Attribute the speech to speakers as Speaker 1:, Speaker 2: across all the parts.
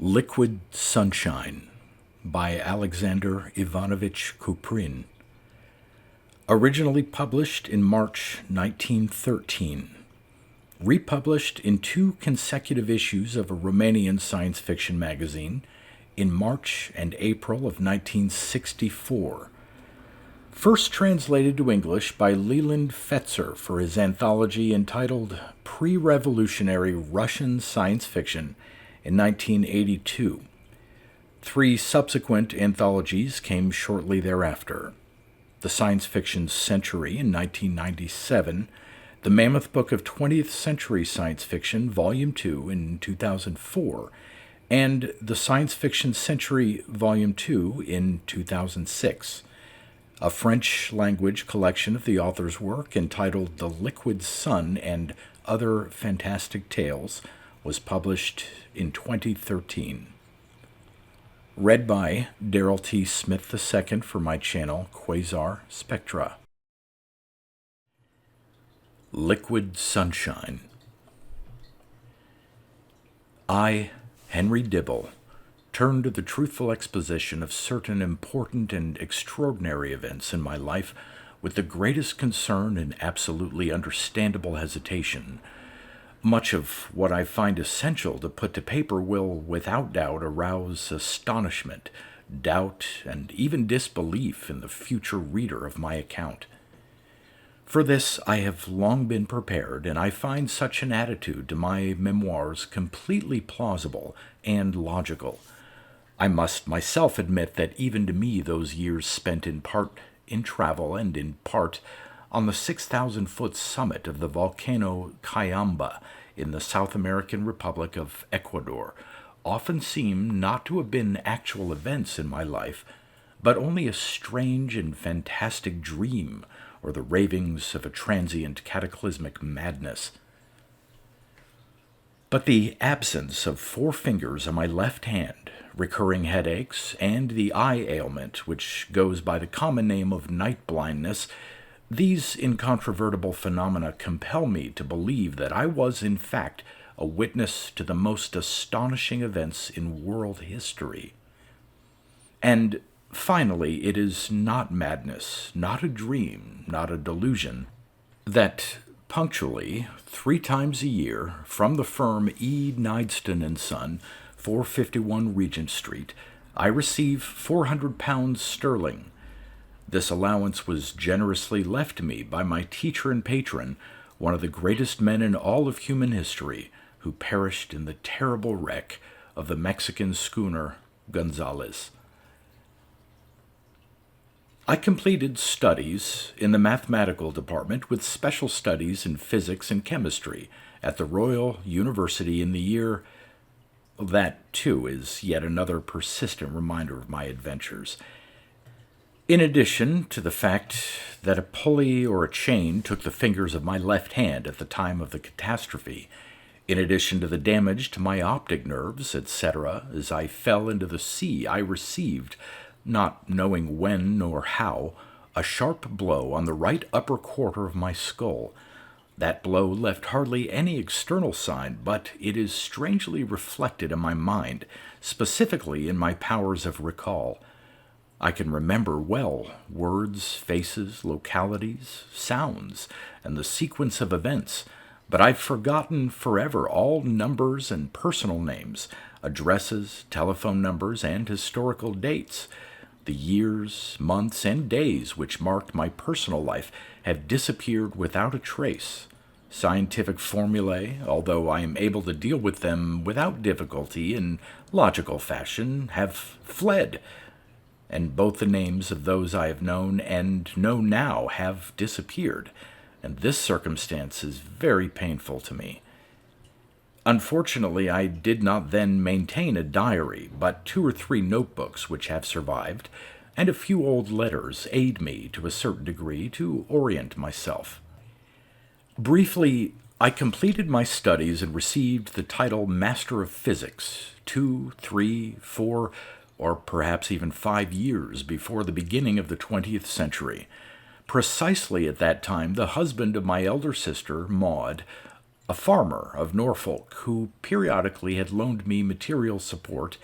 Speaker 1: Liquid Sunshine by Alexander Ivanovich Kuprin. Originally published in March 1913. Republished in 2 consecutive issues of a Romanian science fiction magazine in March and April of 1964. First translated to English by Leland Fetzer for his anthology entitled Pre-Revolutionary Russian Science Fiction in 1982. 3 subsequent anthologies came shortly thereafter. The Science Fiction Century in 1997, the Mammoth Book of 20th Century Science Fiction, Volume 2 in 2004, and the Science Fiction Century, Volume 2 in 2006. A French-language collection of the author's work entitled The Liquid Sun and Other Fantastic Tales was published in 2013. Read by Darrell T. Smith II for my channel, Quasar Spectra. Liquid Sunshine. I, Henry Dibble, turn to the truthful exposition of certain important and extraordinary events in my life with the greatest concern and absolutely understandable hesitation. Much of what I find essential to put to paper will, without doubt, arouse astonishment, doubt, and even disbelief in the future reader of my account. For this I have long been prepared, and I find such an attitude to my memoirs completely plausible and logical. I must myself admit that even to me those years spent in part in travel and in part on the 6,000-foot summit of the volcano Cayamba in the South American Republic of Ecuador often seem not to have been actual events in my life, but only a strange and fantastic dream or the ravings of a transient cataclysmic madness. But the absence of 4 fingers on my left hand, recurring headaches, and the eye ailment which goes by the common name of night blindness, these incontrovertible phenomena compel me to believe that I was, in fact, a witness to the most astonishing events in world history. And finally, it is not madness, not a dream, not a delusion, that punctually, 3 times a year, from the firm E. Nideston & Son, 451 Regent Street, I receive £400 sterling. This allowance was generously left to me by my teacher and patron, one of the greatest men in all of human history, who perished in the terrible wreck of the Mexican schooner Gonzales. I completed studies in the mathematical department with special studies in physics and chemistry at the Royal University in the year. That, too, is yet another persistent reminder of my adventures. In addition to the fact that a pulley or a chain took the fingers of my left hand at the time of the catastrophe, in addition to the damage to my optic nerves, etc., as I fell into the sea, I received, not knowing when nor how, a sharp blow on the right upper quarter of my skull. That blow left hardly any external sign, but it is strangely reflected in my mind, specifically in my powers of recall. I can remember well words, faces, localities, sounds, and the sequence of events, but I've forgotten forever all numbers and personal names, addresses, telephone numbers, and historical dates. The years, months, and days which marked my personal life have disappeared without a trace. Scientific formulae, although I am able to deal with them without difficulty in logical fashion, have fled, and both the names of those I have known and know now have disappeared, and this circumstance is very painful to me. Unfortunately, I did not then maintain a diary, but 2 or 3 notebooks which have survived, and a few old letters aid me to a certain degree to orient myself. Briefly, I completed my studies and received the title Master of Physics 2, 3, 4, or perhaps even 5 years before the beginning of the 20th century. Precisely at that time, the husband of my elder sister, Maud, A farmer of Norfolk who periodically had loaned me material support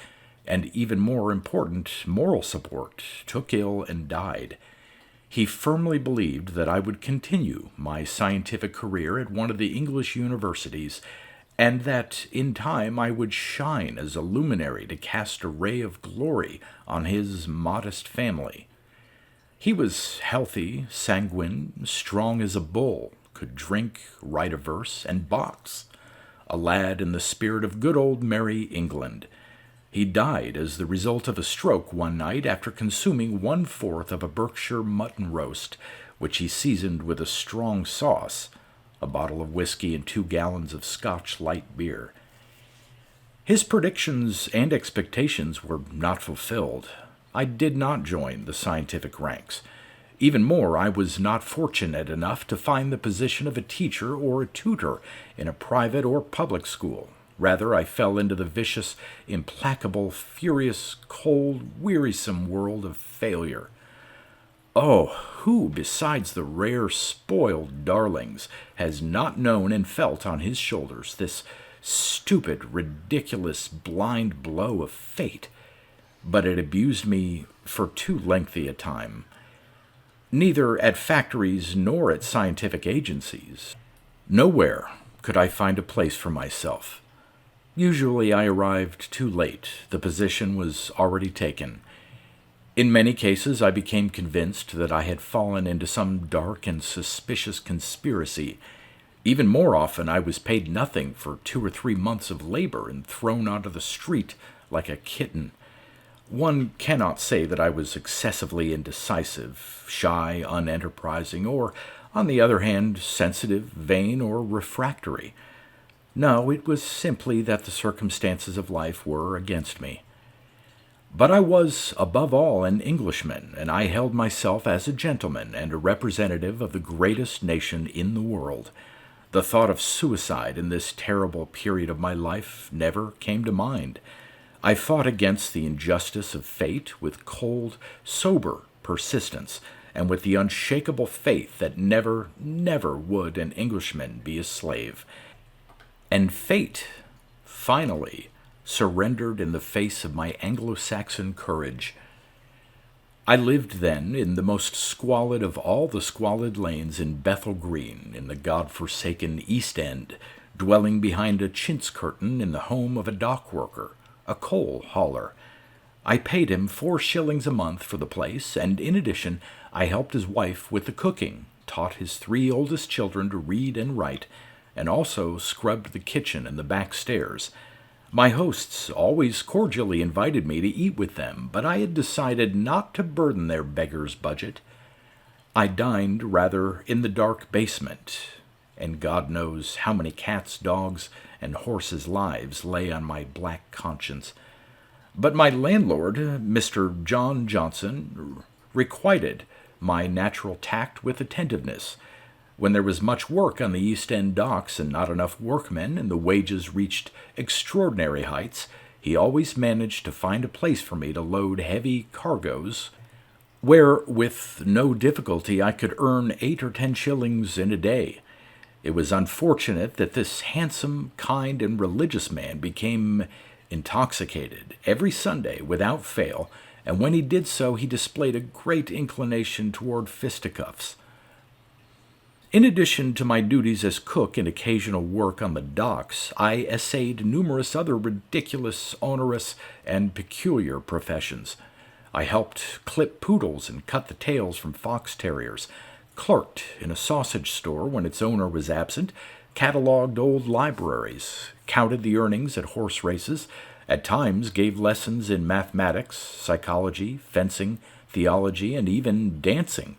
Speaker 1: and, even more important, moral support, took ill and died. He firmly believed that I would continue my scientific career at one of the English universities, and that in time I would shine as a luminary to cast a ray of glory on his modest family. He was healthy, sanguine, strong as a bull, could drink, write a verse, and box. A lad in the spirit of good old merry England. He died as the result of a stroke one night after consuming 1/4 of a Berkshire mutton roast, which he seasoned with a strong sauce, a bottle of whiskey, and 2 gallons of Scotch light beer. His predictions and expectations were not fulfilled. I did not join the scientific ranks. Even more, I was not fortunate enough to find the position of a teacher or a tutor in a private or public school. Rather, I fell into the vicious, implacable, furious, cold, wearisome world of failure. Oh, who besides the rare spoiled darlings has not known and felt on his shoulders this stupid, ridiculous, blind blow of fate? But it abused me for too lengthy a time. Neither at factories nor at scientific agencies. Nowhere could I find a place for myself. Usually I arrived too late. The position was already taken. In many cases I became convinced that I had fallen into some dark and suspicious conspiracy. Even more often I was paid nothing for 2 or 3 months of labor and thrown onto the street like a kitten. One cannot say that I was excessively indecisive, shy, unenterprising, or, on the other hand, sensitive, vain, or refractory. No, it was simply that the circumstances of life were against me. But I was, above all, an Englishman, and I held myself as a gentleman and a representative of the greatest nation in the world. The thought of suicide in this terrible period of my life never came to mind. I fought against the injustice of fate with cold, sober persistence, and with the unshakable faith that never, never would an Englishman be a slave. And fate, finally, surrendered in the face of my Anglo-Saxon courage. I lived then in the most squalid of all the squalid lanes in Bethnal Green, in the god-forsaken East End, dwelling behind a chintz curtain in the home of a dock worker, a coal hauler. I paid him 4 shillings a month for the place, and in addition I helped his wife with the cooking, taught his 3 oldest children to read and write, and also scrubbed the kitchen and the back stairs. My hosts always cordially invited me to eat with them, but I had decided not to burden their beggar's budget. I dined rather in the dark basement, and God knows how many cats, dogs, and horses' lives lay on my black conscience. But my landlord, Mr. John Johnson, requited my natural tact with attentiveness. When there was much work on the East End docks and not enough workmen, and the wages reached extraordinary heights, he always managed to find a place for me to load heavy cargoes, where, with no difficulty, I could earn 8 or 10 shillings in a day. It was unfortunate that this handsome, kind, and religious man became intoxicated every Sunday without fail, and when he did so, he displayed a great inclination toward fisticuffs. In addition to my duties as cook and occasional work on the docks, I essayed numerous other ridiculous, onerous, and peculiar professions. I helped clip poodles and cut the tails from fox terriers, clerked in a sausage store when its owner was absent, catalogued old libraries, counted the earnings at horse races, at times gave lessons in mathematics, psychology, fencing, theology, and even dancing,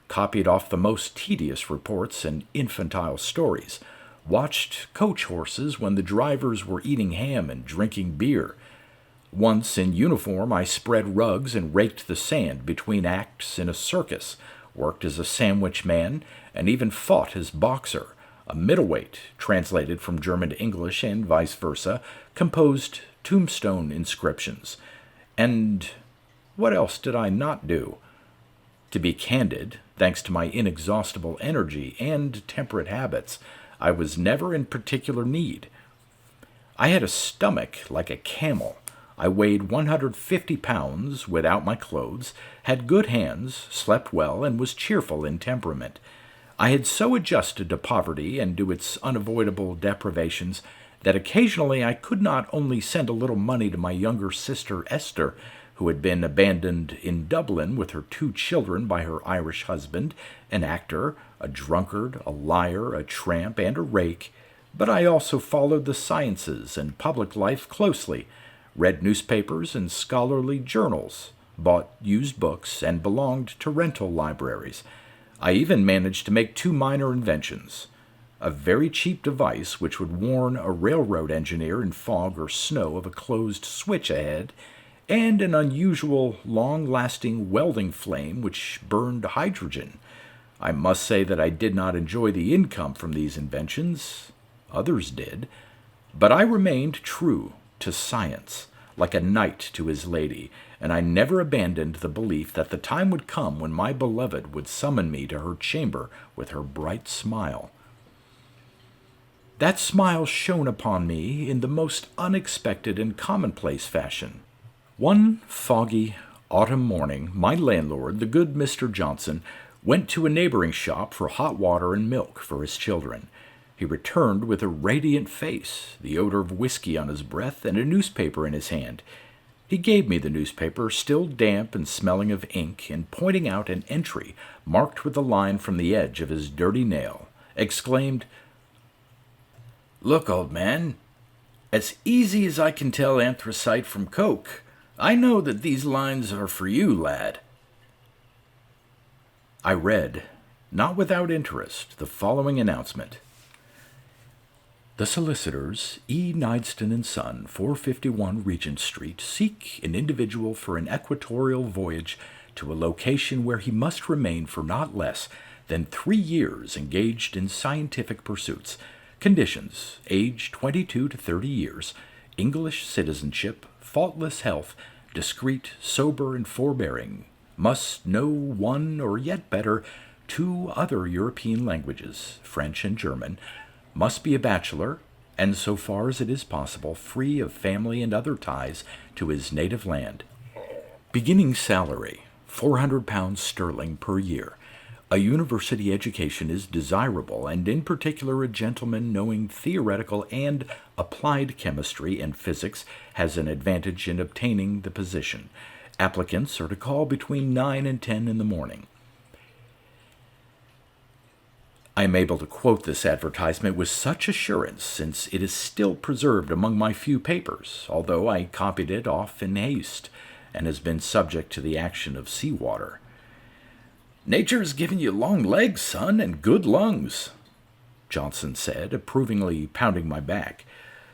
Speaker 1: copied off the most tedious reports and infantile stories, watched coach horses when the drivers were eating ham and drinking beer. Once in uniform, I spread rugs and raked the sand between acts in a circus, worked as a sandwich man, and even fought as boxer. A middleweight, translated from German to English and vice versa, composed tombstone inscriptions. And what else did I not do? To be candid, thanks to my inexhaustible energy and temperate habits, I was never in particular need. I had a stomach like a camel. I weighed 150 pounds without my clothes, had good hands, slept well, and was cheerful in temperament. I had so adjusted to poverty and to its unavoidable deprivations that occasionally I could not only send a little money to my younger sister Esther, who had been abandoned in Dublin with her 2 children by her Irish husband, an actor, a drunkard, a liar, a tramp, and a rake, but I also followed the sciences and public life closely, read newspapers and scholarly journals, bought used books, and belonged to rental libraries. I even managed to make 2 minor inventions: a very cheap device which would warn a railroad engineer in fog or snow of a closed switch ahead, and an unusual, long-lasting welding flame which burned hydrogen. I must say that I did not enjoy the income from these inventions. Others did. But I remained true to science, like a knight to his lady, and I never abandoned the belief that the time would come when my beloved would summon me to her chamber with her bright smile. That smile shone upon me in the most unexpected and commonplace fashion. One foggy autumn morning, my landlord, the good Mr. Johnson, went to a neighboring shop for hot water and milk for his children. He returned with a radiant face, the odor of whiskey on his breath, and a newspaper in his hand. He gave me the newspaper, still damp and smelling of ink, and pointing out an entry marked with a line from the edge of his dirty nail, exclaimed, "Look, old man, as easy as I can tell anthracite from coke, I know that these lines are for you, lad." I read, not without interest, the following announcement. The solicitors, E. Nideston and Son, 451 Regent Street, seek an individual for an equatorial voyage to a location where he must remain for not less than 3 years engaged in scientific pursuits. Conditions: age 22 to 30 years, English citizenship, faultless health, discreet, sober, and forbearing. Must know 1 or yet better 2 other European languages, French and German. Must be a bachelor, and so far as it is possible, free of family and other ties to his native land. Beginning salary, £400 sterling per year. A university education is desirable, and in particular a gentleman knowing theoretical and applied chemistry and physics has an advantage in obtaining the position. Applicants are to call between 9 and 10 in the morning. I am able to quote this advertisement with such assurance, since it is still preserved among my few papers, although I copied it off in haste, and has been subject to the action of seawater. "Nature's given you long legs, son, and good lungs," Johnson said, approvingly pounding my back.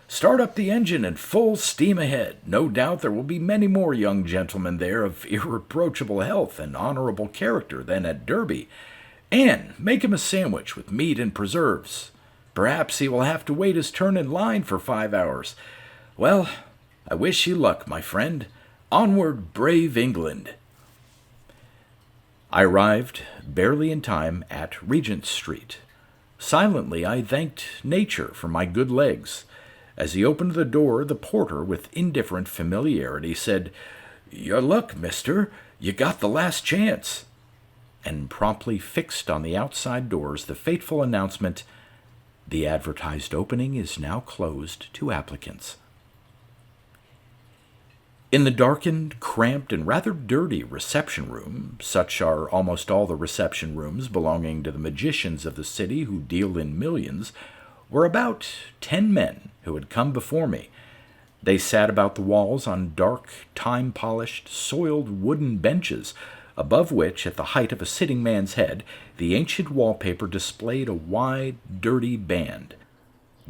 Speaker 1: "Start up the engine and full steam ahead. No doubt there will be many more young gentlemen there of irreproachable health and honorable character than at Derby. Anne, make him a sandwich with meat and preserves. Perhaps he will have to wait his turn in line for 5 hours. Well, I wish you luck, my friend. Onward, brave England." I arrived barely in time at Regent Street. Silently I thanked nature for my good legs. As he opened the door, the porter, with indifferent familiarity, said, "Your luck, mister. You got the last chance," and promptly fixed on the outside doors the fateful announcement, "The advertised opening is now closed to applicants." In the darkened, cramped, and rather dirty reception room, such are almost all the reception rooms belonging to the magicians of the city who deal in millions, were about 10 men who had come before me. They sat about the walls on dark, time-polished, soiled wooden benches, above which, at the height of a sitting man's head, the ancient wallpaper displayed a wide, dirty band.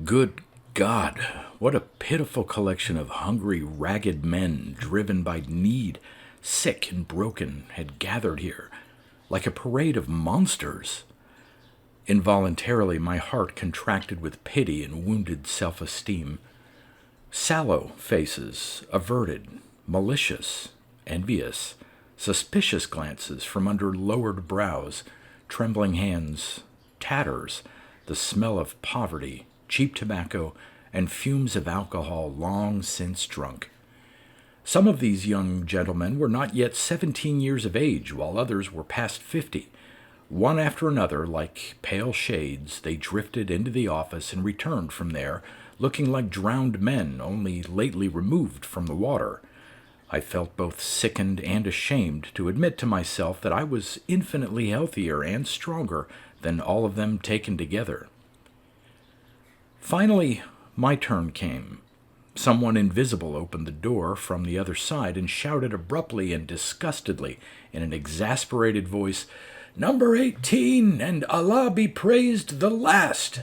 Speaker 1: Good God, what a pitiful collection of hungry, ragged men, driven by need, sick and broken, had gathered here, like a parade of monsters. Involuntarily my heart contracted with pity and wounded self-esteem. Sallow faces, averted, malicious, envious, suspicious glances from under lowered brows, trembling hands, tatters, the smell of poverty, cheap tobacco, and fumes of alcohol long since drunk. Some of these young gentlemen were not yet 17 years of age, while others were past 50. One after another, like pale shades, they drifted into the office and returned from there, looking like drowned men only lately removed from the water. I felt both sickened and ashamed to admit to myself that I was infinitely healthier and stronger than all of them taken together. Finally, my turn came. Someone invisible opened the door from the other side and shouted abruptly and disgustedly in an exasperated voice, "Number 18, and Allah be praised, the last!"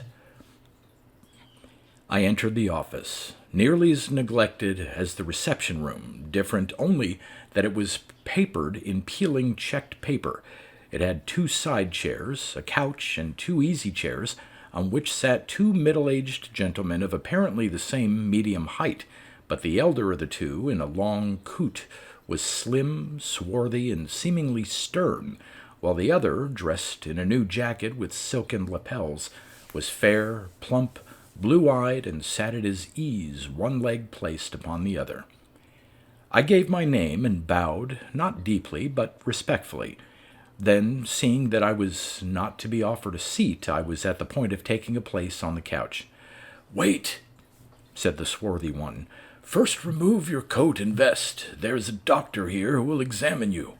Speaker 1: I entered the office, nearly as neglected as the reception room, different only that it was papered in peeling checked paper. It had 2 side chairs, a couch, and 2 easy chairs, on which sat 2 middle-aged gentlemen of apparently the same medium height, but the elder of the 2, in a long coat, was slim, swarthy, and seemingly stern, while the other, dressed in a new jacket with silken lapels, was fair, plump, blue-eyed, and sat at his ease, one leg placed upon the other. I gave my name and bowed, not deeply, but respectfully. Then, seeing that I was not to be offered a seat, I was at the point of taking a place on the couch. "Wait," said the swarthy one. "First remove your coat and vest. There is a doctor here who will examine you."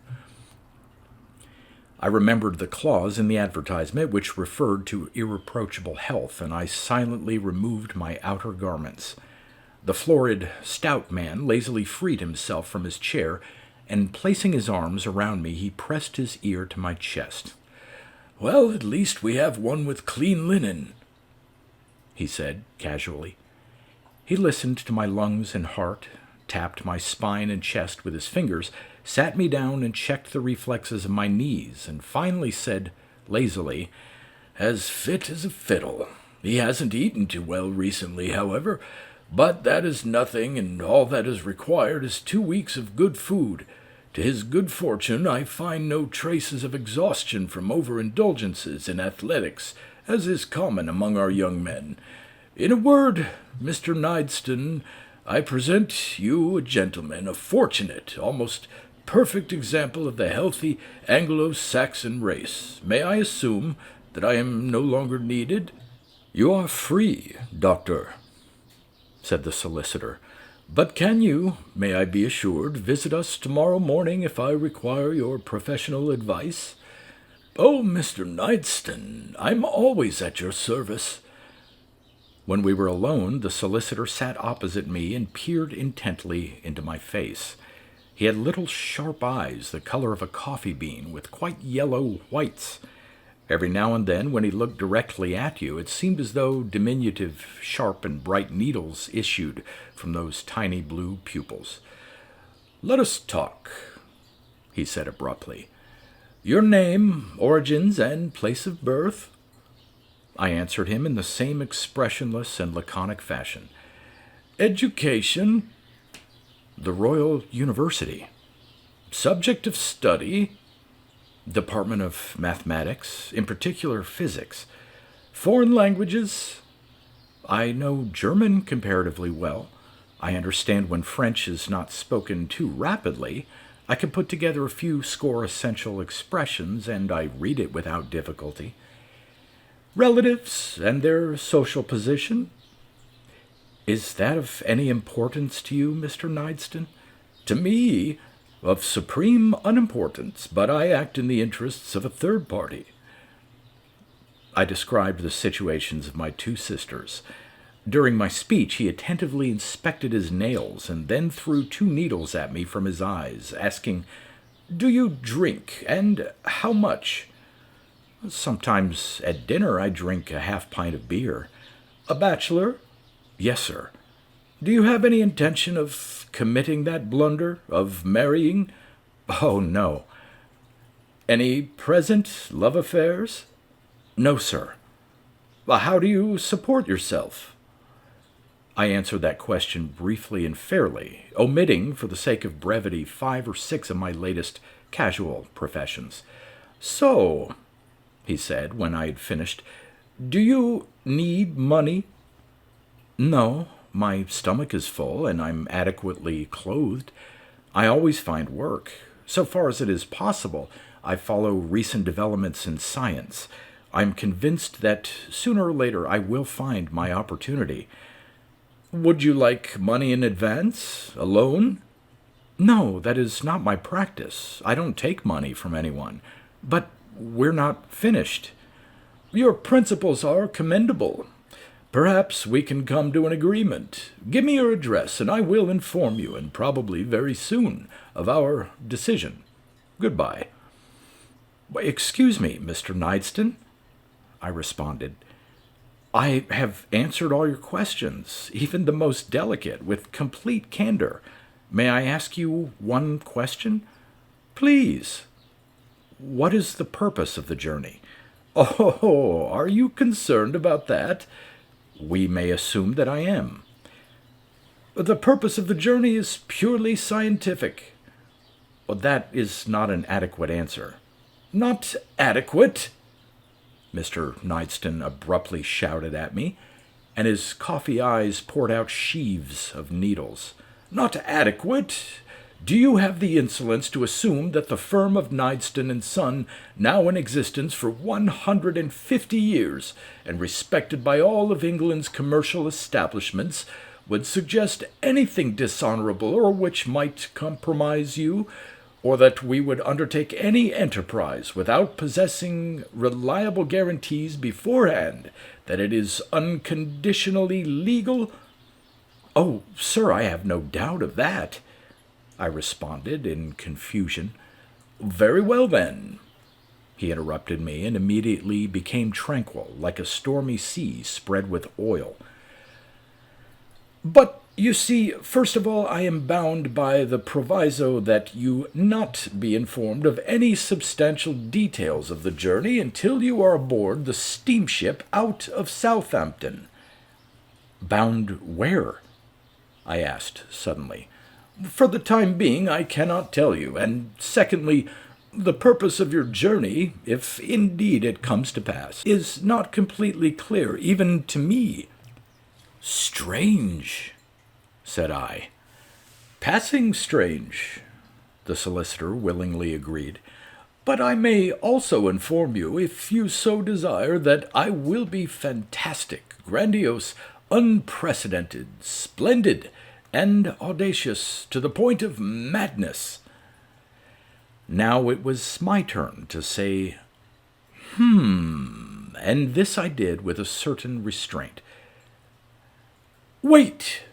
Speaker 1: I remembered the clause in the advertisement which referred to irreproachable health, and I silently removed my outer garments. The florid, stout man lazily freed himself from his chair, and placing his arms around me, he pressed his ear to my chest. "Well, at least we have one with clean linen," he said casually. He listened to my lungs and heart, tapped my spine and chest with his fingers, sat me down and checked the reflexes of my knees, and finally said lazily, "As fit as a fiddle. He hasn't eaten too well recently, however, but that is nothing, and all that is required is 2 weeks of good food. To his good fortune, I find no traces of exhaustion from overindulgences in athletics, as is common among our young men. In a word, Mr. Nideston, I present you a gentleman, a fortunate, almost perfect example of the healthy Anglo-Saxon race. May I assume that I am no longer needed?" "You are free, doctor," said the solicitor. "But can you, may I be assured, visit us tomorrow morning if I require your professional advice?" "Oh, Mr. Nideston, I'm always at your service." When we were alone, the solicitor sat opposite me and peered intently into my face. He had little sharp eyes, the color of a coffee bean, with quite yellow whites. Every now and then, when he looked directly at you, it seemed as though diminutive, sharp, and bright needles issued from those tiny blue pupils. "Let us talk," he said abruptly. "Your name, origins, and place of birth?" I answered him in the same expressionless and laconic fashion. "Education?" "The Royal University." "Subject of study?" "Department of Mathematics, in particular physics." "Foreign languages?" "I know German comparatively well. I understand when French is not spoken too rapidly. I can put together a few score essential expressions, and I read it without difficulty." "Relatives and their social position?" "Is that of any importance to you, Mr. Nideston?" "To me, of supreme unimportance, but I act in the interests of a third party." I described the situations of my 2 sisters. During my speech, he attentively inspected his nails and then threw 2 needles at me from his eyes, asking, "Do you drink, and how much?" "Sometimes at dinner I drink a half pint of beer." "A bachelor?" "Yes, sir." "Do you have any intention of committing that blunder, of marrying?" "Oh, no." "Any present love affairs?" "No, sir." "How do you support yourself?" I answered that question briefly and fairly, omitting, for the sake of brevity, 5 or 6 of my latest casual professions. "So," he said, when I had finished, Do you need money? No, my stomach is full and I'm adequately clothed. I always find work. So far as it is possible, I follow recent developments in science. I'm convinced that sooner or later I will find my opportunity. Would you like money in advance? A loan? No, that is not my practice. I don't take money from anyone. But we're not finished. Your principles are commendable. Perhaps we can come to an agreement. Give me your address, and I will inform you, and probably very soon, of our decision. Goodbye. Excuse me, Mr. Knightston, I responded. I have answered all your questions, even the most delicate, with complete candor. May I ask you one question? Please. What is the purpose of the journey? Oh, are you concerned about that? We may assume that I am. The purpose of the journey is purely scientific. Well, that is not an adequate answer. Not adequate? Mr. Knightston abruptly shouted at me, and his coffee eyes poured out sheaves of needles. Not adequate? Do you have the insolence to assume that the firm of Knightston and Son, now in existence for 150 years, and respected by all of England's commercial establishments, would suggest anything dishonorable or which might compromise you, or that we would undertake any enterprise without possessing reliable guarantees beforehand that it is unconditionally legal? Oh, sir, I have no doubt of that, I responded in confusion. Very well, then, he interrupted me and immediately became tranquil, like a stormy sea spread with oil. But, you see, first of all, I am bound by the proviso that you not be informed of any substantial details of the journey until you are aboard the steamship out of Southampton. Bound where? I asked suddenly. For the time being, I cannot tell you, and secondly, the purpose of your journey, if indeed it comes to pass, is not completely clear, even to me. Strange, said I. Passing strange, the solicitor willingly agreed. But I may also inform you, if you so desire, that I will be fantastic, grandiose, unprecedented, splendid, and audacious to the point of madness. Now it was my turn to say, and this I did with a certain restraint. Wait,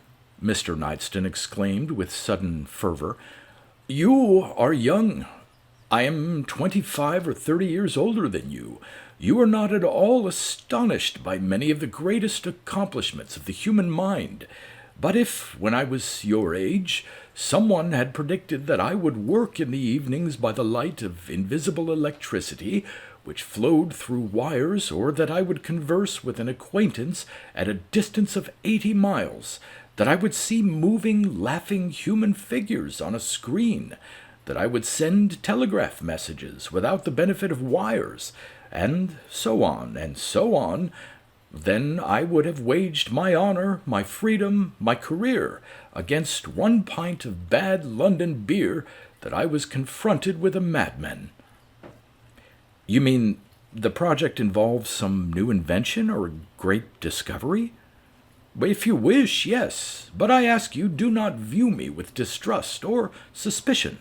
Speaker 1: Mr. Knightston exclaimed with sudden fervor. You are young. I am 25 or 30 years older than you. You are not at all astonished by many of the greatest accomplishments of the human mind. But if, when I was your age, someone had predicted that I would work in the evenings by the light of invisible electricity, which flowed through wires, or that I would converse with an acquaintance at a distance of 80 miles, that I would see moving, laughing human figures on a screen, that I would send telegraph messages without the benefit of wires, and so on, then I would have waged my honor, my freedom, my career against 1 pint of bad London beer that I was confronted with a madman. You mean the project involves some new invention or a great discovery? If you wish, yes, but I ask you, do not view me with distrust or suspicion.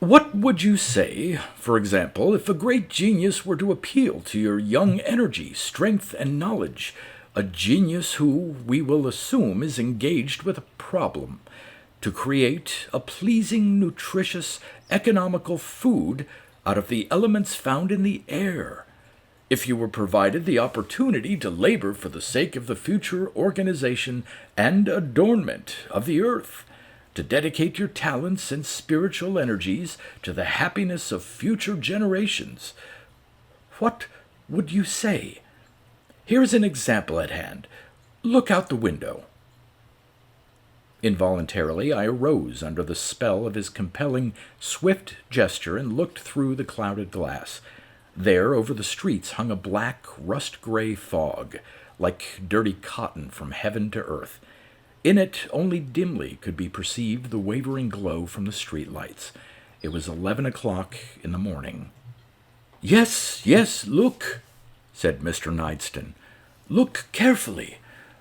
Speaker 1: What would you say, for example, if a great genius were to appeal to your young energy, strength, and knowledge, a genius who, we will assume, is engaged with a problem, to create a pleasing, nutritious, economical food out of the elements found in the air? If you were provided the opportunity to labor for the sake of the future organization and adornment of the earth, to dedicate your talents and spiritual energies to the happiness of future generations, what would you say? Here is an example at hand. Look out the window. Involuntarily, I arose under the spell of his compelling, swift gesture and looked through the clouded glass. There, over the streets, hung a black, rust-gray fog, like dirty cotton from heaven to earth. In it, only dimly could be perceived the wavering glow from the street lights. It was 11 o'clock in the morning. "Yes, yes, look," said Mr. Nideston. "Look carefully.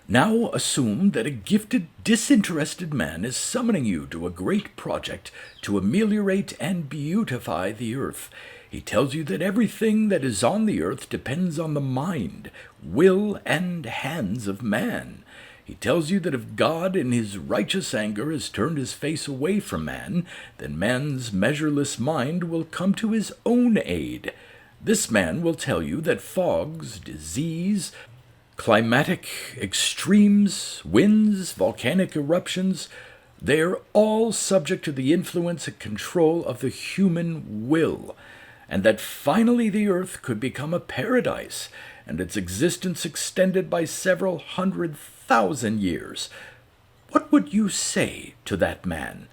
Speaker 1: Now assume that a gifted, disinterested man is summoning you to a great project to ameliorate and beautify the earth. He tells you that everything that is on the earth depends on the mind, will, and hands of man. He tells you that if God in his righteous anger has turned his face away from man, then man's measureless mind will come to his own aid. This man will tell you that fogs, disease, climatic extremes, winds, volcanic eruptions, they're all subject to the influence and control of the human will, and that finally the earth could become a paradise, and its existence extended by several 100,000 years. What would you say to that man?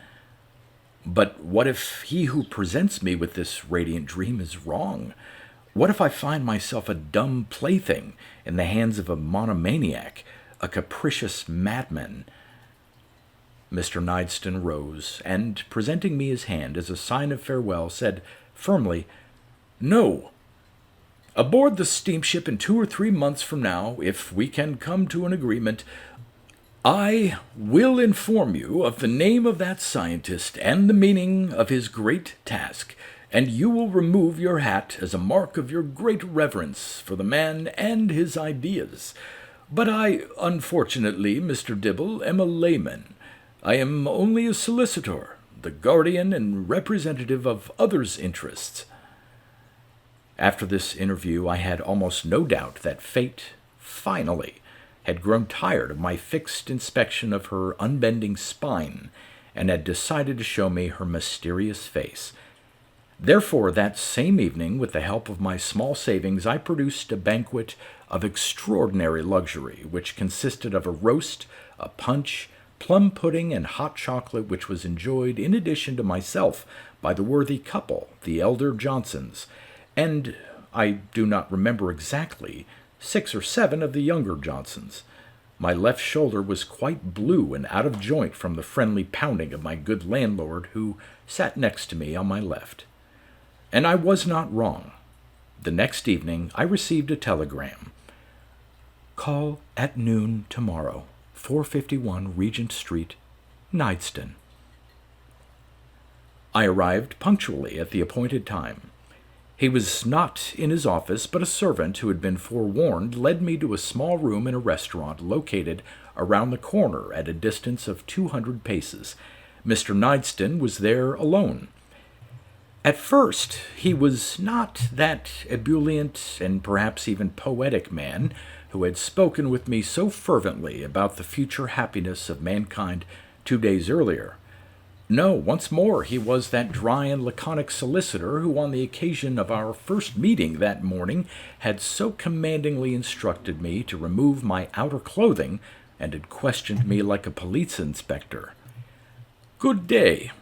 Speaker 1: But what if he who presents me with this radiant dream is wrong? What if I find myself a dumb plaything in the hands of a monomaniac, a capricious madman?" Mr. Nideston rose, and, presenting me his hand as a sign of farewell, said firmly, "No. Aboard the steamship in 2 or 3 months from now, if we can come to an agreement, I will inform you of the name of that scientist and the meaning of his great task, and you will remove your hat as a mark of your great reverence for the man and his ideas. But I, unfortunately, Mr. Dibble, am a layman. I am only a solicitor, the guardian and representative of others' interests." After this interview, I had almost no doubt that fate, finally, had grown tired of my fixed inspection of her unbending spine, and had decided to show me her mysterious face. Therefore, that same evening, with the help of my small savings, I produced a banquet of extraordinary luxury, which consisted of a roast, a punch, plum pudding, and hot chocolate, which was enjoyed, in addition to myself, by the worthy couple, the elder Johnsons, and, I do not remember exactly, 6 or 7 of the younger Johnsons. My left shoulder was quite blue and out of joint from the friendly pounding of my good landlord, who sat next to me on my left. And I was not wrong. The next evening I received a telegram. "Call at noon tomorrow, 451 Regent Street, Nideston." I arrived punctually at the appointed time. He was not in his office, but a servant who had been forewarned led me to a small room in a restaurant located around the corner at a distance of 200 paces. Mr. Nideston was there alone. At first, he was not that ebullient and perhaps even poetic man who had spoken with me so fervently about the future happiness of mankind 2 days earlier. No, once more he was that dry and laconic solicitor who, on the occasion of our first meeting that morning, had so commandingly instructed me to remove my outer clothing and had questioned me like a police inspector. "Good day.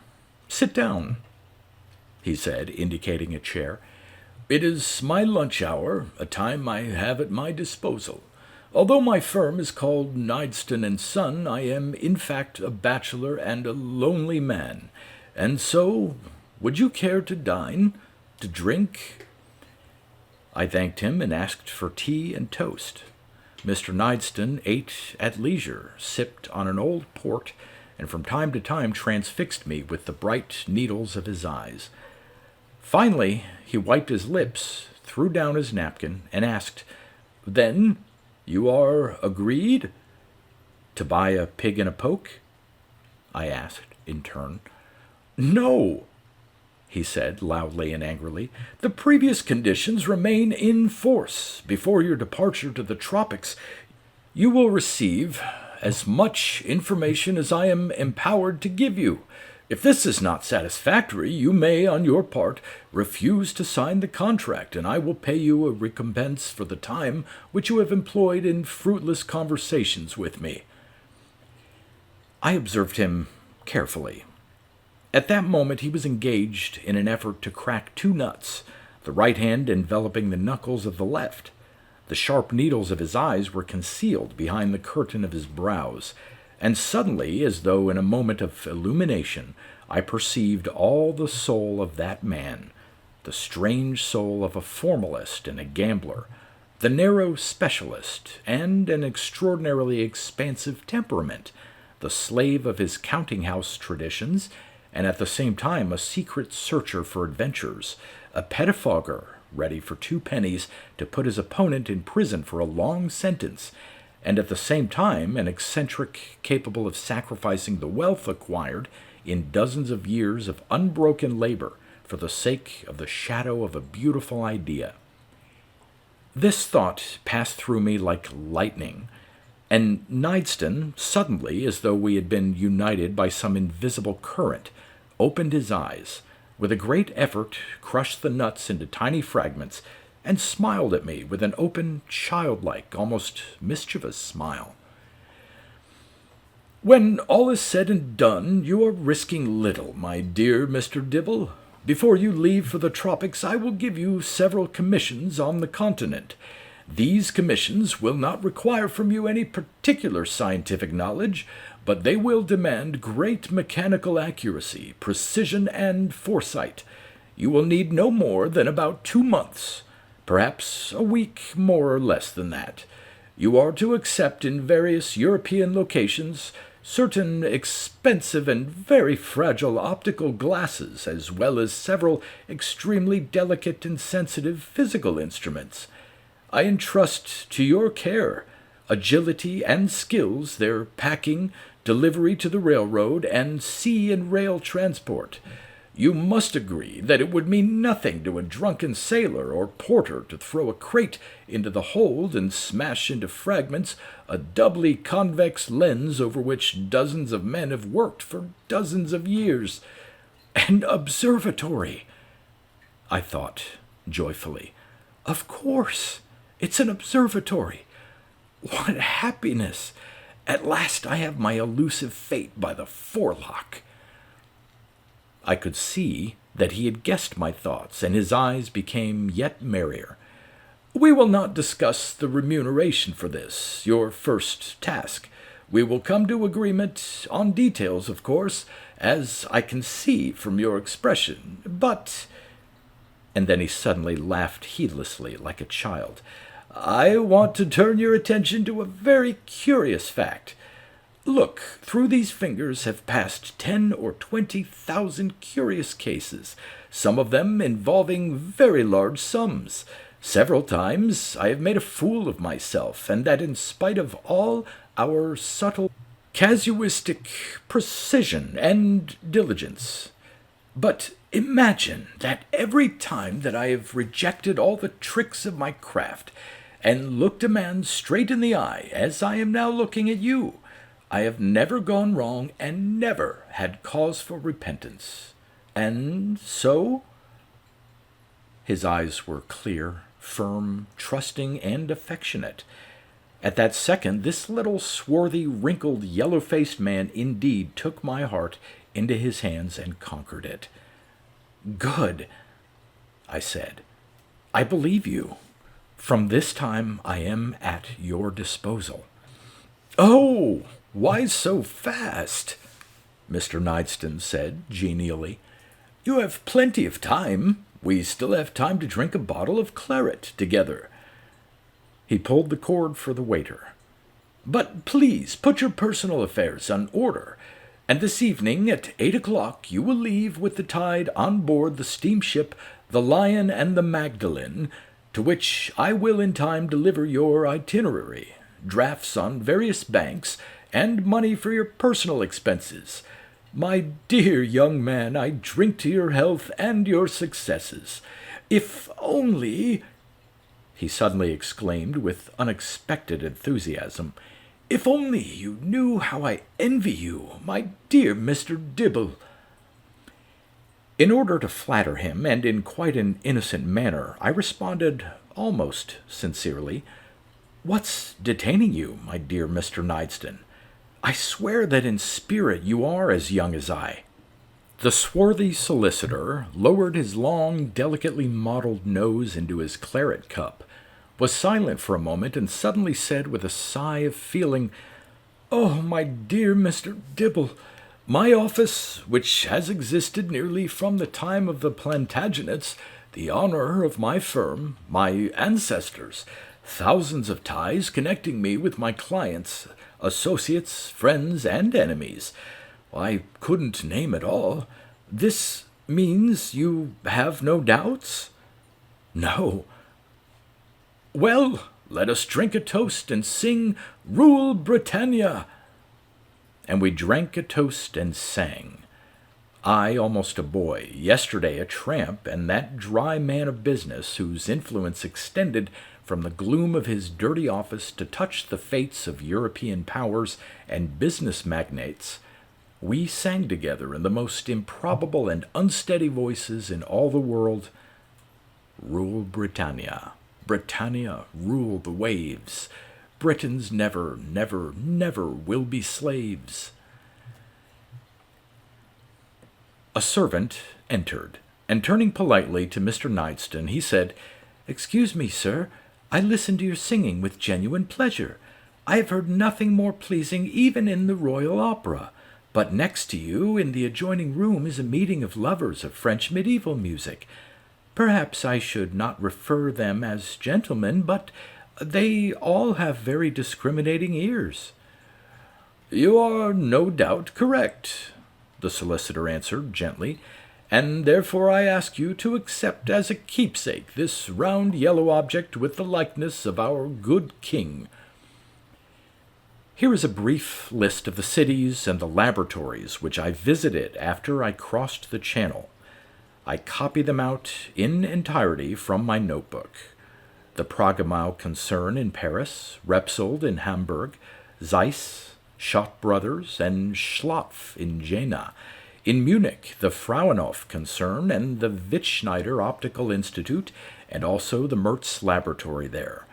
Speaker 1: Sit down," he said, indicating a chair. "It is my lunch hour, a time I have at my disposal. Although my firm is called Nideston and Son, I am in fact a bachelor and a lonely man. And so, would you care to dine, to drink?" I thanked him and asked for tea and toast. Mr. Nideston ate at leisure, sipped on an old port, and from time to time transfixed me with the bright needles of his eyes. Finally, he wiped his lips, threw down his napkin, and asked, "Then you are agreed?" "To buy a pig in a poke?" I asked in turn. "No," he said loudly and angrily. "The previous conditions remain in force. Before your departure to the tropics, you will receive as much information as I am empowered to give you. If this is not satisfactory, you may, on your part, refuse to sign the contract, and I will pay you a recompense for the time which you have employed in fruitless conversations with me." I observed him carefully. At that moment he was engaged in an effort to crack 2 nuts, the right hand enveloping the knuckles of the left. The sharp needles of his eyes were concealed behind the curtain of his brows, and suddenly, as though in a moment of illumination, I perceived all the soul of that man, the strange soul of a formalist and a gambler, the narrow specialist, and an extraordinarily expansive temperament, the slave of his counting-house traditions, and at the same time a secret searcher for adventures, a pettifogger ready for 2 pennies to put his opponent in prison for a long sentence, and at the same time an eccentric capable of sacrificing the wealth acquired in dozens of years of unbroken labor for the sake of the shadow of a beautiful idea. This thought passed through me like lightning, and Nideston, suddenly, as though we had been united by some invisible current, opened his eyes, with a great effort crushed the nuts into tiny fragments, and smiled at me with an open, childlike, almost mischievous smile. "When all is said and done, you are risking little, my dear Mr. Dibble. Before you leave for the tropics, I will give you several commissions on the continent. These commissions will not require from you any particular scientific knowledge, but they will demand great mechanical accuracy, precision, and foresight. You will need no more than about 2 months, perhaps a week more or less than that. You are to accept in various European locations certain expensive and very fragile optical glasses, as well as several extremely delicate and sensitive physical instruments. I entrust to your care agility and skills, their packing, delivery to the railroad, and sea and rail transport. You must agree that it would mean nothing to a drunken sailor or porter to throw a crate into the hold and smash into fragments a doubly convex lens over which dozens of men have worked for dozens of years. An observatory, I thought joyfully. Of course, it's an observatory. What happiness! At last I have my elusive fate by the forelock. I could see that he had guessed my thoughts, and his eyes became yet merrier. We will not discuss the remuneration for this, your first task. We will come to agreement on details, of course, as I can see from your expression, but— And then he suddenly laughed heedlessly like a child. I want to turn your attention to a very curious fact. Look, through these fingers have passed 10 or 20,000 curious cases, some of them involving very large sums. Several times I have made a fool of myself, and that in spite of all our subtle casuistic precision and diligence. But imagine that every time that I have rejected all the tricks of my craft, and looked a man straight in the eye, as I am now looking at you, I have never gone wrong and never had cause for repentance. And so— His eyes were clear, firm, trusting, and affectionate. At that second, this little swarthy, wrinkled, yellow-faced man indeed took my heart into his hands and conquered it. Good, I said. I believe you. From this time I am at your disposal. Oh, why so fast? Mr. Nideston said genially. You have plenty of time. We still have time to drink a bottle of claret together. He pulled the cord for the waiter. But please put your personal affairs in order, and this evening at 8 o'clock you will leave with the tide on board the steamship the Lion and the Magdalene, to which I will in time deliver your itinerary, drafts on various banks, and money for your personal expenses. My dear young man, I drink to your health and your successes. If only— he suddenly exclaimed with unexpected enthusiasm, if only you knew how I envy you, my dear Mr. Dibble. In order to flatter him, and in quite an innocent manner, I responded almost sincerely, What's detaining you, my dear Mr. Nideston? I swear that in spirit you are as young as I. The swarthy solicitor lowered his long, delicately modeled nose into his claret cup, was silent for a moment, and suddenly said with a sigh of feeling, "Oh, my dear Mr. Dibble, my office, which has existed nearly from the time of the Plantagenets, the honor of my firm, my ancestors, thousands of ties connecting me with my clients, associates, friends, and enemies. I couldn't name it all. This means you have no doubts?" "No." "Well, let us drink a toast and sing 'Rule Britannia.'" And we drank a toast and sang. I almost a boy, yesterday a tramp, and that dry man of business whose influence extended from the gloom of his dirty office to touch the fates of European powers and business magnates, we sang together in the most improbable and unsteady voices in all the world, "Rule Britannia. Britannia, rule the waves. Britons never, never, never will be slaves." A servant entered, and turning politely to Mr. Knightston, he said, "Excuse me, sir, I listened to your singing with genuine pleasure. I have heard nothing more pleasing even in the Royal Opera. But next to you, in the adjoining room, is a meeting of lovers of French medieval music. Perhaps I should not refer them as gentlemen, but they all have very discriminating ears." "You are no doubt correct," the solicitor answered gently, "and therefore I ask you to accept as a keepsake this round yellow object with the likeness of our good king." Here is a brief list of the cities and the laboratories which I visited after I crossed the Channel. I copy them out in entirety from my notebook. The Pragamau concern in Paris, Repsold in Hamburg, Zeiss, Schott Brothers, and Schlopf in Jena. In Munich, the Fraunhofer concern and the Wittschneider Optical Institute, and also the Merz laboratory there.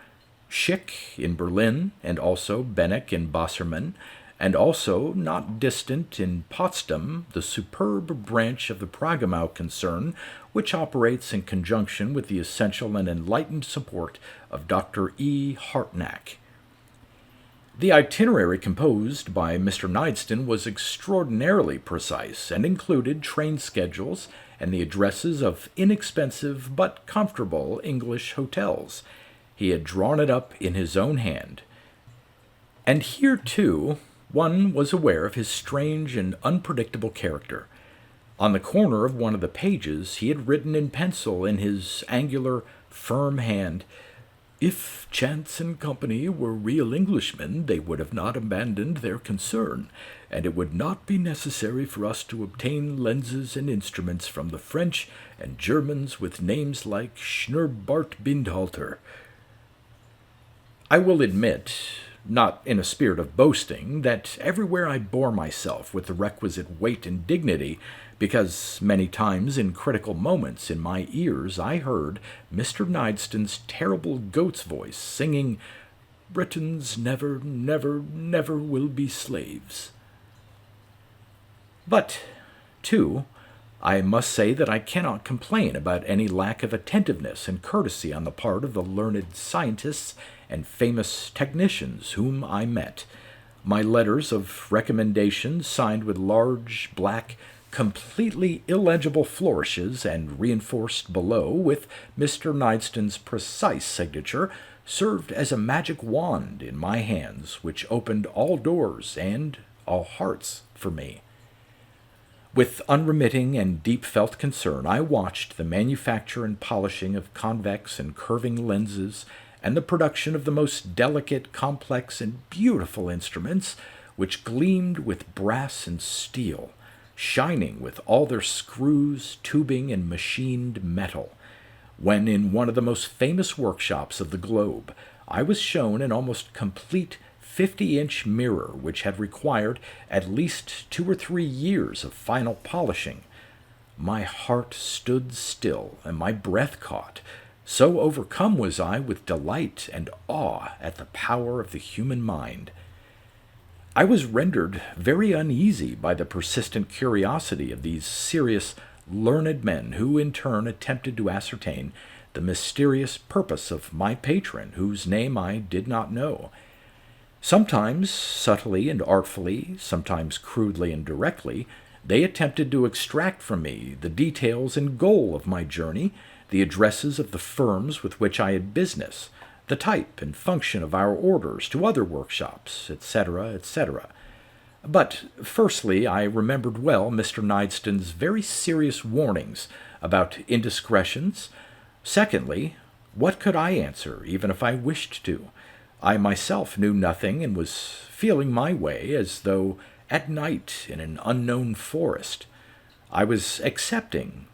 Speaker 1: Schick in Berlin, and also Benneck in Bassermann, and also, not distant in Potsdam, the superb branch of the Pragamau concern, which operates in conjunction with the essential and enlightened support of Dr. E. Hartnack. The itinerary composed by Mr. Knightston was extraordinarily precise, and included train schedules and the addresses of inexpensive but comfortable English hotels. He had drawn it up in his own hand. And here, too, one was aware of his strange and unpredictable character. On the corner of one of the pages he had written in pencil in his angular, firm hand, "If Chance and Company were real Englishmen, they would have not abandoned their concern, and it would not be necessary for us to obtain lenses and instruments from the French and Germans with names like Schnurrbart Bindhalter." I will admit, not in a spirit of boasting, that everywhere I bore myself with the requisite weight and dignity, because many times in critical moments in my ears I heard Mr. Knightston's terrible goat's voice singing, "Britons never, never, never will be slaves." But, too, I must say that I cannot complain about any lack of attentiveness and courtesy on the part of the learned scientists and famous technicians whom I met. My letters of recommendation, signed with large, black, completely illegible flourishes and reinforced below with Mr. Knightston's precise signature, served as a magic wand in my hands which opened all doors and all hearts for me. With unremitting and deep-felt concern, I watched the manufacture and polishing of convex and curving lenses and the production of the most delicate, complex, and beautiful instruments, which gleamed with brass and steel, shining with all their screws, tubing, and machined metal, when in one of the most famous workshops of the globe I was shown an almost complete 50-inch mirror which had required at least 2 or 3 years of final polishing. My heart stood still and my breath caught, so overcome was I with delight and awe at the power of the human mind. I was rendered very uneasy by the persistent curiosity of these serious, learned men who in turn attempted to ascertain the mysterious purpose of my patron, whose name I did not know. Sometimes subtly and artfully, sometimes crudely and directly, they attempted to extract from me the details and goal of my journey, the addresses of the firms with which I had business, the type and function of our orders to other workshops, etc., etc. But, firstly, I remembered well Mr. Nideston's very serious warnings about indiscretions. Secondly, what could I answer, even if I wished to? I myself knew nothing and was feeling my way as though at night in an unknown forest. I was accepting,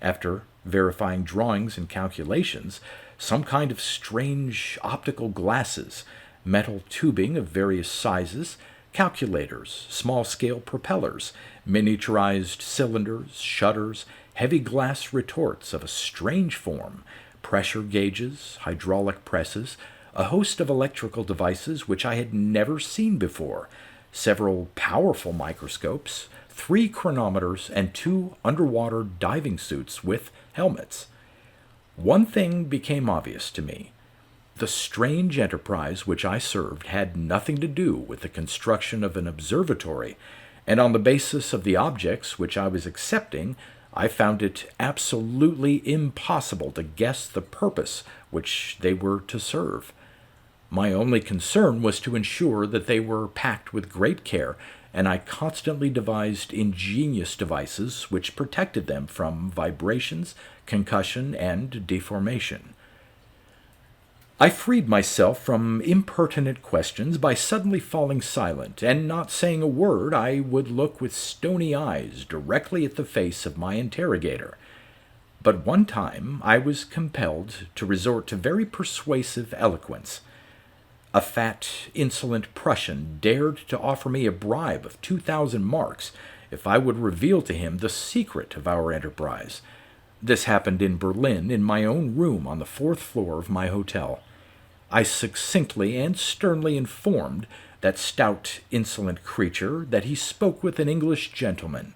Speaker 1: after verifying drawings and calculations, some kind of strange optical glasses, metal tubing of various sizes, calculators, small-scale propellers, miniaturized cylinders, shutters, heavy glass retorts of a strange form, pressure gauges, hydraulic presses, a host of electrical devices which I had never seen before, several powerful microscopes, 3 chronometers, and 2 underwater diving suits with helmets. One thing became obvious to me. The strange enterprise which I served had nothing to do with the construction of an observatory, and on the basis of the objects which I was accepting, I found it absolutely impossible to guess the purpose which they were to serve. My only concern was to ensure that they were packed with great care, and I constantly devised ingenious devices which protected them from vibrations, concussion, and deformation. I freed myself from impertinent questions by suddenly falling silent, and not saying a word. I would look with stony eyes directly at the face of my interrogator. But one time I was compelled to resort to very persuasive eloquence. A fat, insolent Prussian dared to offer me a bribe of 2,000 marks if I would reveal to him the secret of our enterprise. This happened in Berlin, in my own room on the 4th floor of my hotel. I succinctly and sternly informed that stout, insolent creature that he spoke with an English gentleman.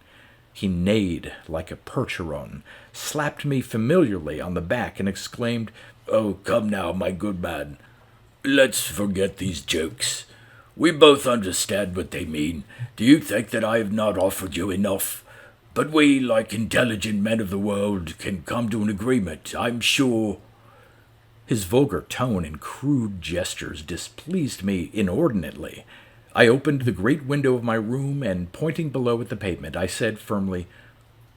Speaker 1: He neighed like a percheron, slapped me familiarly on the back, and exclaimed, "Oh, come now, my good man. Let's forget these jokes. We both understand what they mean. Do you think that I have not offered you enough? But we, like intelligent men of the world, can come to an agreement, I'm sure." His vulgar tone and crude gestures displeased me inordinately. I opened the great window of my room, and pointing below at the pavement, I said firmly,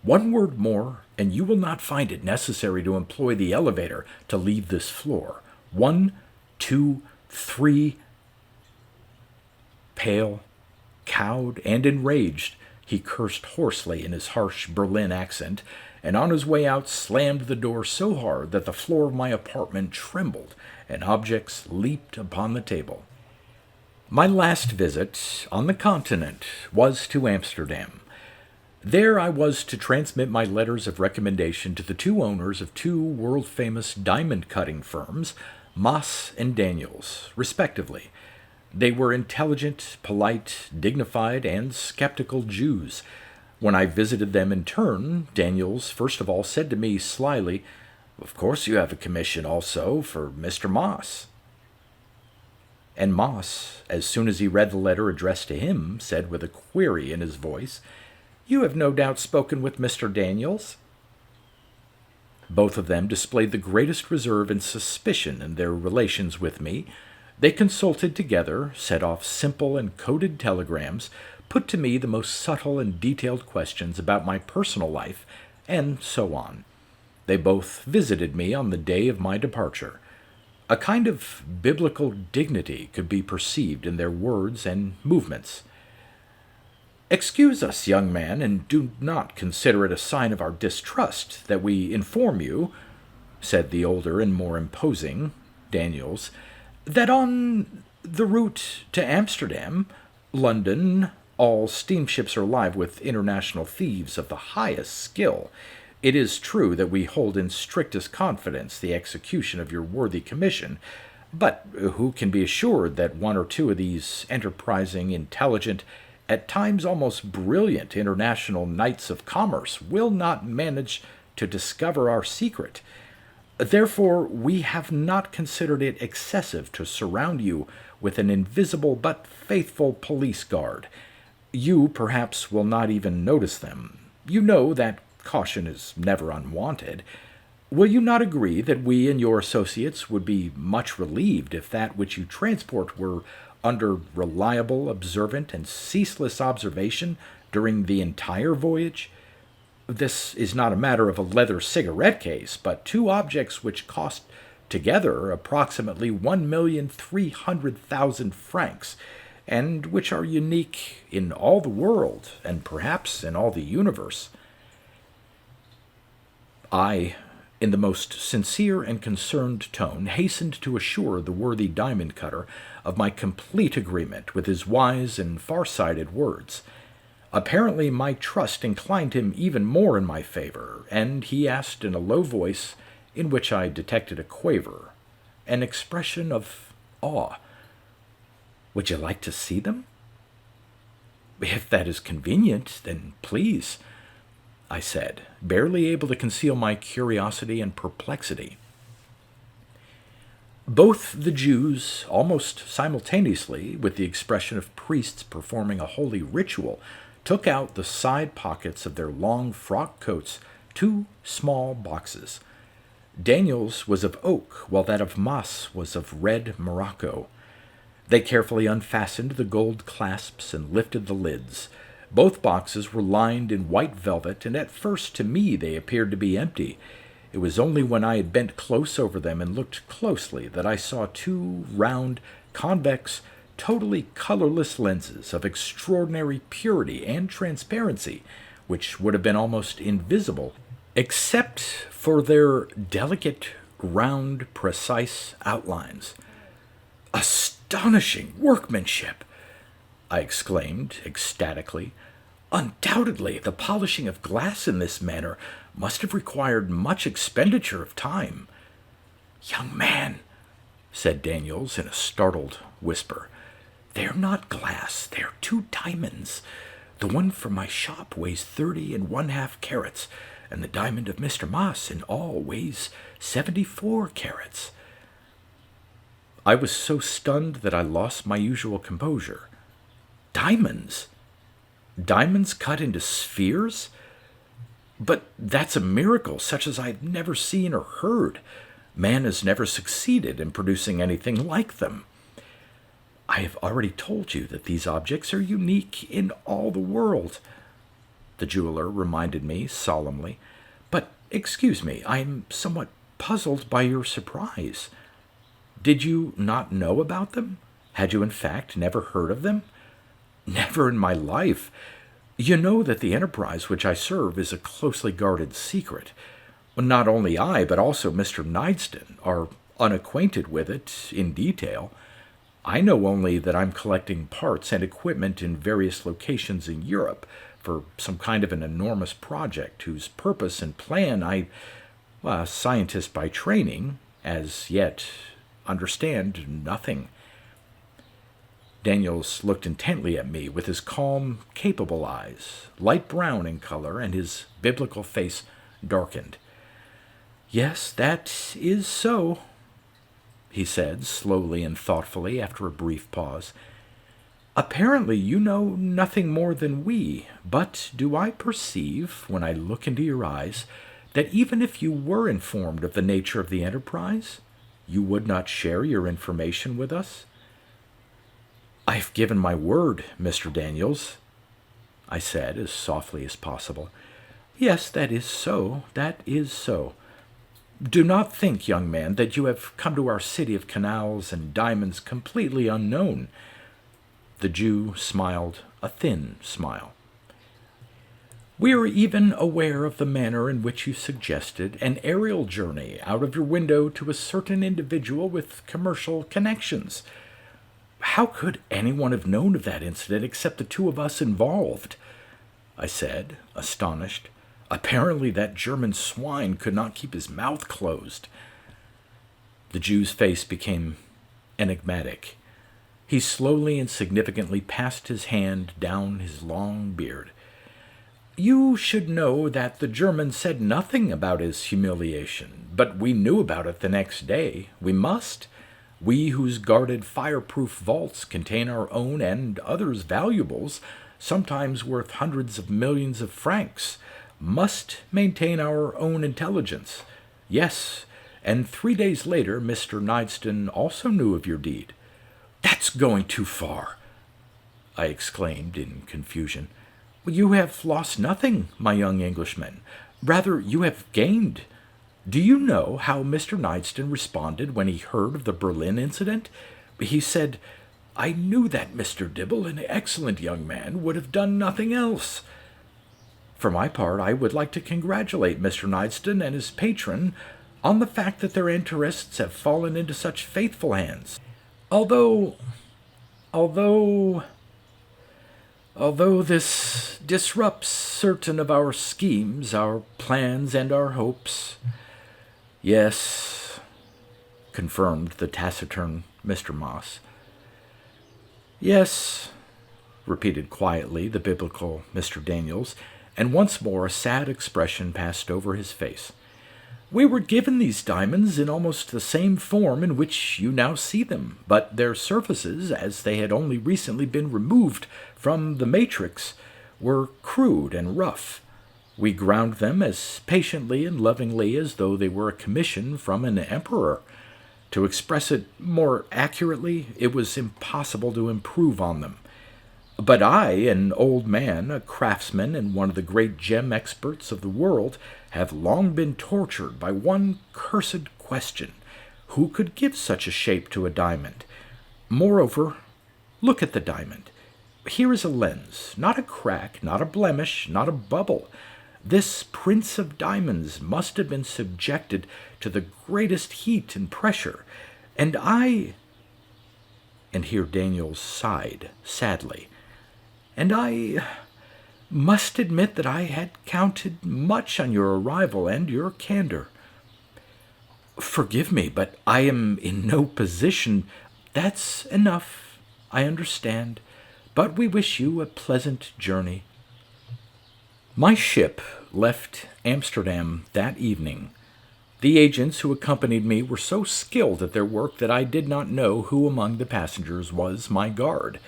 Speaker 1: "One word more, and you will not find it necessary to employ the elevator to leave this floor. 1, 2, 3. Pale, cowed, and enraged, he cursed hoarsely in his harsh Berlin accent, and on his way out slammed the door so hard that the floor of my apartment trembled, and objects leaped upon the table. My last visit on the continent was to Amsterdam. There I was to transmit my letters of recommendation to the 2 owners of 2 world-famous diamond-cutting firms, Maas and Daniels, respectively. They were intelligent, polite, dignified, and skeptical Jews. When I visited them in turn, Daniels first of all said to me slyly, "Of course you have a commission also for Mr. Maas." And Maas, as soon as he read the letter addressed to him, said with a query in his voice, "You have no doubt spoken with Mr. Daniels?" Both of them displayed the greatest reserve and suspicion in their relations with me. They consulted together, set off simple and coded telegrams, put to me the most subtle and detailed questions about my personal life, and so on. They both visited me on the day of my departure. A kind of biblical dignity could be perceived in their words and movements. "Excuse us, young man, and do not consider it a sign of our distrust that we inform you," said the older and more imposing, Daniels, "that on the route to Amsterdam, London, all steamships are alive with international thieves of the highest skill. It is true that we hold in strictest confidence the execution of your worthy commission, But who can be assured that one or two of these enterprising, intelligent, at times almost brilliant international knights of commerce will not manage to discover our secret? Therefore, we have not considered it excessive to surround you with an invisible but faithful police guard. You perhaps will not even notice them. You know that caution is never unwanted. Will you not agree that we and your associates would be much relieved if that which you transport were under reliable, observant, and ceaseless observation during the entire voyage? This is not a matter of a leather cigarette case, but two objects which cost together approximately 1,300,000 francs, and which are unique in all the world, and perhaps in all the universe. I, in the most sincere and concerned tone, hastened to assure the worthy diamond cutter of my complete agreement with his wise and far-sighted words. Apparently my trust inclined him even more in my favor, and he asked in a low voice, in which I detected a quaver, an expression of awe, "Would you like to see them?" "If that is convenient, then please," I said, barely able to conceal my curiosity and perplexity. Both the Jews, almost simultaneously, with the expression of priests performing a holy ritual, took out the side pockets of their long frock coats two small boxes. Daniel's was of oak, while that of Mas was of red morocco. They carefully unfastened the gold clasps and lifted the lids. Both boxes were lined in white velvet, and at first to me they appeared to be empty. It was only when I had bent close over them and looked closely that I saw two round, convex, totally colorless lenses of extraordinary purity and transparency, which would have been almost invisible, except for their delicate, round, precise outlines. "Astonishing workmanship!" I exclaimed ecstatically. "Undoubtedly, the polishing of glass in this manner must have required much expenditure of time." "Young man," said Daniels in a startled whisper, "they're not glass, they're two diamonds. The one from my shop weighs 30½ carats, and the diamond of Mr. Mas in all weighs 74 carats. I was so stunned that I lost my usual composure. Diamonds? Diamonds cut into spheres? But that's a miracle such as I've never seen or heard. Man has never succeeded in producing anything like them. I have already told you that these objects are unique in all the world," the jeweler reminded me solemnly. "But, excuse me, I am somewhat puzzled by your surprise. Did you not know about them? Had you, in fact, never heard of them?" "Never in my life. You know that the enterprise which I serve is a closely guarded secret. Not only I, but also Mr. Nideston, are unacquainted with it in detail. I know only that I'm collecting parts and equipment in various locations in Europe for some kind of an enormous project whose purpose and plan a scientist by training, as yet understand nothing." Daniels looked intently at me with his calm, capable eyes, light brown in color, and his biblical face darkened. "Yes, that is so," he said slowly and thoughtfully after a brief pause. "Apparently you know nothing more than we, but do I perceive, when I look into your eyes, that even if you were informed of the nature of the enterprise, you would not share your information with us?" "I've given my word, Mr. Daniels," I said as softly as possible. "Yes, that is so, that is so. Do not think, young man, that you have come to our city of canals and diamonds completely unknown." The Jew smiled a thin smile. "We are even aware of the manner in which you suggested an aerial journey out of your window to a certain individual with commercial connections. How could anyone have known of that incident except the two of us involved?" I said, astonished. "Apparently that German swine could not keep his mouth closed." The Jew's face became enigmatic. He slowly and significantly passed his hand down his long beard. You should know that the German said nothing about his humiliation, but we knew about it the next day. We must. We whose guarded fireproof vaults contain our own and others' valuables, sometimes worth hundreds of millions of francs, must maintain our own intelligence. Yes, and 3 days later Mr. Nideston also knew of your deed. That's going too far, I exclaimed in confusion. You have lost nothing, my young Englishman. Rather, you have gained. Do you know how Mr. Nideston responded when he heard of the Berlin incident? He said, I knew that Mr. Dibble, an excellent young man, would have done nothing else. For my part, I would like to congratulate Mr. Nideston and his patron on the fact that their interests have fallen into such faithful hands. Although this disrupts certain of our schemes, our plans, and our hopes. Yes, confirmed the taciturn Mr. Moss. Yes, repeated quietly the biblical Mr. Daniels, and once more a sad expression passed over his face. We were given these diamonds in almost the same form in which you now see them, but their surfaces, as they had only recently been removed from the matrix, were crude and rough. We ground them as patiently and lovingly as though they were a commission from an emperor. To express it more accurately, it was impossible to improve on them. But I, an old man, a craftsman, and one of the great gem experts of the world, have long been tortured by one cursed question. Who could give such a shape to a diamond? Moreover, look at the diamond. Here is a lens, not a crack, not a blemish, not a bubble. This prince of diamonds must have been subjected to the greatest heat and pressure, and here Daniels sighed sadly, and I must admit that I had counted much on your arrival and your candor. Forgive me, but I am in no position. That's enough, I understand, but we wish you a pleasant journey. My ship left Amsterdam that evening. The agents who accompanied me were so skilled at their work that I did not know who among the passengers was my guard.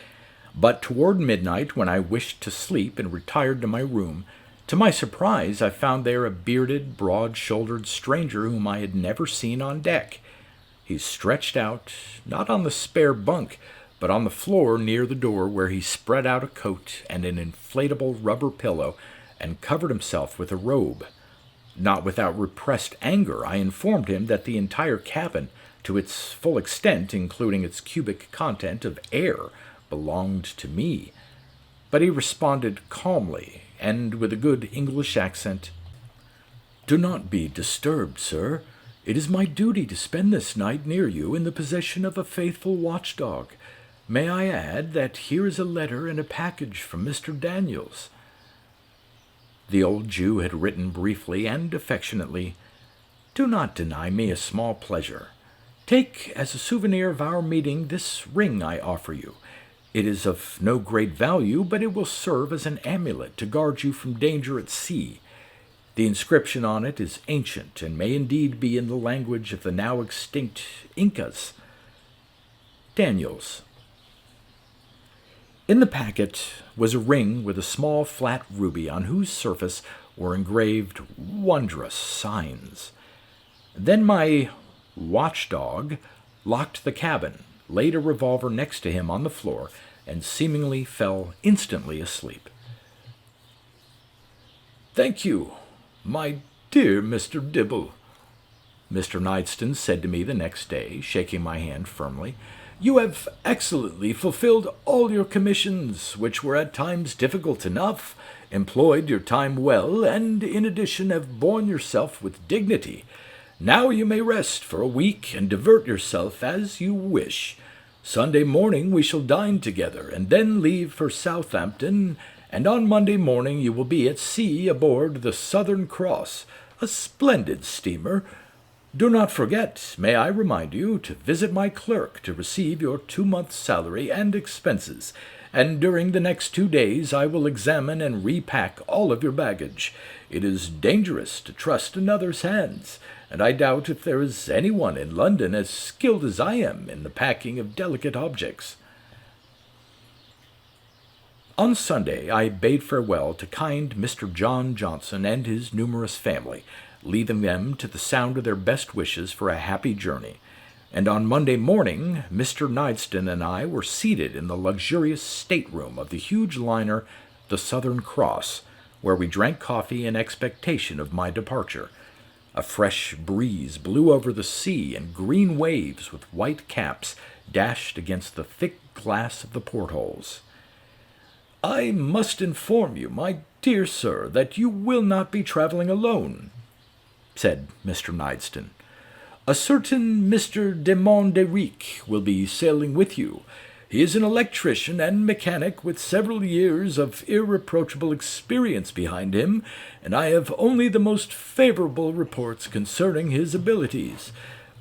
Speaker 1: But toward midnight, when I wished to sleep and retired to my room, to my surprise I found there a bearded, broad-shouldered stranger whom I had never seen on deck. He stretched out, not on the spare bunk, but on the floor near the door, where he spread out a coat and an inflatable rubber pillow and covered himself with a robe. Not without repressed anger, I informed him that the entire cabin, to its full extent, including its cubic content of air, belonged to me. But he responded calmly, and with a good English accent, Do not be disturbed, sir. It is my duty to spend this night near you in the possession of a faithful watchdog. May I add that here is a letter and a package from Mr. Daniels. The old Jew had written briefly and affectionately, Do not deny me a small pleasure. Take as a souvenir of our meeting this ring I offer you. It is of no great value, but it will serve as an amulet to guard you from danger at sea. The inscription on it is ancient and may indeed be in the language of the now extinct Incas. Daniels. In the packet was a ring with a small flat ruby on whose surface were engraved wondrous signs. Then my watchdog locked the cabin, laid a revolver next to him on the floor, and seemingly fell instantly asleep. Thank you, my dear Mr. Dibble, Mr. Nideston said to me the next day, shaking my hand firmly. You have excellently fulfilled all your commissions, which were at times difficult enough, employed your time well, and in addition have borne yourself with dignity. Now you may rest for a week and divert yourself as you wish. Sunday morning we shall dine together, and then leave for Southampton, and on Monday morning you will be at sea aboard the Southern Cross, a splendid steamer. Do not forget, may I remind you, to visit my clerk to receive your 2 months' salary and expenses, and during the next 2 days I will examine and repack all of your baggage. It is dangerous to trust another's hands, and I doubt if there is anyone in London as skilled as I am in the packing of delicate objects. On Sunday I bade farewell to kind Mr. John Johnson and his numerous family, leaving them to the sound of their best wishes for a happy journey, and on Monday morning Mr. Nideston and I were seated in the luxurious stateroom of the huge liner, the Southern Cross, where we drank coffee in expectation of my departure. A fresh breeze blew over the sea, and green waves with white caps dashed against the thick glass of the portholes. "I must inform you, my dear sir, that you will not be traveling alone," said Mr. Nideston. "A certain Mr. de Monderic will be sailing with you. He is an electrician and mechanic with several years of irreproachable experience behind him, and I have only the most favorable reports concerning his abilities.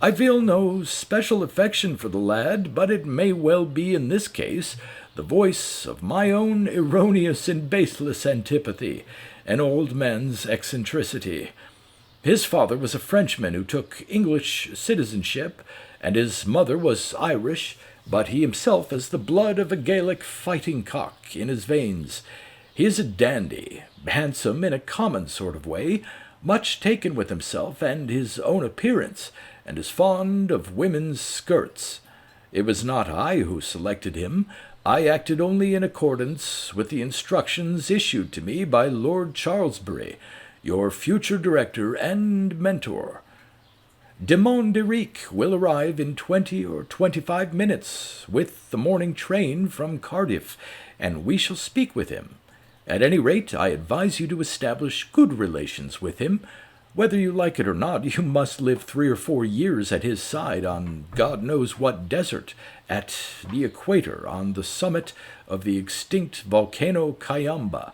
Speaker 1: I feel no special affection for the lad, but it may well be in this case the voice of my own erroneous and baseless antipathy, an old man's eccentricity. His father was a Frenchman who took English citizenship, and his mother was Irish, but he himself has the blood of a Gaelic fighting cock in his veins. He is a dandy, handsome in a common sort of way, much taken with himself and his own appearance, and is fond of women's skirts. It was not I who selected him. I acted only in accordance with the instructions issued to me by Lord Charlesbury, your future director and mentor. De Monderic will arrive in 20 or 25 minutes with the morning train from Cardiff, and we shall speak with him. At any rate, I advise you to establish good relations with him. Whether you like it or not, you must live 3 or 4 years at his side on God knows what desert, at the equator, on the summit of the extinct volcano Cayamba,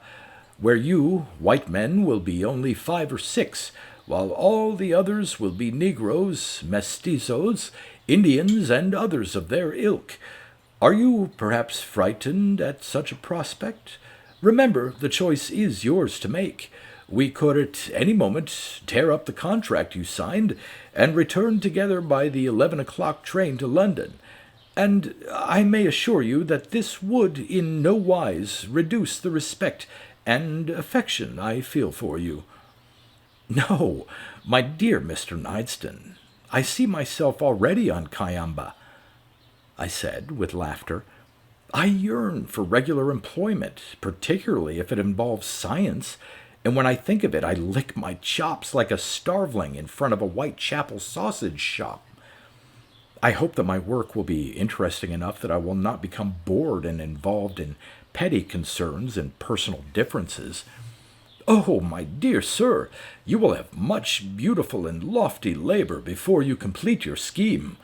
Speaker 1: where you, white men, will be only 5 or 6, while all the others will be Negroes, mestizos, Indians, and others of their ilk. Are you perhaps frightened at such a prospect? Remember, the choice is yours to make. We could at any moment tear up the contract you signed and return together by the 11 o'clock train to London, and I may assure you that this would in no wise reduce the respect and affection I feel for you. No, my dear Mr. Nideston, I see myself already on Cayamba, I said with laughter. I yearn for regular employment, particularly if it involves science, and when I think of it I lick my chops like a starveling in front of a Whitechapel sausage shop. I hope that my work will be interesting enough that I will not become bored and involved in petty concerns and personal differences. Oh, my dear sir, you will have much beautiful and lofty labor before you complete your scheme.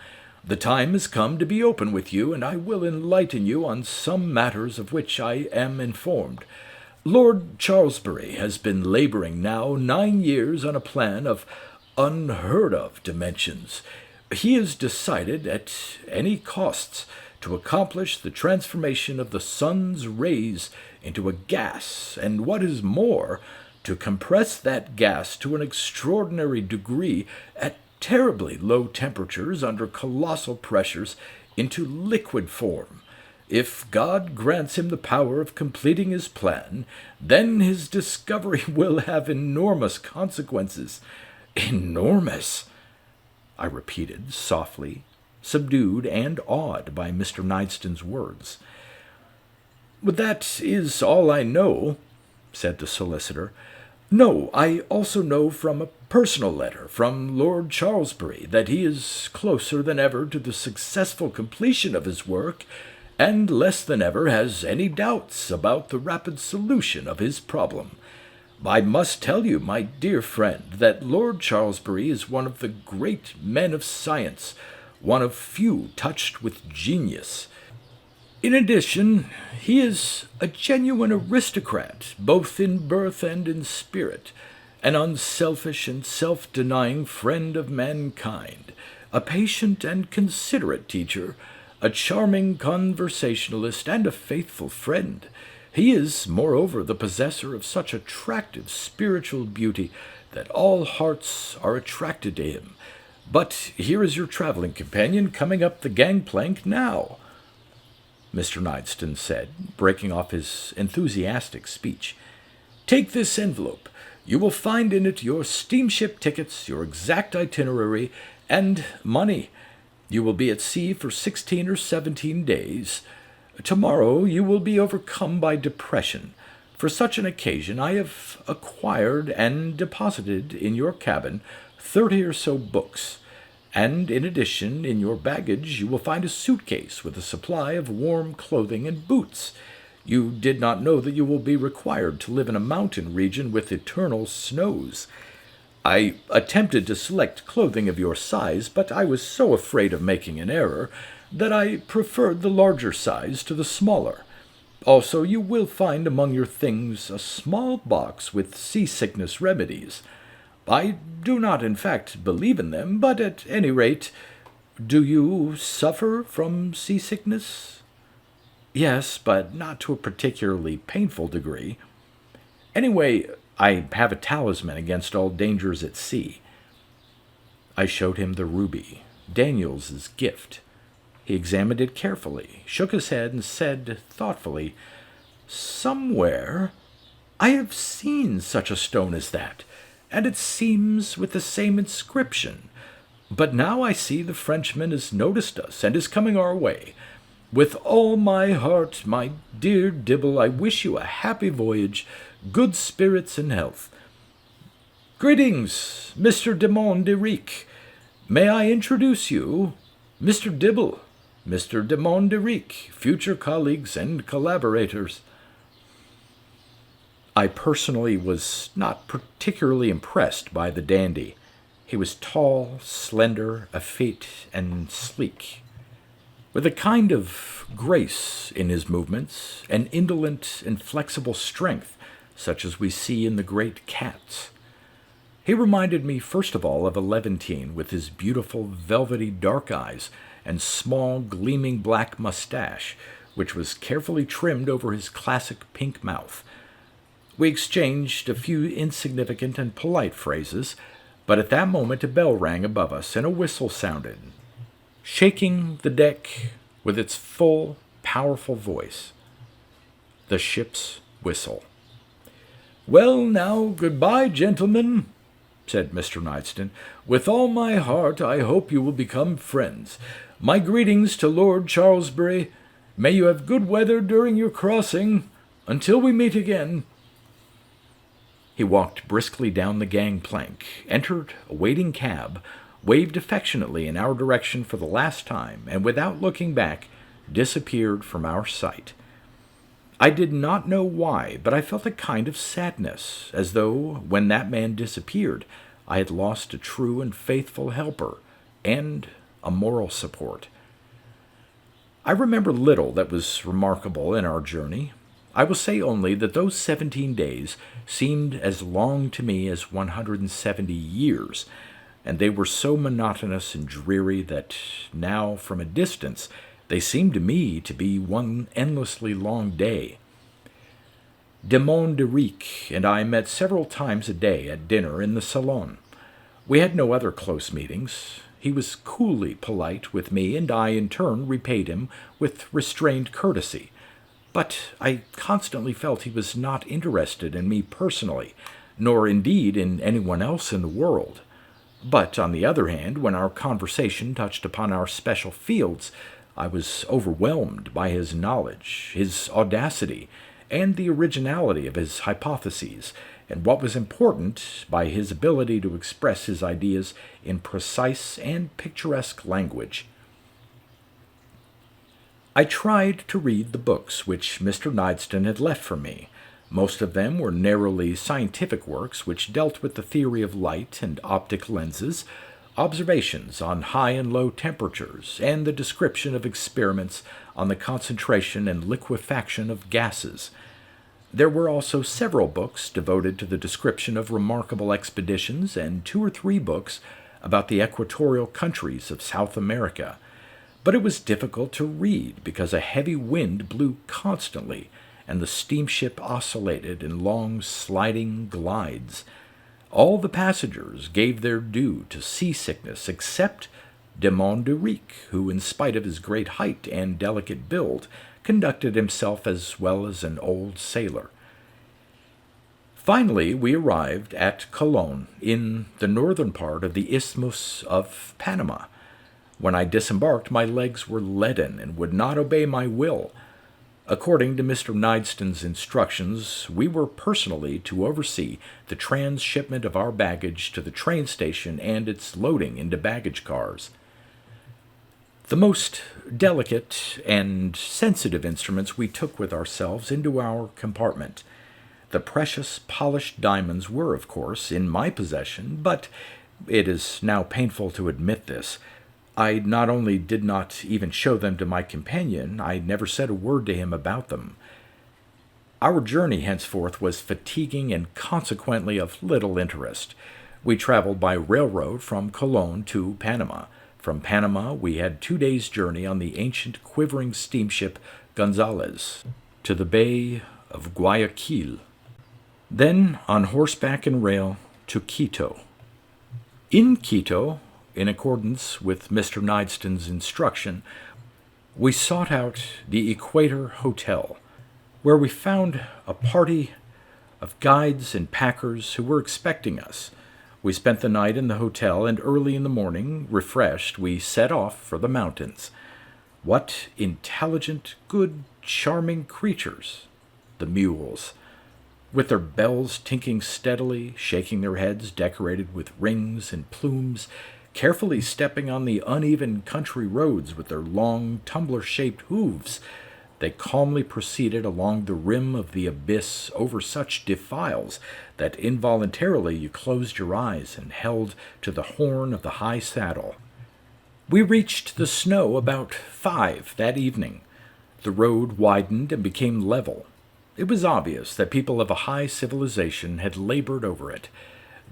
Speaker 1: The time has come to be open with you, and I will enlighten you on some matters of which I am informed. Lord Charlesbury has been laboring now 9 years on a plan of unheard-of dimensions. He has decided, at any costs, to accomplish the transformation of the sun's rays into a gas, and what is more, to compress that gas to an extraordinary degree at terribly low temperatures under colossal pressures into liquid form. If God grants him the power of completing his plan, then his discovery will have enormous consequences. Enormous, I repeated softly, subdued and awed by Mr. Nideston's words. That is all I know, said the solicitor. No, I also know from a personal letter from Lord Charlesbury that he is closer than ever to the successful completion of his work, and less than ever has any doubts about the rapid solution of his problem. I must tell you, my dear friend, that Lord Charlesbury is one of the great men of science, one of few touched with genius. In addition, he is a genuine aristocrat, both in birth and in spirit, an unselfish and self-denying friend of mankind, a patient and considerate teacher, a charming conversationalist, and a faithful friend. He is, moreover, the possessor of such attractive spiritual beauty that all hearts are attracted to him. But here is your traveling companion coming up the gangplank now," Mr. Knightston said, breaking off his enthusiastic speech. "Take this envelope. You will find in it your steamship tickets, your exact itinerary, and money. You will be at sea for 16 or 17 days. Tomorrow you will be overcome by depression. For such an occasion I have acquired and deposited in your cabin 30 or so books, and in addition, in your baggage you will find a suitcase with a supply of warm clothing and boots. You did not know that you will be required to live in a mountain region with eternal snows. I attempted to select clothing of your size, but I was so afraid of making an error that I preferred the larger size to the smaller. Also, you will find among your things a small box with seasickness remedies. I do not, in fact, believe in them, but at any rate, do you suffer from seasickness?" "Yes, but not to a particularly painful degree. Anyway, I have a talisman against all dangers at sea." I showed him the ruby, Daniel's gift. He examined it carefully, shook his head, and said thoughtfully, "Somewhere I have seen such a stone as that, and it seems with the same inscription. But now I see the Frenchman has noticed us and is coming our way. With all my heart, my dear Dibble, I wish you a happy voyage, good spirits and health. Greetings, Mr. de Monderic. May I introduce you? Mr. Dibble, Mr. de Monderic, future colleagues and collaborators." I personally was not particularly impressed by the dandy. He was tall, slender, effete, and sleek, with a kind of grace in his movements, an indolent and flexible strength, such as we see in the great cats. He reminded me first of all of a Levantine with his beautiful velvety dark eyes and small gleaming black mustache, which was carefully trimmed over his classic pink mouth. We exchanged a few insignificant and polite phrases, but at that moment a bell rang above us and a whistle sounded, shaking the deck with its full, powerful voice. The ship's whistle. "Well, now, goodbye, gentlemen," said Mr. Knightston. "With all my heart I hope you will become friends. My greetings to Lord Charlesbury. May you have good weather during your crossing. Until we meet again." He walked briskly down the gangplank, entered a waiting cab, waved affectionately in our direction for the last time, and without looking back, disappeared from our sight. I did not know why, but I felt a kind of sadness, as though, when that man disappeared, I had lost a true and faithful helper, and a moral support. I remember little that was remarkable in our journey. I will say only that those 17 days seemed as long to me as 170 years, and they were so monotonous and dreary that now, from a distance, they seemed to me to be one endlessly long day. De Monderic and I met several times a day at dinner in the salon. We had no other close meetings. He was coolly polite with me, and I, in turn, repaid him with restrained courtesy. But I constantly felt he was not interested in me personally, nor indeed in anyone else in the world. But, on the other hand, when our conversation touched upon our special fields, I was overwhelmed by his knowledge, his audacity, and the originality of his hypotheses, and what was important, by his ability to express his ideas in precise and picturesque language. I tried to read the books which Mr. Knightston had left for me. Most of them were narrowly scientific works which dealt with the theory of light and optic lenses, observations on high and low temperatures, and the description of experiments on the concentration and liquefaction of gases. There were also several books devoted to the description of remarkable expeditions and 2 or 3 books about the equatorial countries of South America. But it was difficult to read because a heavy wind blew constantly and the steamship oscillated in long sliding glides. All the passengers gave their due to seasickness except de Monderic, who, in spite of his great height and delicate build, conducted himself as well as an old sailor. Finally, we arrived at Colon, in the northern part of the Isthmus of Panama. When I disembarked, my legs were leaden and would not obey my will. According to Mr. Nideston's instructions, we were personally to oversee the transshipment of our baggage to the train station and its loading into baggage cars. The most delicate and sensitive instruments we took with ourselves into our compartment. The precious polished diamonds were, of course, in my possession, but it is now painful to admit this. I not only did not even show them to my companion, I never said a word to him about them. Our journey henceforth was fatiguing and consequently of little interest. We traveled by railroad from Colon to Panama. From Panama we had 2 days' journey on the ancient quivering steamship Gonzales to the Bay of Guayaquil. Then, on horseback and rail, to Quito. In Quito, in accordance with Mr. Nideston's instruction, we sought out the Equator Hotel, where we found a party of guides and packers who were expecting us. We spent the night in the hotel, and early in the morning, refreshed, we set off for the mountains. What intelligent, good, charming creatures! The mules, with their bells tinkling steadily, shaking their heads decorated with rings and plumes, carefully stepping on the uneven country roads with their long, tumbler-shaped hooves, they calmly proceeded along the rim of the abyss over such defiles that involuntarily you closed your eyes and held to the horn of the high saddle. We reached the snow about 5 that evening. The road widened and became level. It was obvious that people of a high civilization had labored over it.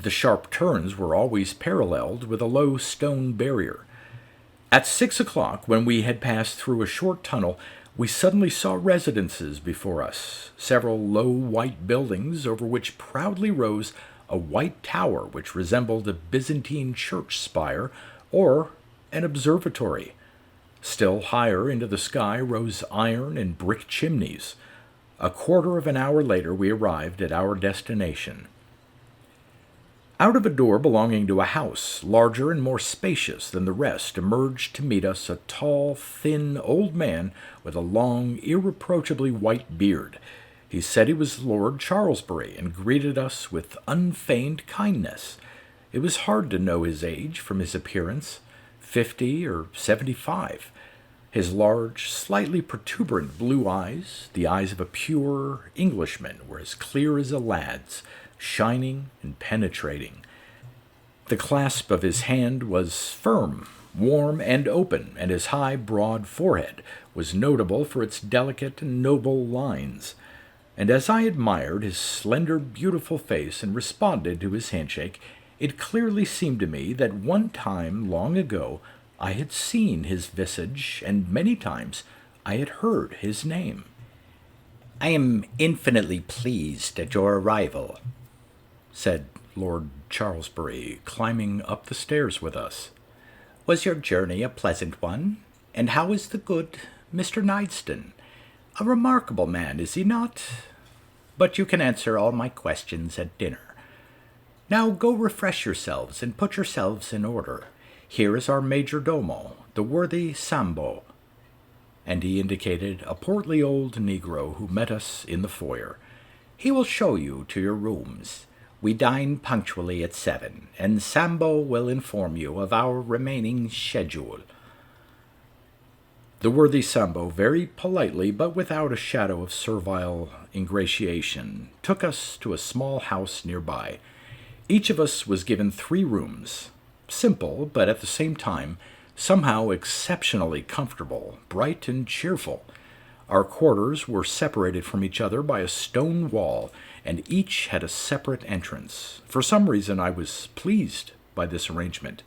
Speaker 1: The sharp turns were always paralleled with a low stone barrier. At 6 o'clock, when we had passed through a short tunnel, we suddenly saw residences before us, several low white buildings over which proudly rose a white tower which resembled a Byzantine church spire or an observatory. Still higher into the sky rose iron and brick chimneys. A quarter of an hour later we arrived at our destination. Out of a door belonging to a house, larger and more spacious than the rest, emerged to meet us a tall, thin old man with a long, irreproachably white beard. He said he was Lord Charlesbury, and greeted us with unfeigned kindness. It was hard to know his age from his appearance, 50 or 75. His large, slightly protuberant blue eyes, the eyes of a pure Englishman, were as clear as a lad's, shining and penetrating. The clasp of his hand was firm, warm, and open, and his high, broad forehead was notable for its delicate and noble lines. And as I admired his slender, beautiful face and responded to his handshake, it clearly seemed to me that one time long ago I had seen his visage, and many times I had heard his name.
Speaker 2: "I am infinitely pleased at your arrival," said
Speaker 1: Lord Charlesbury, climbing up the stairs with us.
Speaker 2: "Was your journey a pleasant one? And how is the good Mr. Nideston? A remarkable man, is he not? But you can answer all my questions at dinner. Now go refresh yourselves and put yourselves in order. Here is our major domo, the worthy Sambo." And he indicated a portly old negro who met us in the foyer. "He will show you to your rooms. We dine punctually at 7, and Sambo will inform you of our remaining schedule."
Speaker 1: The worthy Sambo, very politely, but without a shadow of servile ingratiation, took us to a small house nearby. Each of us was given 3 rooms, simple, but at the same time somehow exceptionally comfortable, bright and cheerful. Our quarters were separated from each other by a stone wall, and each had a separate entrance. For some reason, I was pleased by this arrangement.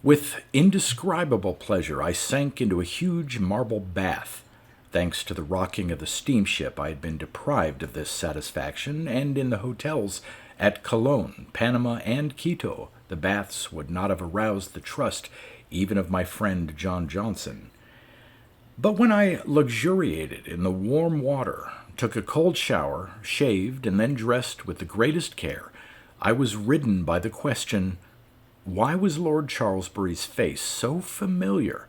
Speaker 1: With indescribable pleasure, I sank into a huge marble bath. Thanks to the rocking of the steamship, I had been deprived of this satisfaction, and in the hotels at Cologne, Panama, and Quito, the baths would not have aroused the trust even of my friend John Johnson. But when I luxuriated in the warm water, took a cold shower, shaved, and then dressed with the greatest care, I was ridden by the question, why was Lord Charlesbury's face so familiar?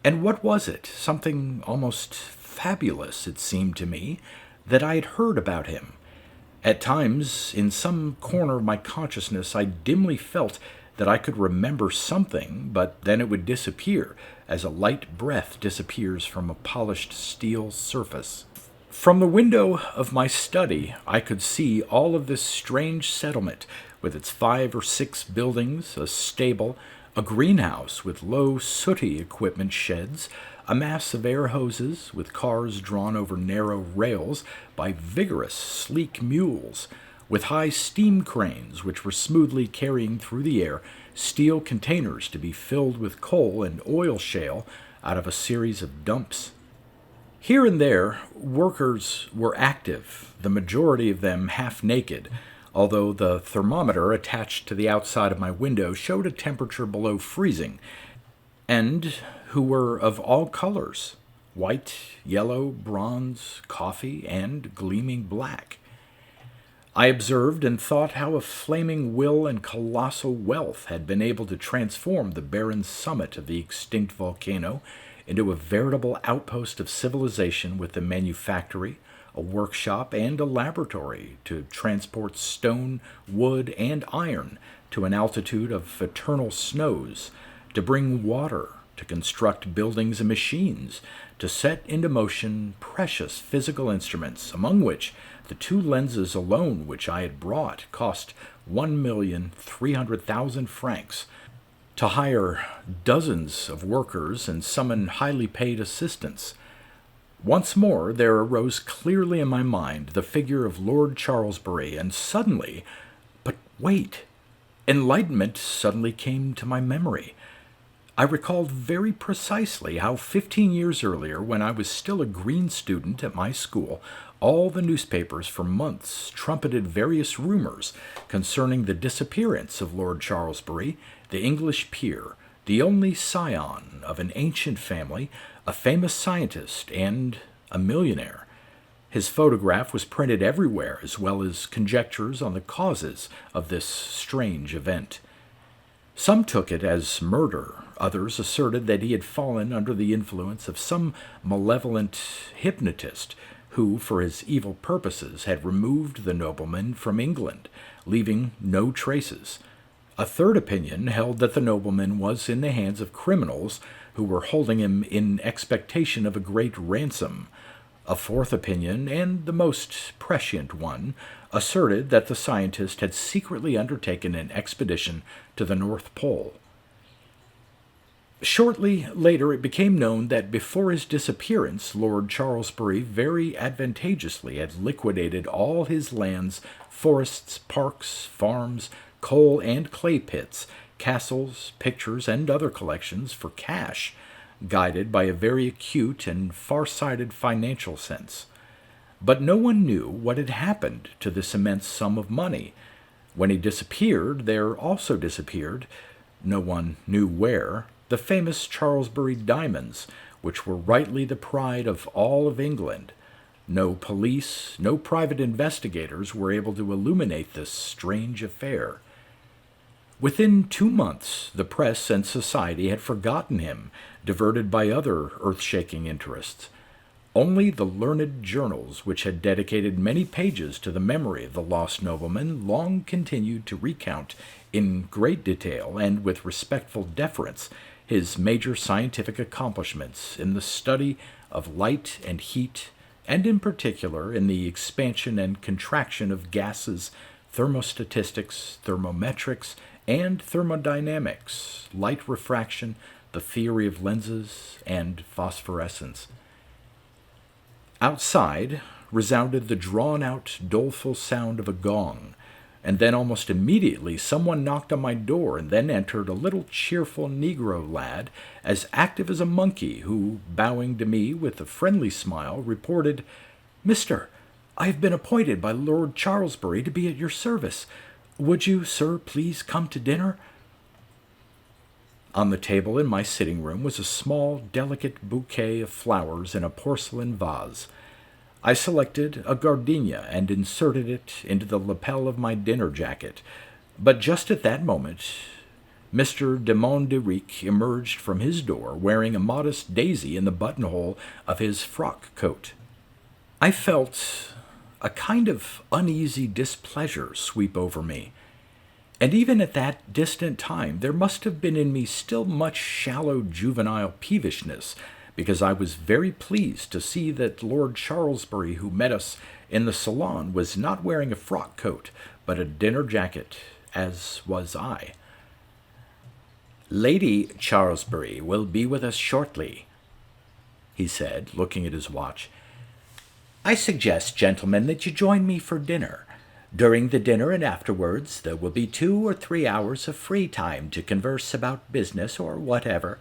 Speaker 1: And what was it, something almost fabulous, it seemed to me, that I had heard about him? At times, in some corner of my consciousness, I dimly felt that I could remember something, but then it would disappear, as a light breath disappears from a polished steel surface. From the window of my study, I could see all of this strange settlement, with its 5 or 6 buildings, a stable, a greenhouse with low, sooty equipment sheds, a mass of air hoses with cars drawn over narrow rails by vigorous, sleek mules, with high steam cranes which were smoothly carrying through the air steel containers to be filled with coal and oil shale out of a series of dumps. Here and there, workers were active, the majority of them half naked, although the thermometer attached to the outside of my window showed a temperature below freezing, and who were of all colors, white, yellow, bronze, coffee, and gleaming black. I observed and thought how a flaming will and colossal wealth had been able to transform the barren summit of the extinct volcano into a veritable outpost of civilization with a manufactory, a workshop, and a laboratory to transport stone, wood, and iron to an altitude of eternal snows, to bring water, to construct buildings and machines, to set into motion precious physical instruments, among which the 2 lenses alone which I had brought cost 1,300,000 francs, to hire dozens of workers and summon highly paid assistants. Once more there arose clearly in my mind the figure of Lord Charlesbury, and suddenly, but wait, enlightenment suddenly came to my memory. I recalled very precisely how 15 years earlier, when I was still a green student at my school, all the newspapers for months trumpeted various rumors concerning the disappearance of Lord Charlesbury, the English peer, the only scion of an ancient family, a famous scientist, and a millionaire. His photograph was printed everywhere, as well as conjectures on the causes of this strange event. Some took it as murder. Others asserted that he had fallen under the influence of some malevolent hypnotist who, for his evil purposes, had removed the nobleman from England, leaving no traces. A third opinion held that the nobleman was in the hands of criminals who were holding him in expectation of a great ransom. A fourth opinion, and the most prescient one, asserted that the scientist had secretly undertaken an expedition to the North Pole. Shortly later it became known that before his disappearance, Lord Charlesbury very advantageously had liquidated all his lands, forests, parks, farms, coal and clay pits, castles, pictures, and other collections for cash, guided by a very acute and far-sighted financial sense. But no one knew what had happened to this immense sum of money. When he disappeared, there also disappeared, no one knew where, the famous Charlesbury diamonds, which were rightly the pride of all of England. No police, no private investigators were able to illuminate this strange affair. Within 2 months, the press and society had forgotten him, diverted by other earth-shaking interests. Only the learned journals, which had dedicated many pages to the memory of the lost nobleman, long continued to recount in great detail and with respectful deference his major scientific accomplishments in the study of light and heat, and in particular in the expansion and contraction of gases, thermostatistics, thermometrics, and thermodynamics, light refraction, the theory of lenses, and phosphorescence. Outside resounded the drawn-out, doleful sound of a gong, and then almost immediately someone knocked on my door, and then entered a little cheerful Negro lad, as active as a monkey, who, bowing to me with a friendly smile, reported, "Mister, I have been appointed by Lord Charlesbury to be at your service. Would you, sir, please come to dinner?" On the table in my sitting room was a small, delicate bouquet of flowers in a porcelain vase. I selected a gardenia and inserted it into the lapel of my dinner jacket, but just at that moment Mr. de Monderique emerged from his door, wearing a modest daisy in the buttonhole of his frock coat. I felt a kind of uneasy displeasure sweep over me, and even at that distant time there must have been in me still much shallow juvenile peevishness, because I was very pleased to see that Lord Charlesbury, who met us in the salon, was not wearing a frock coat, but a dinner jacket, as was I. "Lady Charlesbury will be with us shortly," he said, looking at his watch. "I suggest, gentlemen, that you join me for dinner. During the dinner and afterwards there will be 2 or 3 hours of free time to converse about business or whatever.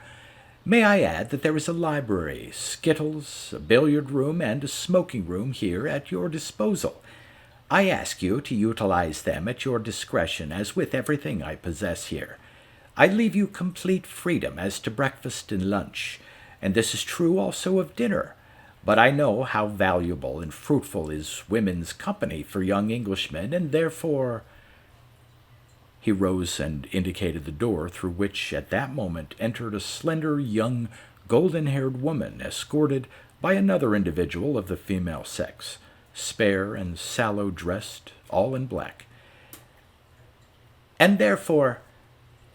Speaker 1: May I add that there is a library, skittles, a billiard room, and a smoking room here at your disposal. I ask you to utilize them at your discretion, as with everything I possess here. I leave you complete freedom as to breakfast and lunch, and this is true also of dinner. But I know how valuable and fruitful is women's company for young Englishmen, and therefore—" He rose and indicated the door, through which at that moment entered a slender, young, golden-haired woman, escorted by another individual of the female sex, spare and sallow-dressed, all in black. "And therefore,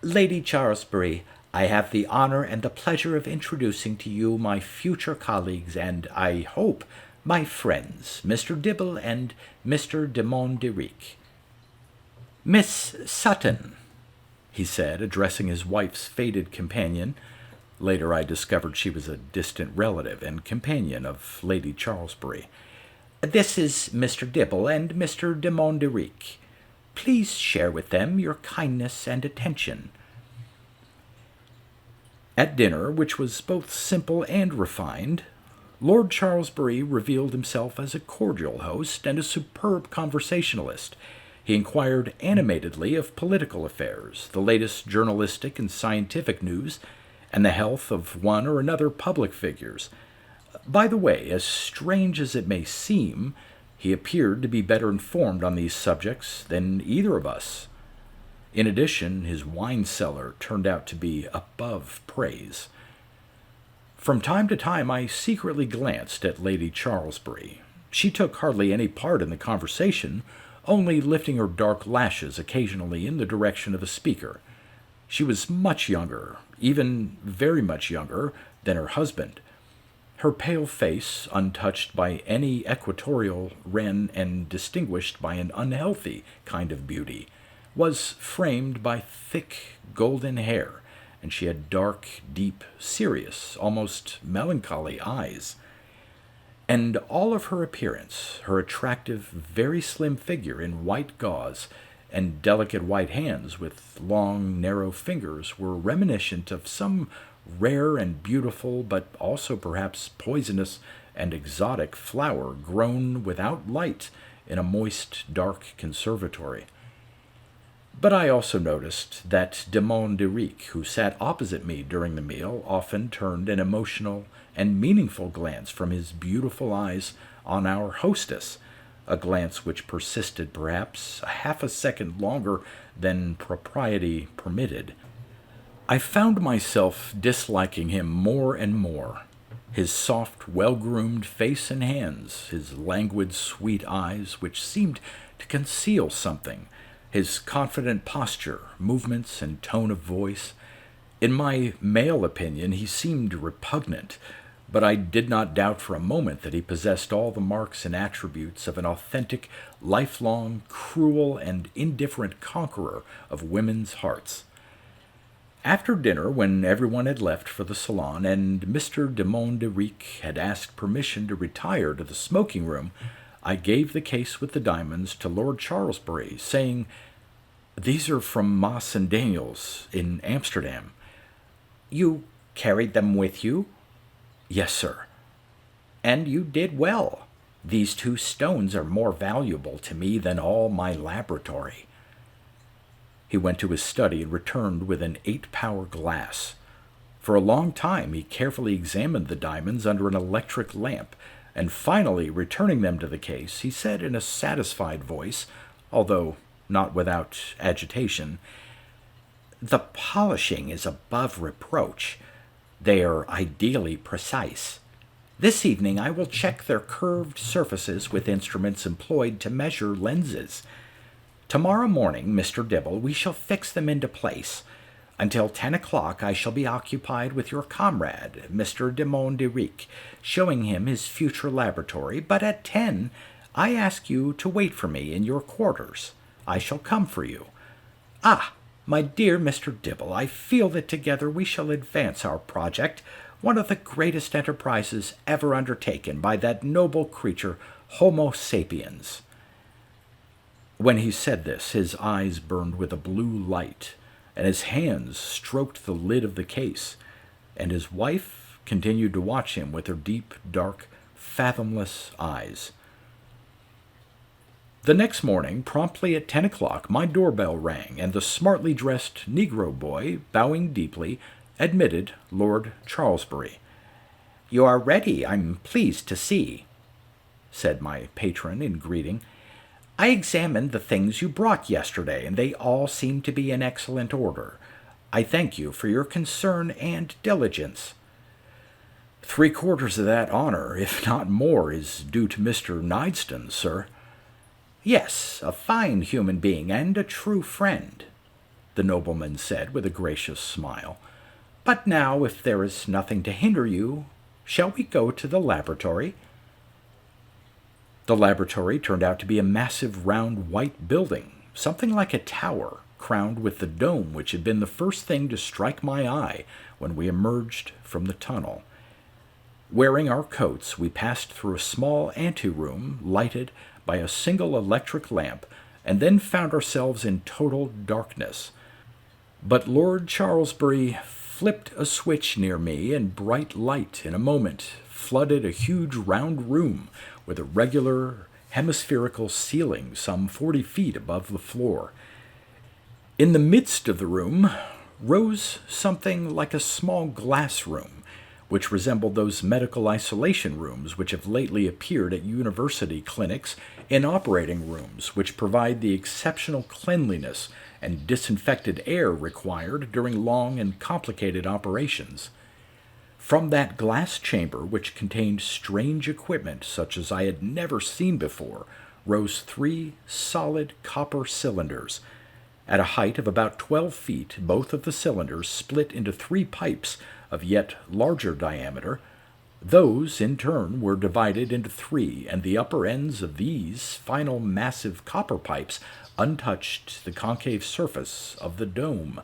Speaker 1: Lady Charlesbury, I have the honor and the pleasure of introducing to you my future colleagues and, I hope, my friends, Mr. Dibble and Mr. de Monderique. Miss Sutton," he said, addressing his wife's faded companion. Later I discovered she was a distant relative and companion of Lady Charlesbury. "This is Mr. Dibble and Mr. de Monderique. Please share with them your kindness and attention." At dinner, which was both simple and refined, Lord Charlesbury revealed himself as a cordial host and a superb conversationalist. He inquired animatedly of political affairs, the latest journalistic and scientific news, and the health of one or another public figures. By the way, as strange as it may seem, he appeared to be better informed on these subjects than either of us. In addition, his wine cellar turned out to be above praise. From time to time I secretly glanced at Lady Charlesbury. She took hardly any part in the conversation, only lifting her dark lashes occasionally in the direction of the speaker. She was much younger, even very much younger, than her husband. Her pale face, untouched by any equatorial wren and distinguished by an unhealthy kind of beauty, was framed by thick golden hair, and she had dark, deep, serious, almost melancholy eyes. And all of her appearance, her attractive, very slim figure in white gauze, and delicate white hands with long, narrow fingers, were reminiscent of some rare and beautiful, but also perhaps poisonous and exotic flower grown without light in a moist, dark conservatory. But I also noticed that de Monderique, who sat opposite me during the meal, often turned an emotional and meaningful glance from his beautiful eyes on our hostess, a glance which persisted perhaps half a second longer than propriety permitted. I found myself disliking him more and more. His soft, well-groomed face and hands, his languid, sweet eyes, which seemed to conceal something, his confident posture, movements, and tone of voice. In my male opinion, he seemed repugnant, but I did not doubt for a moment that he possessed all the marks and attributes of an authentic, lifelong, cruel, and indifferent conqueror of women's hearts. After dinner, when everyone had left for the salon, and Mr. de Monderique had asked permission to retire to the smoking room, I gave the case with the diamonds to Lord Charlesbury, saying, "These are from Moss and Daniels in Amsterdam."
Speaker 2: "You carried them with you?"
Speaker 1: "Yes, sir."
Speaker 2: "And you did well. These 2 stones are more valuable to me than all my laboratory."
Speaker 1: He went to his study and returned with an 8-power glass. For a long time he carefully examined the diamonds under an electric lamp, and finally, returning them to the case, he said in a satisfied voice, although not without agitation,
Speaker 2: "The polishing is above reproach. They are ideally precise. This evening I will check their curved surfaces with instruments employed to measure lenses. Tomorrow morning, Mr. Dibble, we shall fix them into place. Until 10 o'clock I shall be occupied with your comrade, Mr. de Monderique, showing him his future laboratory, but at 10 I ask you to wait for me in your quarters. I shall come for you. Ah, my dear Mr. Dibble, I feel that together we shall advance our project, one of the greatest enterprises ever undertaken by that noble creature, Homo sapiens."
Speaker 1: When he said this, his eyes burned with a blue light, and his hands stroked the lid of the case, and his wife continued to watch him with her deep, dark, fathomless eyes. The next morning, promptly at 10 o'clock, my doorbell rang, and the smartly dressed Negro boy, bowing deeply, admitted Lord Charlesbury.
Speaker 2: "You are ready, I'm pleased to see," said my patron in greeting. "I examined the things you brought yesterday, and they all seem to be in excellent order. I thank you for your concern and diligence."
Speaker 1: "3/4 of that honor, if not more, is due to Mr. Nideston, sir."
Speaker 2: "Yes, a fine human being and a true friend," the nobleman said with a gracious smile. "But now, if there is nothing to hinder you, shall we go to the laboratory?"
Speaker 1: The laboratory turned out to be a massive round white building, something like a tower, crowned with the dome which had been the first thing to strike my eye when we emerged from the tunnel. Wearing our coats, we passed through a small anteroom lighted by a single electric lamp, and then found ourselves in total darkness. But Lord Charlesbury flipped a switch near me, and bright light in a moment flooded a huge round room with a regular hemispherical ceiling some 40 feet above the floor. In the midst of the room rose something like a small glass room, which resembled those medical isolation rooms which have lately appeared at university clinics in operating rooms, which provide the exceptional cleanliness and disinfected air required during long and complicated operations. From that glass chamber, which contained strange equipment such as I had never seen before, rose 3 solid copper cylinders. At a height of about 12 feet, both of the cylinders split into 3 pipes of yet larger diameter. Those, in turn, were divided into 3, and the upper ends of these final massive copper pipes untouched the concave surface of the dome.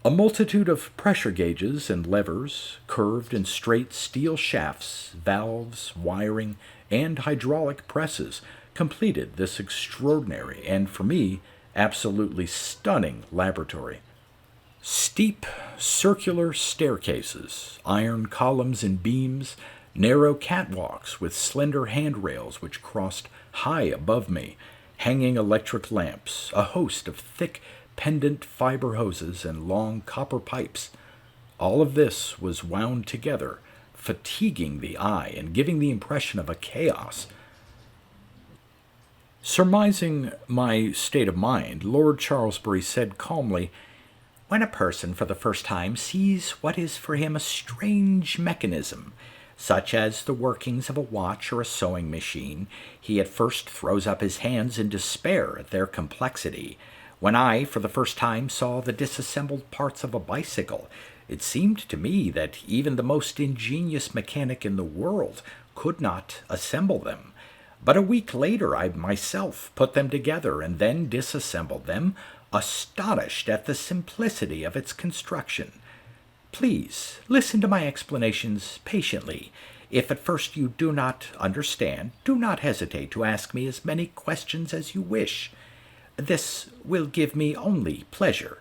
Speaker 1: A multitude of pressure gauges and levers, curved and straight steel shafts, valves, wiring, and hydraulic presses completed this extraordinary and, for me, absolutely stunning laboratory. Steep, circular staircases, iron columns and beams, narrow catwalks with slender handrails which crossed high above me, hanging electric lamps, a host of thick, pendant fiber hoses and long copper pipes. All of this was wound together, fatiguing the eye and giving the impression of a chaos. Surmising my state of mind, Lord Charlesbury said calmly, "When a person for the first time sees what is for him a strange mechanism, such as the workings of a watch or a sewing machine, he at first throws up his hands in despair at their complexity. When I, for the first time, saw the disassembled parts of a bicycle, it seemed to me that even the most ingenious mechanic in the world could not assemble them. But a week later I myself put them together and then disassembled them,
Speaker 2: astonished at the simplicity of its construction. Please listen to my explanations patiently. If at first you do not understand, do not hesitate to ask me as many questions as you wish. This will give me only pleasure.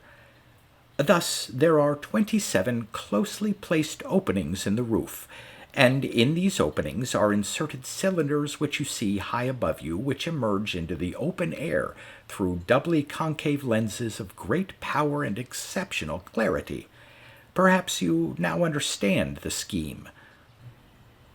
Speaker 2: Thus, there are 27 closely placed openings in the roof, and in these openings are inserted cylinders which you see high above you, which emerge into the open air through doubly concave lenses of great power and exceptional clarity. Perhaps you now understand the scheme.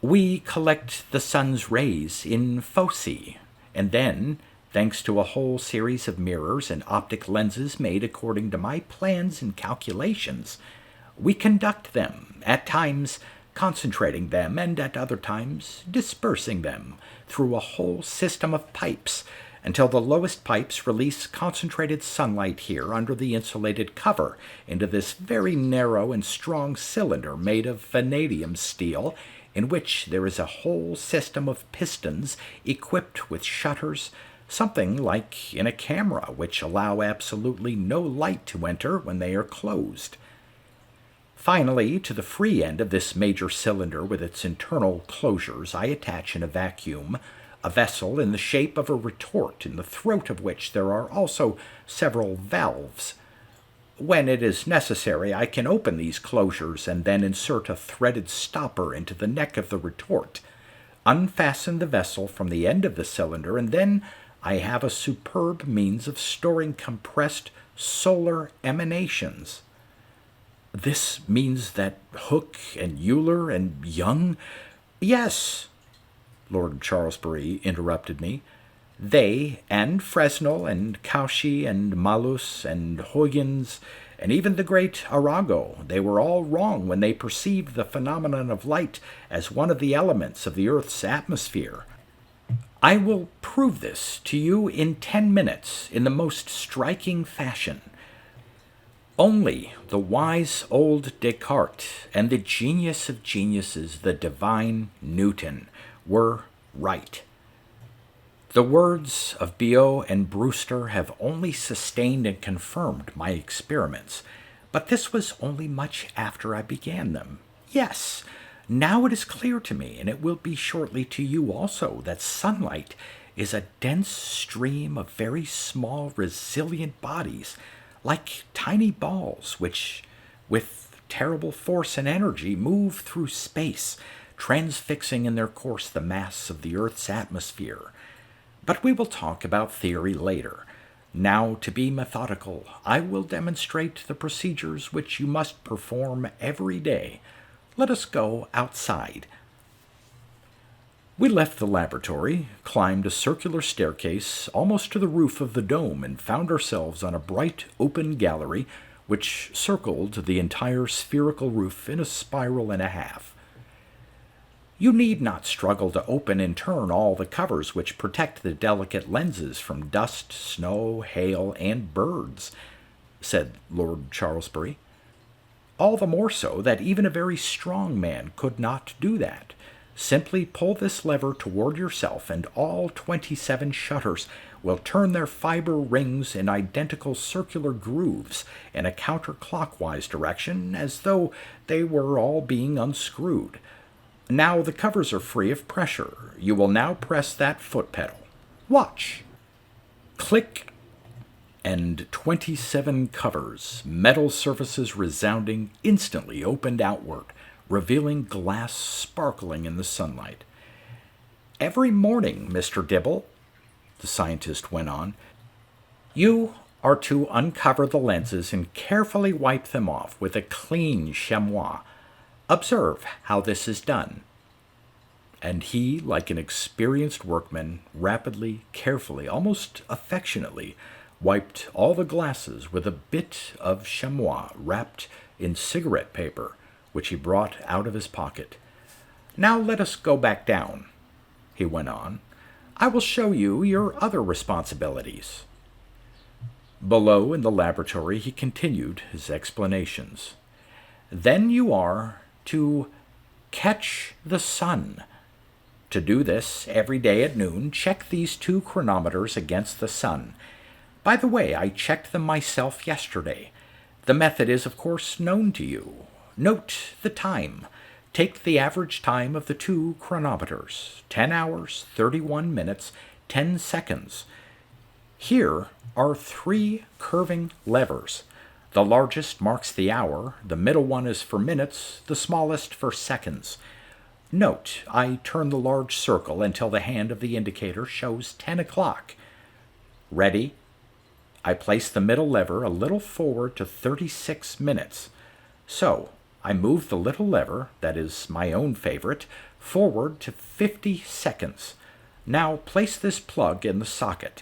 Speaker 2: We collect the sun's rays in foci, and then, thanks to a whole series of mirrors and optic lenses made according to my plans and calculations, we conduct them, at times concentrating them, and at other times dispersing them through a whole system of pipes, until the lowest pipes release concentrated sunlight here under the insulated cover into this very narrow and strong cylinder made of vanadium steel, in which there is a whole system of pistons equipped with shutters, something like in a camera, which allow absolutely no light to enter when they are closed. Finally, to the free end of this major cylinder with its internal closures, I attach in a vacuum a vessel in the shape of a retort, in the throat of which there are also several valves. When it is necessary, I can open these closures and then insert a threaded stopper into the neck of the retort, unfasten the vessel from the end of the cylinder, and then I have a superb means of storing compressed solar emanations. This means that Hooke and Euler and Young— Yes, Lord Charlesbury interrupted me. They, and Fresnel, and Cauchy, and Malus, and Huygens, and even the great Arago, they were all wrong when they perceived the phenomenon of light as one of the elements of the Earth's atmosphere. I will prove this to you in 10 minutes in the most striking fashion. Only the wise old Descartes and the genius of geniuses, the divine Newton, were right. The words of Biot and Brewster have only sustained and confirmed my experiments, but this was only much after I began them. Yes, now it is clear to me, and it will be shortly to you also, that sunlight is a dense stream of very small, resilient bodies, like tiny balls, which, with terrible force and energy, move through space, transfixing in their course the mass of the Earth's atmosphere. But we will talk about theory later. Now, to be methodical, I will demonstrate the procedures which you must perform every day. Let us go outside. We left the laboratory, climbed a circular staircase almost to the roof of the dome, and found ourselves on a bright open gallery which circled the entire spherical roof in a spiral and a half. You need not struggle to open in turn all the covers which protect the delicate lenses from dust, snow, hail, and birds, said Lord Charlesbury. All the more so that even a very strong man could not do that. Simply pull this lever toward yourself, and all 27 shutters will turn their fiber rings in identical circular grooves in a counterclockwise direction, as though they were all being unscrewed. Now the covers are free of pressure. You will now press that foot pedal. Watch. Click, and 27 covers, metal surfaces resounding, instantly opened outward, revealing glass sparkling in the sunlight. Every morning, Mr. Dibble, the scientist went on, you are to uncover the lenses and carefully wipe them off with a clean chamois. Observe how this is done. And he, like an experienced workman, rapidly, carefully, almost affectionately, wiped all the glasses with a bit of chamois wrapped in cigarette paper, which he brought out of his pocket. Now let us go back down, he went on. I will show you your other responsibilities. Below in the laboratory he continued his explanations. Then you are to catch the sun. To do this, every day at noon, check these 2 chronometers against the sun. By the way, I checked them myself yesterday. The method is, of course, known to you. Note the time. Take the average time of the two chronometers, 10 hours, 31 minutes, 10 seconds. Here are 3 curving levers. The largest marks the hour, the middle one is for minutes, the smallest for seconds. Note, I turn the large circle until the hand of the indicator shows 10 o'clock. Ready? I place the middle lever a little forward to 36 minutes. So, I move the little lever, that is my own favorite, forward to 50 seconds. Now place this plug in the socket.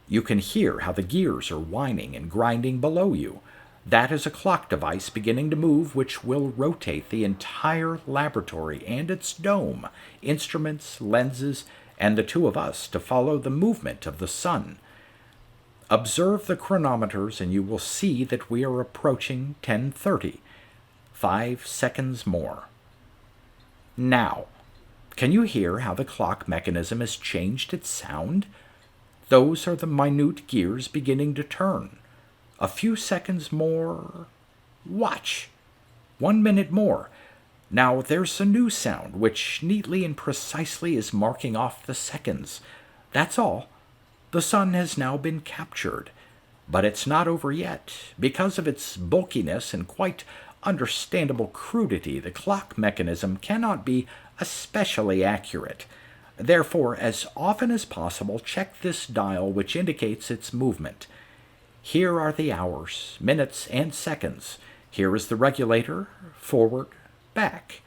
Speaker 2: You can hear how the gears are whining and grinding below you. That is a clock device beginning to move which will rotate the entire laboratory and its dome, instruments, lenses, and the two of us to follow the movement of the sun. Observe the chronometers and you will see that we are approaching 10:30. 5 seconds more. Now, can you hear how the clock mechanism has changed its sound? Those are the minute gears beginning to turn. A few seconds more. Watch. 1 minute more. Now there's a new sound which neatly and precisely is marking off the seconds. That's all. The sun has now been captured. But it's not over yet. Because of its bulkiness and quite understandable crudity, the clock mechanism cannot be especially accurate. Therefore, as often as possible, check this dial which indicates its movement. Here are the hours, minutes, and seconds. Here is the regulator, forward, back.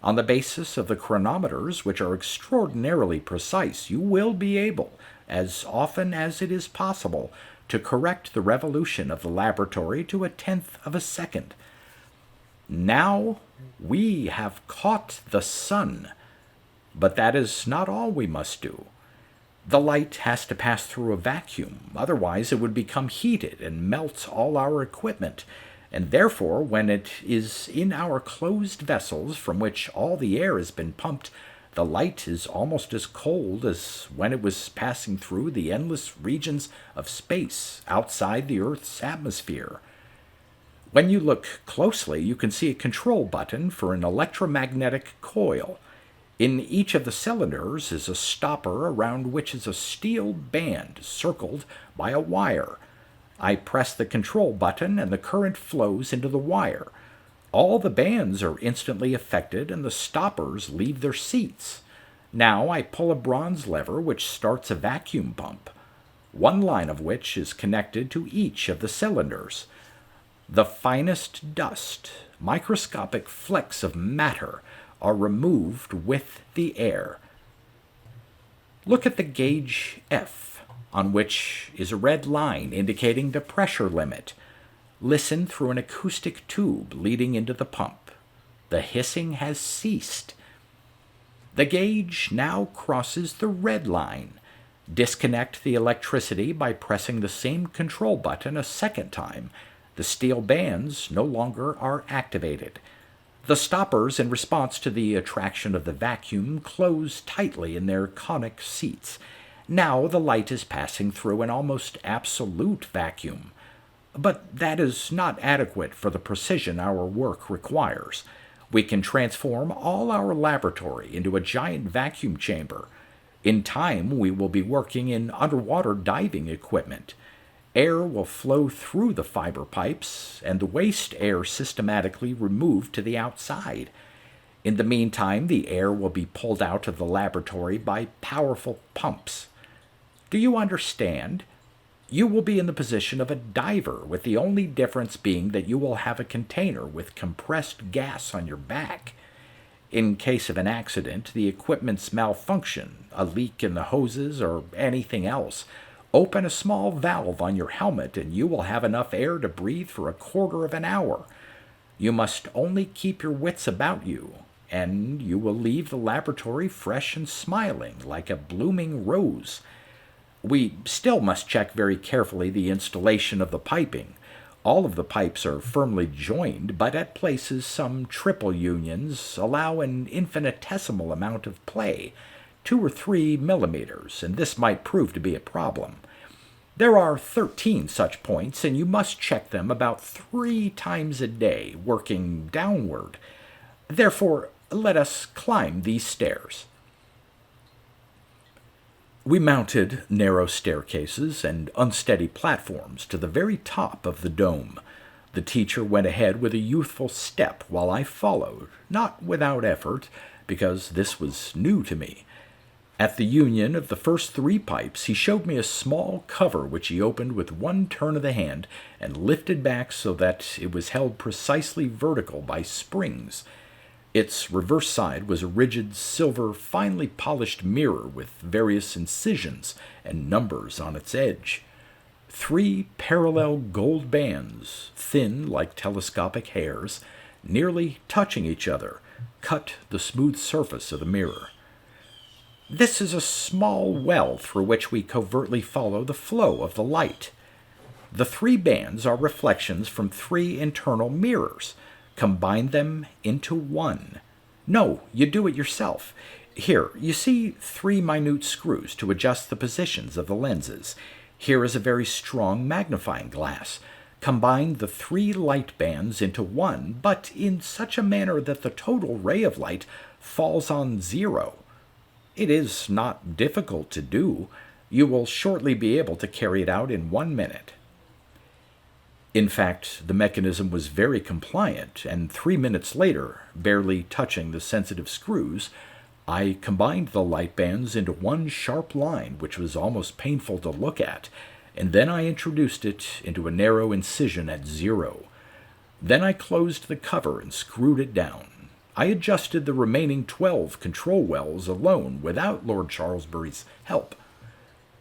Speaker 2: On the basis of the chronometers, which are extraordinarily precise, you will be able, as often as it is possible, to correct the revolution of the laboratory to 1/10 of a second. Now we have caught the sun. But that is not all we must do. The light has to pass through a vacuum, otherwise it would become heated and melt all our equipment, and therefore when it is in our closed vessels from which all the air has been pumped, the light is almost as cold as when it was passing through the endless regions of space outside the Earth's atmosphere. When you look closely, you can see a control button for an electromagnetic coil. In each of the cylinders is a stopper around which is a steel band circled by a wire. I press the control button and the current flows into the wire. All the bands are instantly affected and the stoppers leave their seats. Now I pull a bronze lever which starts a vacuum pump, one line of which is connected to each of the cylinders. The finest dust, microscopic flecks of matter, are removed with the air. Look at the gauge F, on which is a red line indicating the pressure limit. Listen through an acoustic tube leading into the pump. The hissing has ceased. The gauge now crosses the red line. Disconnect the electricity by pressing the same control button a second time. The steel bands no longer are activated. The stoppers, in response to the attraction of the vacuum, close tightly in their conic seats. Now the light is passing through an almost absolute vacuum. But that is not adequate for the precision our work requires. We can transform all our laboratory into a giant vacuum chamber. In time, we will be working in underwater diving equipment. Air will flow through the fiber pipes, and the waste air systematically removed to the outside. In the meantime, the air will be pulled out of the laboratory by powerful pumps. Do you understand? You will be in the position of a diver, with the only difference being that you will have a container with compressed gas on your back. In case of an accident, the equipment's malfunction, a leak in the hoses, or anything else, open a small valve on your helmet and you will have enough air to breathe for a quarter of an hour. You must only keep your wits about you, and you will leave the laboratory fresh and smiling like a blooming rose. We still must check very carefully the installation of the piping. All of the pipes are firmly joined, but at places some triple unions allow an infinitesimal amount of play, 2 or 3 millimeters, and this might prove to be a problem. There are 13 such points, and you must check them about 3 times a day, working downward. Therefore, let us climb these stairs." We mounted narrow staircases and unsteady platforms to the very top of the dome. The teacher went ahead with a youthful step while I followed, not without effort, because this was new to me. At the union of the first 3 pipes, he showed me a small cover which he opened with one turn of the hand and lifted back so that it was held precisely vertical by springs. Its reverse side was a rigid, silver, finely polished mirror with various incisions and numbers on its edge. 3 parallel gold bands, thin like telescopic hairs, nearly touching each other, cut the smooth surface of the mirror. "This is a small well through which we covertly follow the flow of the light. The 3 bands are reflections from 3 internal mirrors. Combine them into one. No, you do it yourself. Here, you see 3 minute screws to adjust the positions of the lenses. Here is a very strong magnifying glass. Combine the 3 light bands into one, but in such a manner that the total ray of light falls on 0. It is not difficult to do. You will shortly be able to carry it out in 1 minute." In fact, the mechanism was very compliant, and 3 minutes later, barely touching the sensitive screws, I combined the light bands into one sharp line which was almost painful to look at, and then I introduced it into a narrow incision at 0. Then I closed the cover and screwed it down. I adjusted the remaining 12 control wells alone without Lord Charlesbury's help.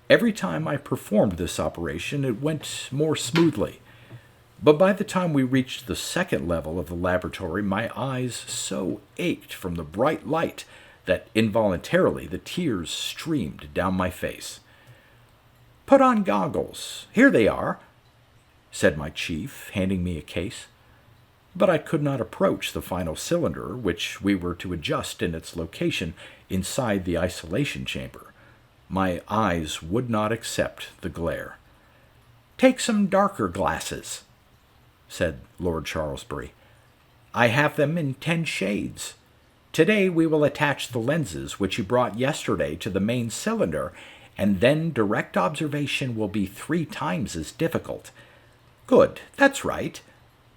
Speaker 2: Every time I performed this operation, it went more smoothly. But by the time we reached the 2nd level of the laboratory, my eyes so ached from the bright light that involuntarily the tears streamed down my face. "Put on goggles. Here they are," said my chief, handing me a case. But I could not approach the final cylinder, which we were to adjust in its location inside the isolation chamber. My eyes would not accept the glare. "Take some darker glasses," said Lord Charlesbury. "I have them in 10 shades. Today we will attach the lenses which you brought yesterday to the main cylinder, and then direct observation will be 3 times as difficult. Good, that's right.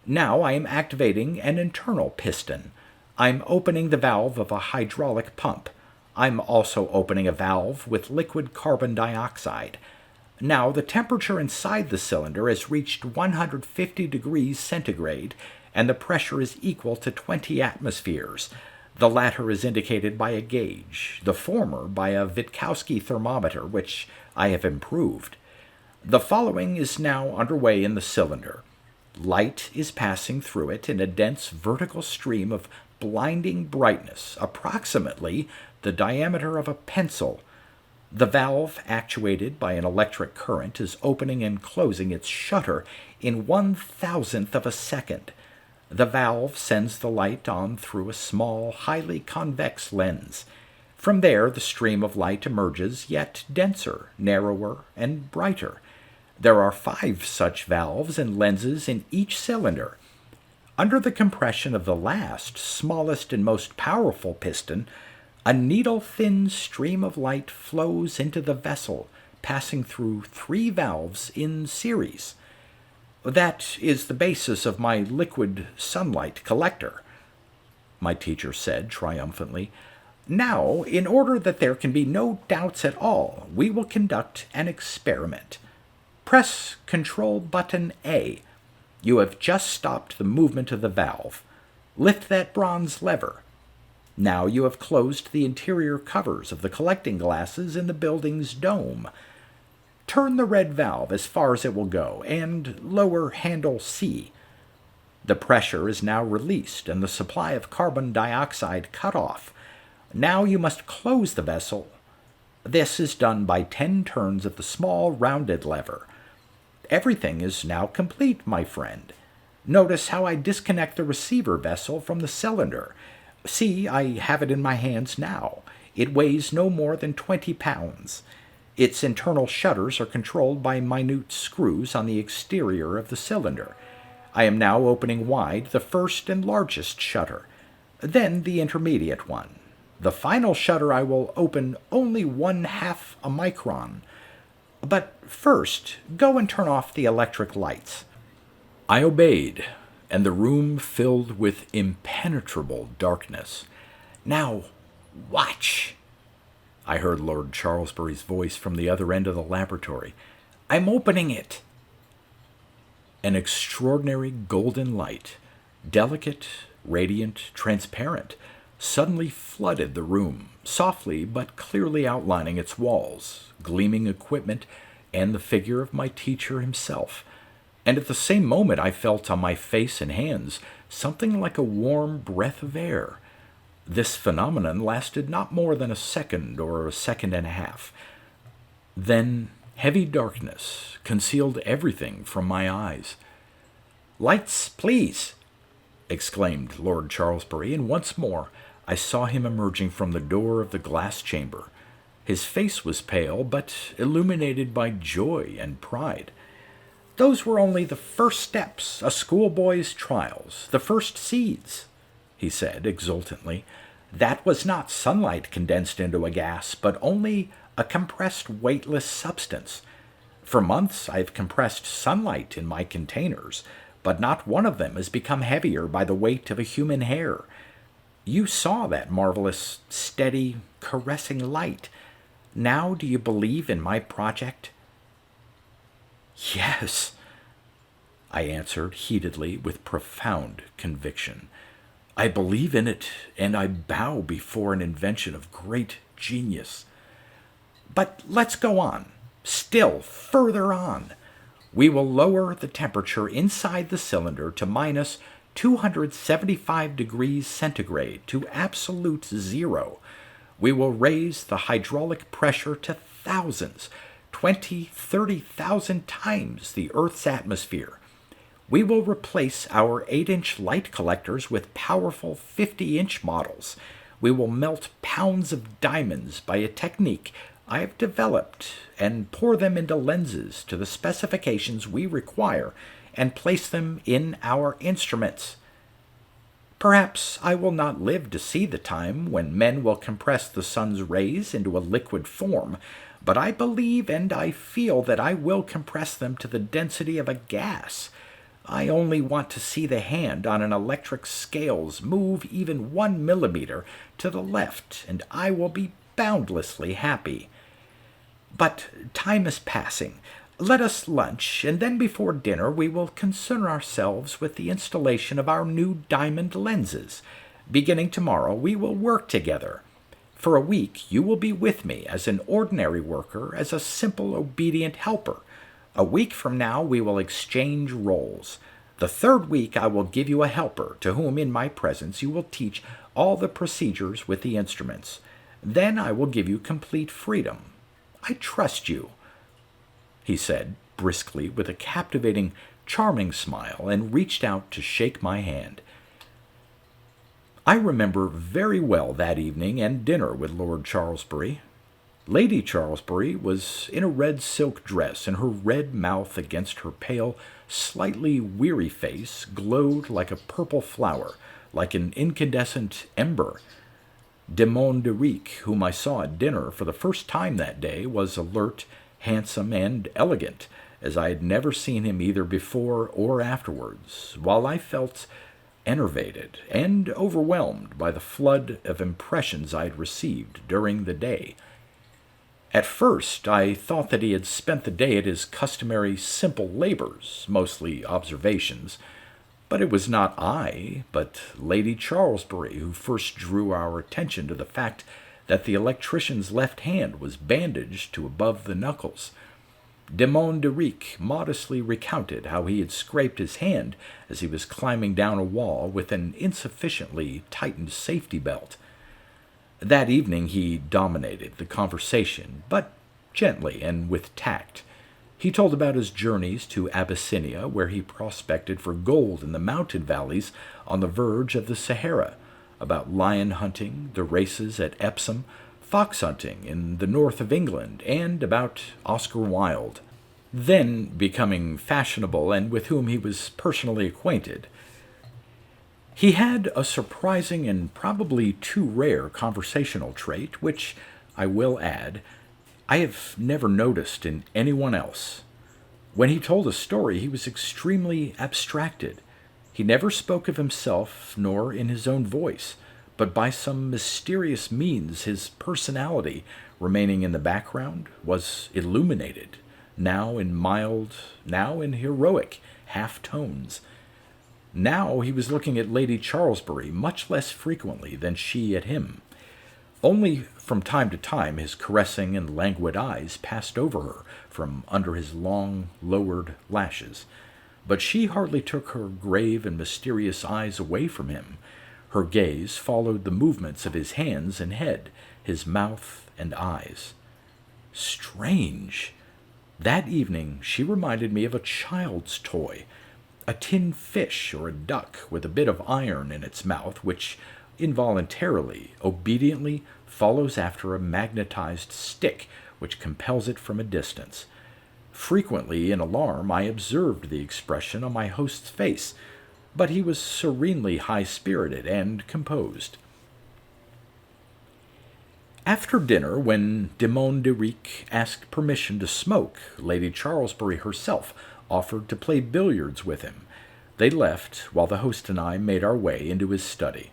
Speaker 2: Now I am activating an internal piston. I'm opening the valve of a hydraulic pump. I'm also opening a valve with liquid carbon dioxide. Now the temperature inside the cylinder has reached 150 degrees centigrade, and the pressure is equal to 20 atmospheres. The latter is indicated by a gauge, the former by a Witkowski thermometer, which I have improved. The following is now underway in the cylinder. Light is passing through it in a dense vertical stream of blinding brightness, approximately the diameter of a pencil. The valve, actuated by an electric current, is opening and closing its shutter in 1,000th of a second. The valve sends the light on through a small, highly convex lens. From there, the stream of light emerges, yet denser, narrower, and brighter. There are 5 such valves and lenses in each cylinder. Under the compression of the last, smallest, and most powerful piston, a needle-thin stream of light flows into the vessel, passing through 3 valves in series. That is the basis of my liquid sunlight collector," my teacher said triumphantly. "Now, in order that there can be no doubts at all, we will conduct an experiment. Press Control Button A. You have just stopped the movement of the valve. Lift that bronze lever. Now you have closed the interior covers of the collecting glasses in the building's dome. Turn the red valve as far as it will go, and lower handle C. The pressure is now released and the supply of carbon dioxide cut off. Now you must close the vessel. This is done by 10 turns of the small rounded lever. Everything is now complete, my friend. Notice how I disconnect the receiver vessel from the cylinder. See, I have it in my hands now. It weighs no more than 20 pounds. Its internal shutters are controlled by minute screws on the exterior of the cylinder. I am now opening wide the first and largest shutter, then the intermediate one. The final shutter I will open only 1/2 a micron. But first, go and turn off the electric lights."
Speaker 1: I obeyed, and the room filled with impenetrable darkness.
Speaker 2: "Now, watch," I heard Lord Charlesbury's voice from the other end of the laboratory. "I'm opening it."
Speaker 1: An extraordinary golden light, delicate, radiant, transparent, suddenly flooded the room, softly but clearly outlining its walls, gleaming equipment, and the figure of my teacher himself. And at the same moment I felt on my face and hands something like a warm breath of air. This phenomenon lasted not more than a second or a second and a half. Then heavy darkness concealed everything from my eyes.
Speaker 2: "Lights, please,"
Speaker 1: exclaimed Lord Charlesbury, and once more I saw him emerging from the door of the glass chamber. His face was pale, but illuminated by joy and pride.
Speaker 2: "Those were only the first steps, a schoolboy's trials, the first seeds," he said exultantly. "That was not sunlight condensed into a gas, but only a compressed weightless substance. For months I've compressed sunlight in my containers, but not one of them has become heavier by the weight of a human hair. You saw that marvelous, steady, caressing light. Now do you believe in my project?"
Speaker 1: "Yes," I answered heatedly with profound conviction. "I believe in it, and I bow before an invention of great genius."
Speaker 2: "But let's go on, still further on. We will lower the temperature inside the cylinder to minus 275 degrees centigrade, to absolute zero. We will raise the hydraulic pressure to thousands, 20-30,000 times the Earth's atmosphere. We will replace our 8-inch light collectors with powerful 50-inch models. We will melt pounds of diamonds by a technique I have developed and pour them into lenses to the specifications we require and place them in our instruments. Perhaps I will not live to see the time when men will compress the sun's rays into a liquid form, but I believe and I feel that I will compress them to the density of a gas. I only want to see the hand on an electric scales move even 1 millimeter to the left, and I will be boundlessly happy. But time is passing. Let us lunch, and then before dinner we will concern ourselves with the installation of our new diamond lenses. Beginning tomorrow, we will work together. For a week you will be with me as an ordinary worker, as a simple, obedient helper. A week from now we will exchange roles. The third week I will give you a helper to whom in my presence you will teach all the procedures with the instruments. Then I will give you complete freedom. I trust you," he said briskly with a captivating, charming smile, and reached out to shake my hand. I remember very well that evening and dinner with Lord Charlesbury. Lady Charlesbury was in a red silk dress, and her red mouth against her pale, slightly weary face glowed like a purple flower, like an incandescent ember. De Monderic, whom I saw at dinner for the first time that day, was alert, handsome, and elegant, as I had never seen him either before or afterwards, while I felt enervated and overwhelmed by the flood of impressions I had received during the day. At first I thought that he had spent the day at his customary simple labors, mostly observations, but it was not I, but Lady Charlesbury, who first drew our attention to the fact that the electrician's left hand was bandaged to above the knuckles. De Monderic modestly recounted how he had scraped his hand as he was climbing down a wall with an insufficiently tightened safety belt. That evening he dominated the conversation, but gently and with tact. He told about his journeys to Abyssinia, where he prospected for gold in the mountain valleys on the verge of the Sahara, about lion hunting, the races at Epsom,
Speaker 1: fox hunting in the north of England, and about Oscar Wilde, then becoming fashionable and with whom he was personally acquainted. He had a surprising and probably too rare conversational trait, which, I will add, I have never noticed in anyone else. When he told a story, he was extremely abstracted. He never spoke of himself, nor in his own voice, but by some mysterious means his personality, remaining in the background, was illuminated, now in mild, now in heroic half-tones. Now he was looking at Lady Charlesbury much less frequently than she at him. Only from time to time his caressing and languid eyes passed over her from under his long, lowered lashes. But she hardly took her grave and mysterious eyes away from him. Her gaze followed the movements of his hands and head, his mouth and eyes. Strange! That evening she reminded me of a child's toy, a tin fish or a duck with a bit of iron in its mouth, which involuntarily, obediently follows after a magnetized stick which compels it from a distance. Frequently, in alarm, I observed the expression on my host's face, but he was serenely high-spirited and composed. After dinner, when de Monderic asked permission to smoke, Lady Charlesbury herself offered to play billiards with him. They left, while the host and I made our way into his study.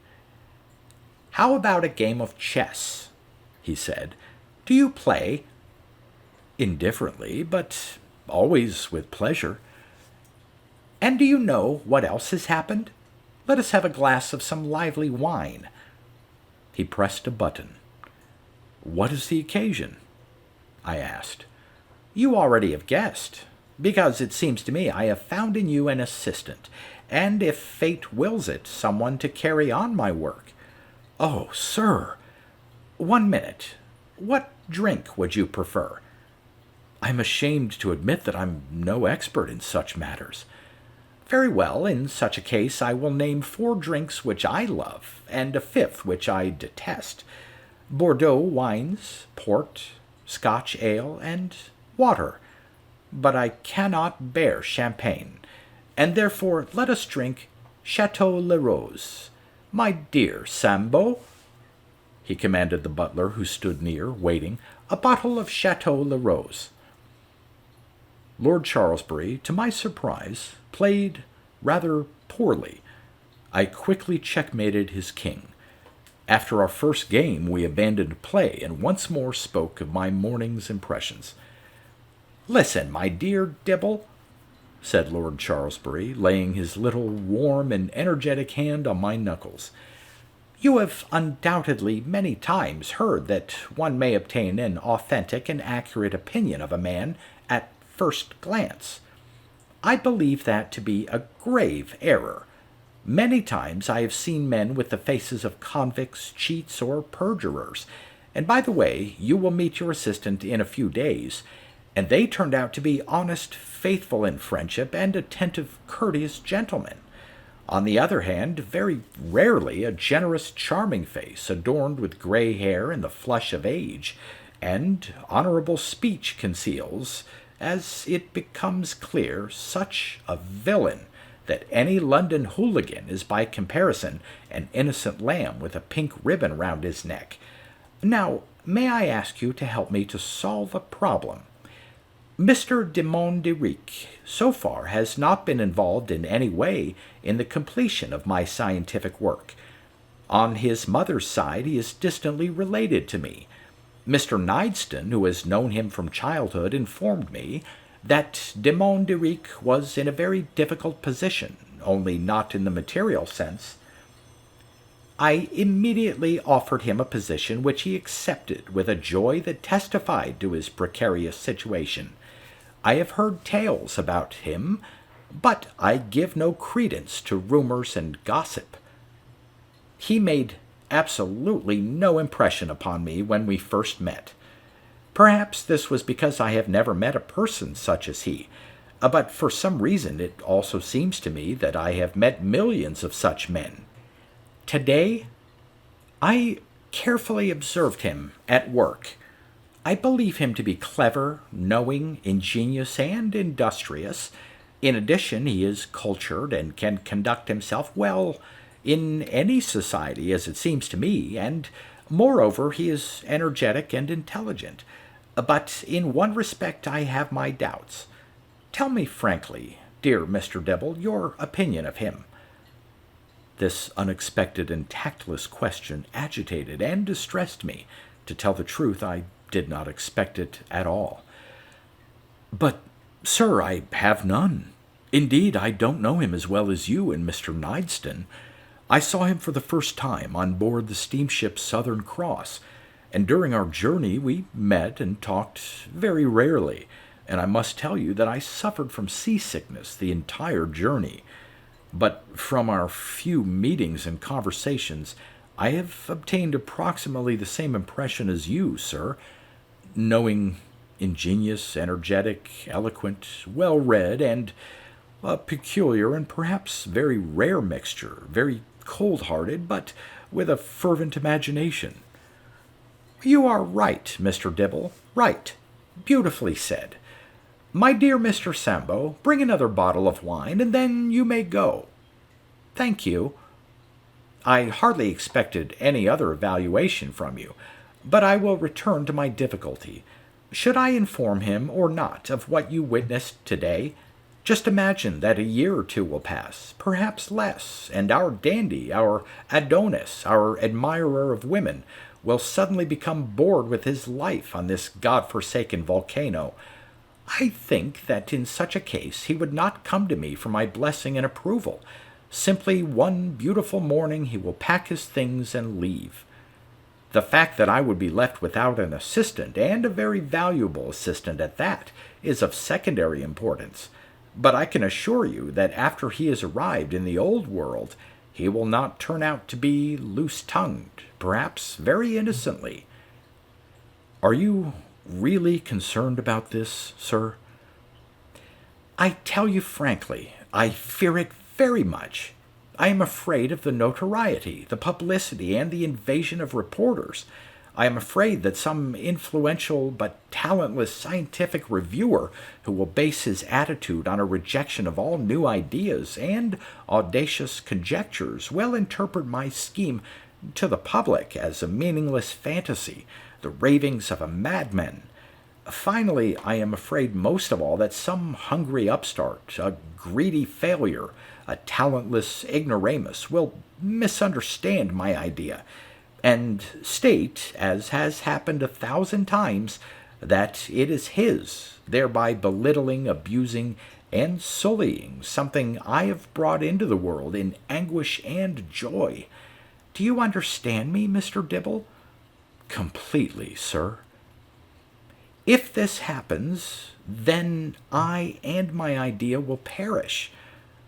Speaker 1: "How about a game of chess?" he said. "Do you play?" "Indifferently, but always with pleasure." "And do you know what else has happened? Let us have a glass of some lively wine." He pressed a button. "What is the occasion?" I asked. "You already have guessed, because it seems to me I have found in you an assistant, and if fate wills it, someone to carry on my work." "Oh, sir!" "1 minute. What drink would you prefer?" "I'm ashamed to admit that I'm no expert in such matters." "Very well. In such a case I will name 4 drinks which I love, and a 5th which I detest. Bordeaux wines, port, Scotch ale, and water. But I cannot bear champagne, and therefore let us drink Chateau Le Rose. My dear Sambo," he commanded the butler, who stood near, waiting, "a bottle of Chateau Le Rose." Lord Charlesbury, to my surprise, played rather poorly. I quickly checkmated his king. After our first game, we abandoned play and once more spoke of my morning's impressions. "Listen, my dear Dibble," said Lord Charlesbury, laying his little warm and energetic hand on my knuckles. "You have undoubtedly many times heard that one may obtain an authentic and accurate opinion of a man at first glance. I believe that to be a grave error. Many times I have seen men with the faces of convicts, cheats, or perjurers, and by the way, you will meet your assistant in a few days, and they turned out to be honest, faithful in friendship, and attentive, courteous gentlemen. On the other hand, very rarely a generous, charming face, adorned with gray hair and the flush of age, and honorable speech conceals, as it becomes clear, such a villain that any London hooligan is by comparison an innocent lamb with a pink ribbon round his neck. Now, may I ask you to help me to solve a problem? Mr. de Monderic so far has not been involved in any way in the completion of my scientific work. On his mother's side he is distantly related to me. Mr. Nideston, who has known him from childhood, informed me that de Monderic was in a very difficult position, only not in the material sense. I immediately offered him a position which he accepted with a joy that testified to his precarious situation. I have heard tales about him, but I give no credence to rumors and gossip. He made absolutely no impression upon me when we first met. Perhaps this was because I have never met a person such as he, but for some reason it also seems to me that I have met millions of such men. Today, I
Speaker 2: carefully observed him at work. I believe him to be clever, knowing, ingenious, and industrious. In addition, he is cultured and can conduct himself well in any society, as it seems to me, and moreover, he is energetic and intelligent. But in one respect I have my doubts. Tell me frankly, dear Mr. Dibble, your opinion of him. This unexpected and tactless question agitated and distressed me. To tell the truth, I did not expect it at all. But, sir, I have none. Indeed, I don't know him as well as you and Mr. Nideston. I saw him for the first time on board the steamship Southern Cross, and during our journey we met and talked very rarely, and I must tell you that I suffered from seasickness the entire journey. But from our few meetings and conversations, I have obtained approximately the same impression as you, sir. Knowing, ingenious, energetic, eloquent, well-read, and a peculiar and perhaps very rare mixture, very cold-hearted, but with a fervent imagination. You are right, Mr. Dibble, right. Beautifully said. My dear Mr. Sambo, bring another bottle of wine, and then you may go. Thank you. I hardly expected any other evaluation from you, but I will return to my difficulty. Should I inform him or not of what you witnessed today? Just imagine that a year or two will pass, perhaps less, and our dandy, our Adonis, our admirer of women, will suddenly become bored with his life on this god-forsaken volcano. I think that in such a case he would not come to me for my blessing and approval. Simply one beautiful morning he will pack his things and leave. The fact that I would be left without an assistant, and a very valuable assistant at that, is of secondary importance. But I can assure you that after he has arrived in the old world, he will not turn out to be loose-tongued, perhaps very innocently. Are you really concerned about this, sir? I tell you frankly, I fear it very much. I am afraid of the notoriety, the publicity, and the invasion of reporters. I am afraid that some influential but talentless scientific reviewer who will base his attitude on a rejection of all new ideas and audacious conjectures will interpret my scheme to the public as a meaningless fantasy, the ravings of a madman. Finally, I am afraid most of all that some hungry upstart, a greedy failure, a talentless ignoramus will misunderstand my idea and state, as has happened 1,000 times, that it is his, thereby belittling, abusing, and sullying something I have brought into the world in anguish and joy. Do you understand me, Mr. Dibble? Completely, sir. If this happens, then I and my idea will perish.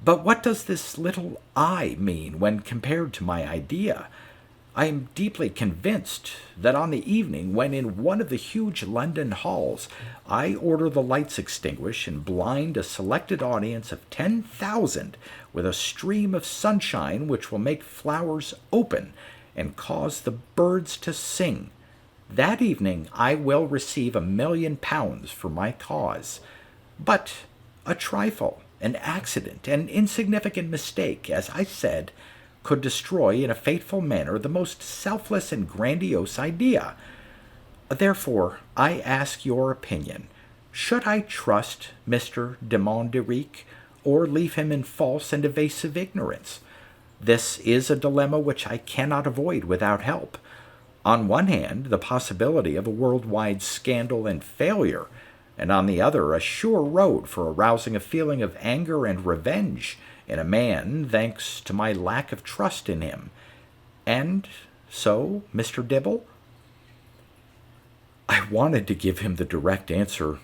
Speaker 2: But what does this little I mean when compared to my idea? I am deeply convinced that on the evening when in one of the huge London halls I order the lights extinguished and blind a selected audience of 10,000 with a stream of sunshine which will make flowers open and cause the birds to sing, that evening I will receive £1,000,000 for my cause. But a trifle, an accident, an insignificant mistake, as I said, could destroy in a fateful manner the most selfless and grandiose idea. Therefore, I ask your opinion. Should I trust Mr. de Monderique, or leave him in false and evasive ignorance? This is a dilemma which I cannot avoid without help. On one hand, the possibility of a worldwide scandal and failure, and on the other, a sure road for arousing a feeling of anger and revenge in a man, thanks to my lack of trust in him. And so, Mr. Dibble? I wanted to give him the direct answer.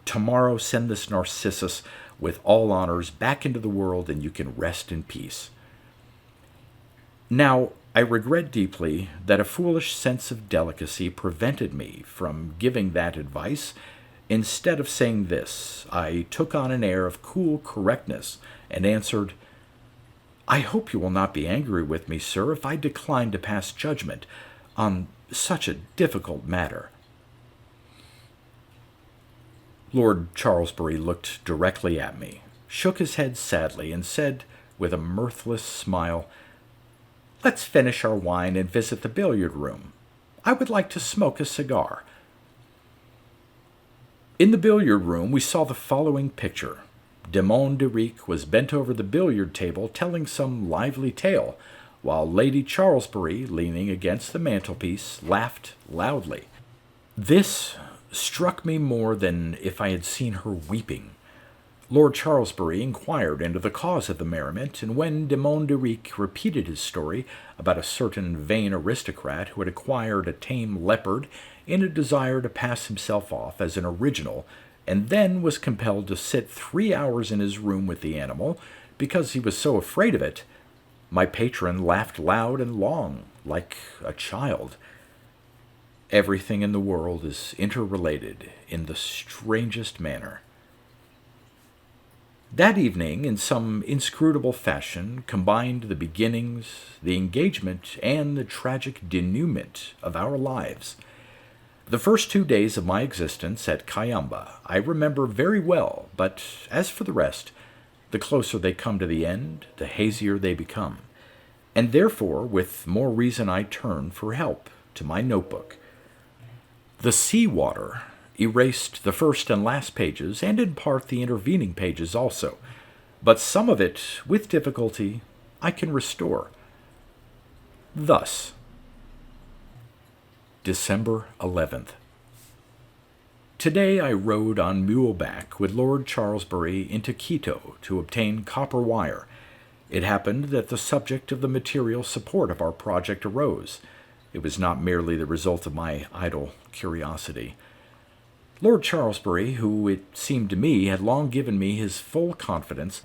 Speaker 2: Tomorrow send this Narcissus with all honors back into the world, and you can rest in peace. Now, I regret deeply that a foolish sense of delicacy prevented me from giving that advice. Instead of saying this, I took on an air of cool correctness and answered, I hope you will not be angry with me, sir, if I decline to pass judgment.
Speaker 1: on such a difficult matter. Lord Charlesbury looked directly at me, shook his head sadly, and said with a mirthless smile, "Let's finish our wine and visit the billiard room. I would like to smoke a cigar." In the billiard room we saw the following picture. Demon de Ric was bent over the billiard table telling some lively tale, while Lady Charlesbury, leaning against the mantelpiece, laughed loudly. This struck me more than if I had seen her weeping. Lord Charlesbury inquired into the cause of the merriment, and when Demon de Ric repeated his story about a certain vain aristocrat who had acquired a tame leopard in a desire to pass himself off as an original, and then was compelled to sit 3 hours in his room with the animal because he was so afraid of it, my patron laughed loud and long, like a child. Everything in the world is interrelated in the strangest manner. That evening, in some inscrutable fashion, combined the beginnings, the engagement, and the tragic denouement of our lives. The first 2 days of my existence at Cayamba I remember very well, but as for the rest, the closer they come to the end, the hazier they become, and therefore with more reason I turn for help to my notebook. The sea water erased the first and last pages, and in part the intervening pages also, but some of it, with difficulty, I can restore. Thus, December 11th. Today I rode on muleback with Lord Charlesbury into Quito to obtain copper wire. It happened that the subject of the material support of our project arose. It was not merely the result of my idle curiosity. Lord Charlesbury, who it seemed to me had long given me his full confidence,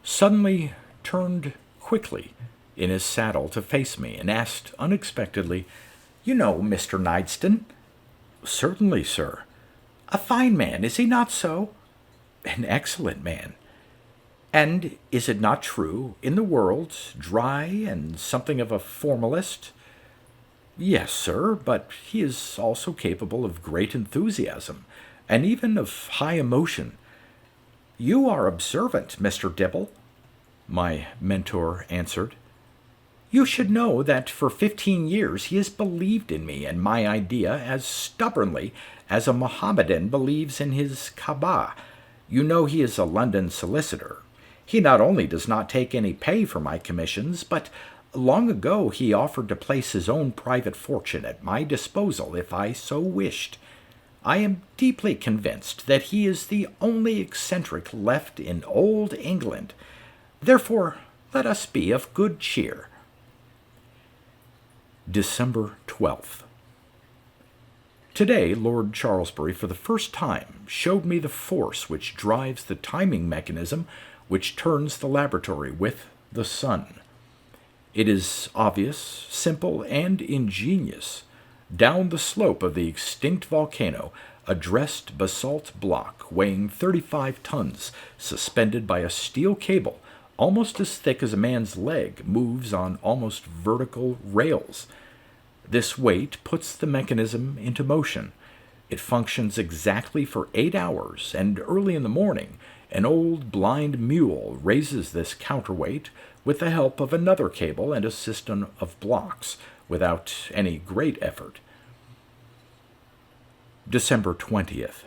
Speaker 1: suddenly turned quickly in his saddle to face me and asked unexpectedly, "You know Mr. Nideston?" "Certainly, sir." "A fine man, is he not so?" "An excellent man." "And is it not true, in the world, dry and something of a formalist?" "Yes, sir, but he is also capable of great enthusiasm, and even of high emotion." "You are observant, Mr. Dibble," my mentor answered. "You should know that for 15 years he has believed in me and my idea as stubbornly as a Mohammedan believes in his Kaaba. You know he is a London solicitor. He not only does not take any pay for my commissions, but long ago he offered to place his own private fortune at my disposal if I so wished. I am deeply convinced that he is the only eccentric left in old England. Therefore, let us be of good cheer. December 12th. Today, Lord Charlesbury for the first time showed me the force which drives the timing mechanism which turns the laboratory with the sun. It is obvious, simple, and ingenious. Down the slope of the extinct volcano, a dressed basalt block weighing 35 tons, suspended by a steel cable almost as thick as a man's leg, moves on almost vertical rails. This weight puts the mechanism into motion. It functions exactly for 8 hours, and early in the morning, an old blind mule raises this counterweight with the help of another cable and a system of blocks, without any great effort. December 20th.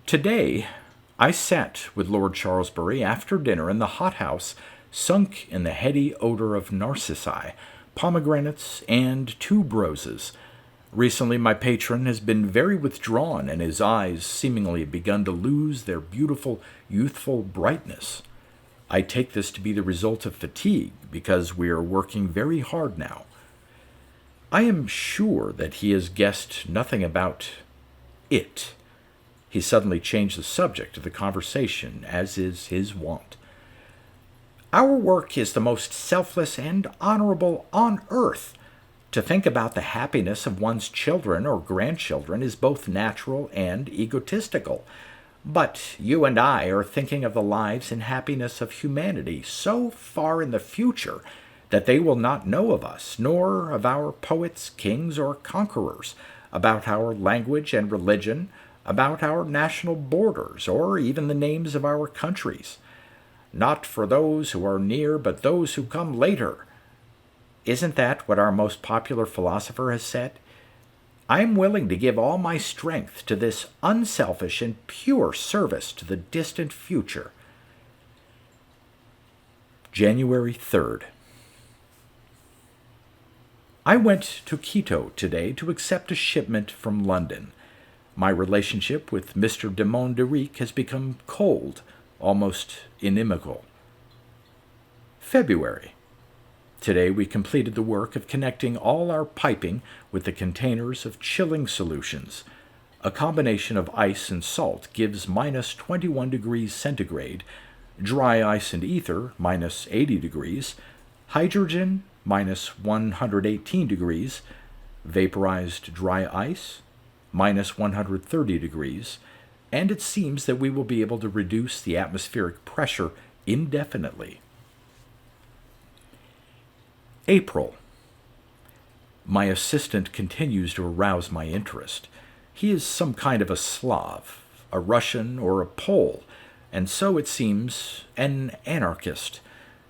Speaker 1: Today, I sat with Lord Charlesbury after dinner in the hothouse, sunk in the heady odor of narcissi, pomegranates, and tuberoses. Recently my patron has been very withdrawn, and his eyes seemingly begun to lose their beautiful, youthful brightness. I take this to be the result of fatigue, because we are working very hard now. I am sure that he has guessed nothing about it. He suddenly changed the subject of the conversation, as is his wont. Our work is the most selfless and honorable on earth. To think about the happiness of one's children or grandchildren is both natural and egotistical. But you and I are thinking of the lives and happiness of humanity so far in the future
Speaker 2: that they will not know of us, nor of our poets, kings, or conquerors, about our language and religion, about our national borders, or even the names of our countries. Not for those who are near, but those who come later. Isn't that what our most popular philosopher has said? I am willing to give all my strength to this unselfish and pure service to the distant future. January 3rd. I went to Quito today to accept a shipment from London. My relationship with Mr. de Monderique has become cold, almost inimical. February. Today we completed the work of connecting all our piping with the containers of chilling solutions. A combination of ice and salt gives minus 21 degrees centigrade, dry ice and ether minus 80 degrees, hydrogen minus 118 degrees, vaporized dry ice minus 130 degrees, and it seems that we will be able to reduce the atmospheric pressure indefinitely. April. My assistant continues to arouse my interest. He is some kind of a Slav, a Russian, or a Pole, and so it seems an anarchist.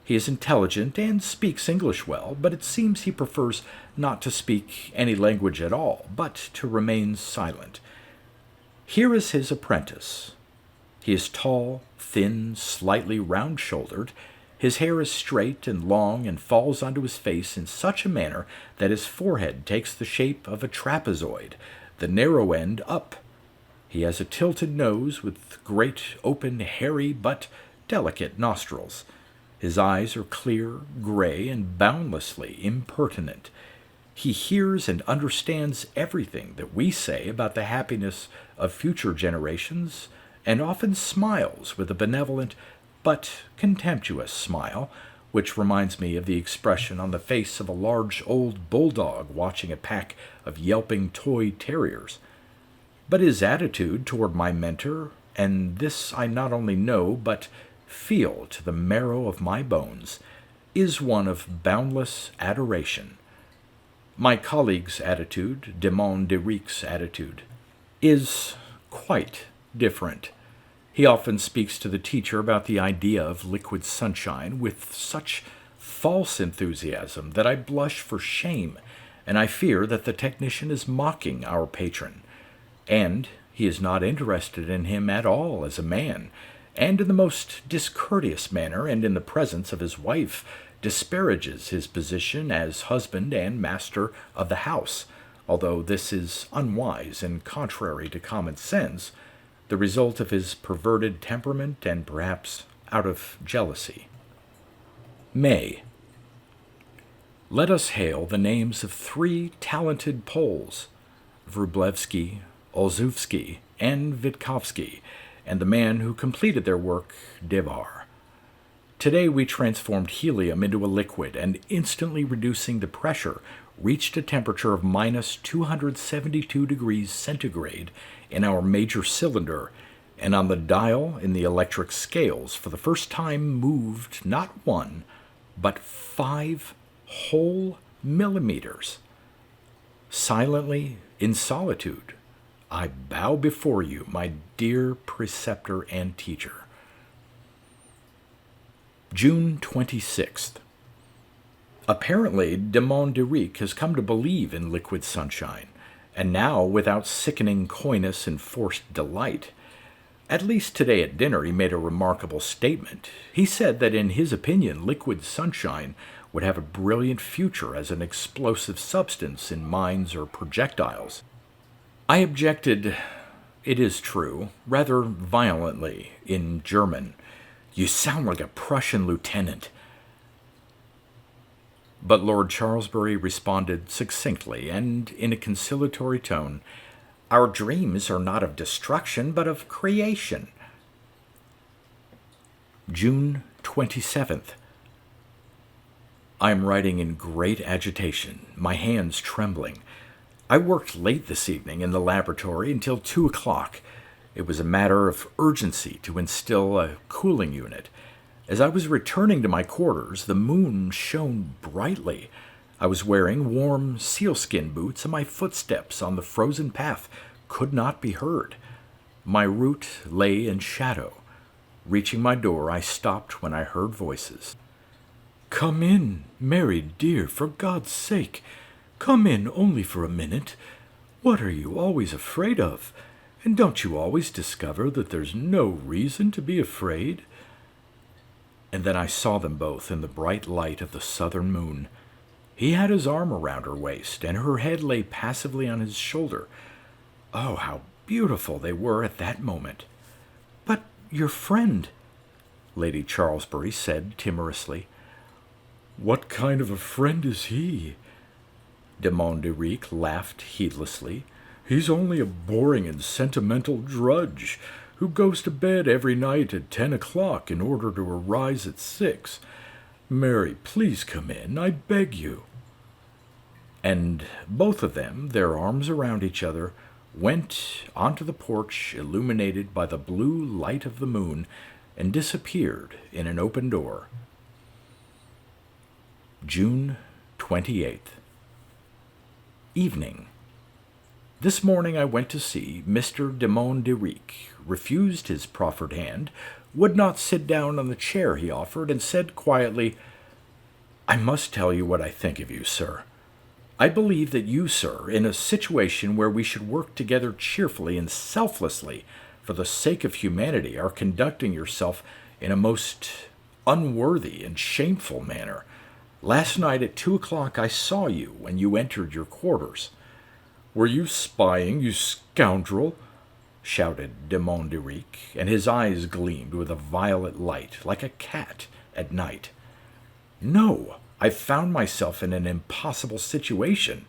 Speaker 2: He is intelligent and speaks English well, but it seems he prefers not to speak any language at all, but to remain silent. Here is his apprentice. He is tall, thin, slightly round-shouldered. His hair is straight and long and falls onto his face in such a manner that his forehead takes the shape of a trapezoid, the narrow end up. He has a tilted nose with great, open, hairy, but delicate nostrils. His eyes are clear, gray, and boundlessly impertinent. He hears and understands everything that we say about the happiness of future generations, and often smiles with a benevolent but contemptuous smile, which reminds me of the expression on the face of a large old bulldog watching a pack of yelping toy terriers. But his attitude toward my mentor, and this I not only know but feel to the marrow of my bones, is one of boundless adoration. My colleague's attitude, de Monderique's attitude, is quite different. He often speaks to the teacher about the idea of liquid sunshine with such false enthusiasm that I blush for shame, and I fear that the technician is mocking our patron. And he is not interested in him at all as a man, and in the most discourteous manner and in the presence of his wife disparages his position as husband and master of the house, although this is unwise and contrary to common sense, the result of his perverted temperament and perhaps out of jealousy. May. Let us hail the names of 3 talented Poles, Wróblewski, Olszewski, and Witkowski, and the man who completed their work, Devar. Today we transformed helium into a liquid and, instantly reducing the pressure, reached a temperature of minus 272 degrees centigrade in our major cylinder, and on the dial in the electric scales for the first time moved not 1, but 5 whole millimeters. Silently, in solitude, I bow before you, my dear preceptor and teacher. June 26th. Apparently, de Monderique has come to believe in liquid sunshine, and now without sickening coyness and forced delight. At least today at dinner he made a remarkable statement. He said that in his opinion liquid sunshine would have a brilliant future as an explosive substance in mines or projectiles. I objected, it is true, rather violently in German. You sound like a Prussian lieutenant. But Lord Charlesbury responded succinctly and in a conciliatory tone, Our dreams are not of destruction, but of creation. June 27th. I am writing in great agitation, my hands trembling. I worked late this evening in the laboratory until 2 o'clock. It was a matter of urgency to instill a cooling unit.
Speaker 1: As I was returning to my quarters, the moon shone brightly. I was wearing warm sealskin boots, and my footsteps on the frozen path could not be heard. My route lay in shadow. Reaching my door, I stopped when I heard voices. "Come in, Mary dear, for God's sake. Come in only for a minute. What are you always afraid of? And don't you always discover that there's no reason to be afraid?" And then I saw them both in the bright light of the southern moon. He had his arm around her waist, and her head lay passively on his shoulder. Oh, how beautiful they were at that moment. "But your friend," Lady Charlesbury said timorously. "What kind of a friend is he?" De Monderique laughed heedlessly. "He's only a boring and sentimental drudge who goes to bed every night at 10 o'clock in order to arise at 6. Mary, please come in, I beg you." And both of them, their arms around each other, went onto the porch illuminated by the blue light of the moon and disappeared in an open door. June 28th. Evening. This morning I went to see Mr. de Monderique, refused his proffered hand, would not sit down on the chair he offered, and said quietly, "I must tell you what I think of you, sir. I believe that you, sir, in a situation where we should work together cheerfully and selflessly for the sake of humanity, are conducting yourself in a most unworthy and shameful manner. Last night at 2 o'clock I saw you when you entered your quarters." "Were you spying, you scoundrel?" shouted de Monderique, and his eyes gleamed with a violet light, like a cat at night. "No, I found myself in an impossible situation.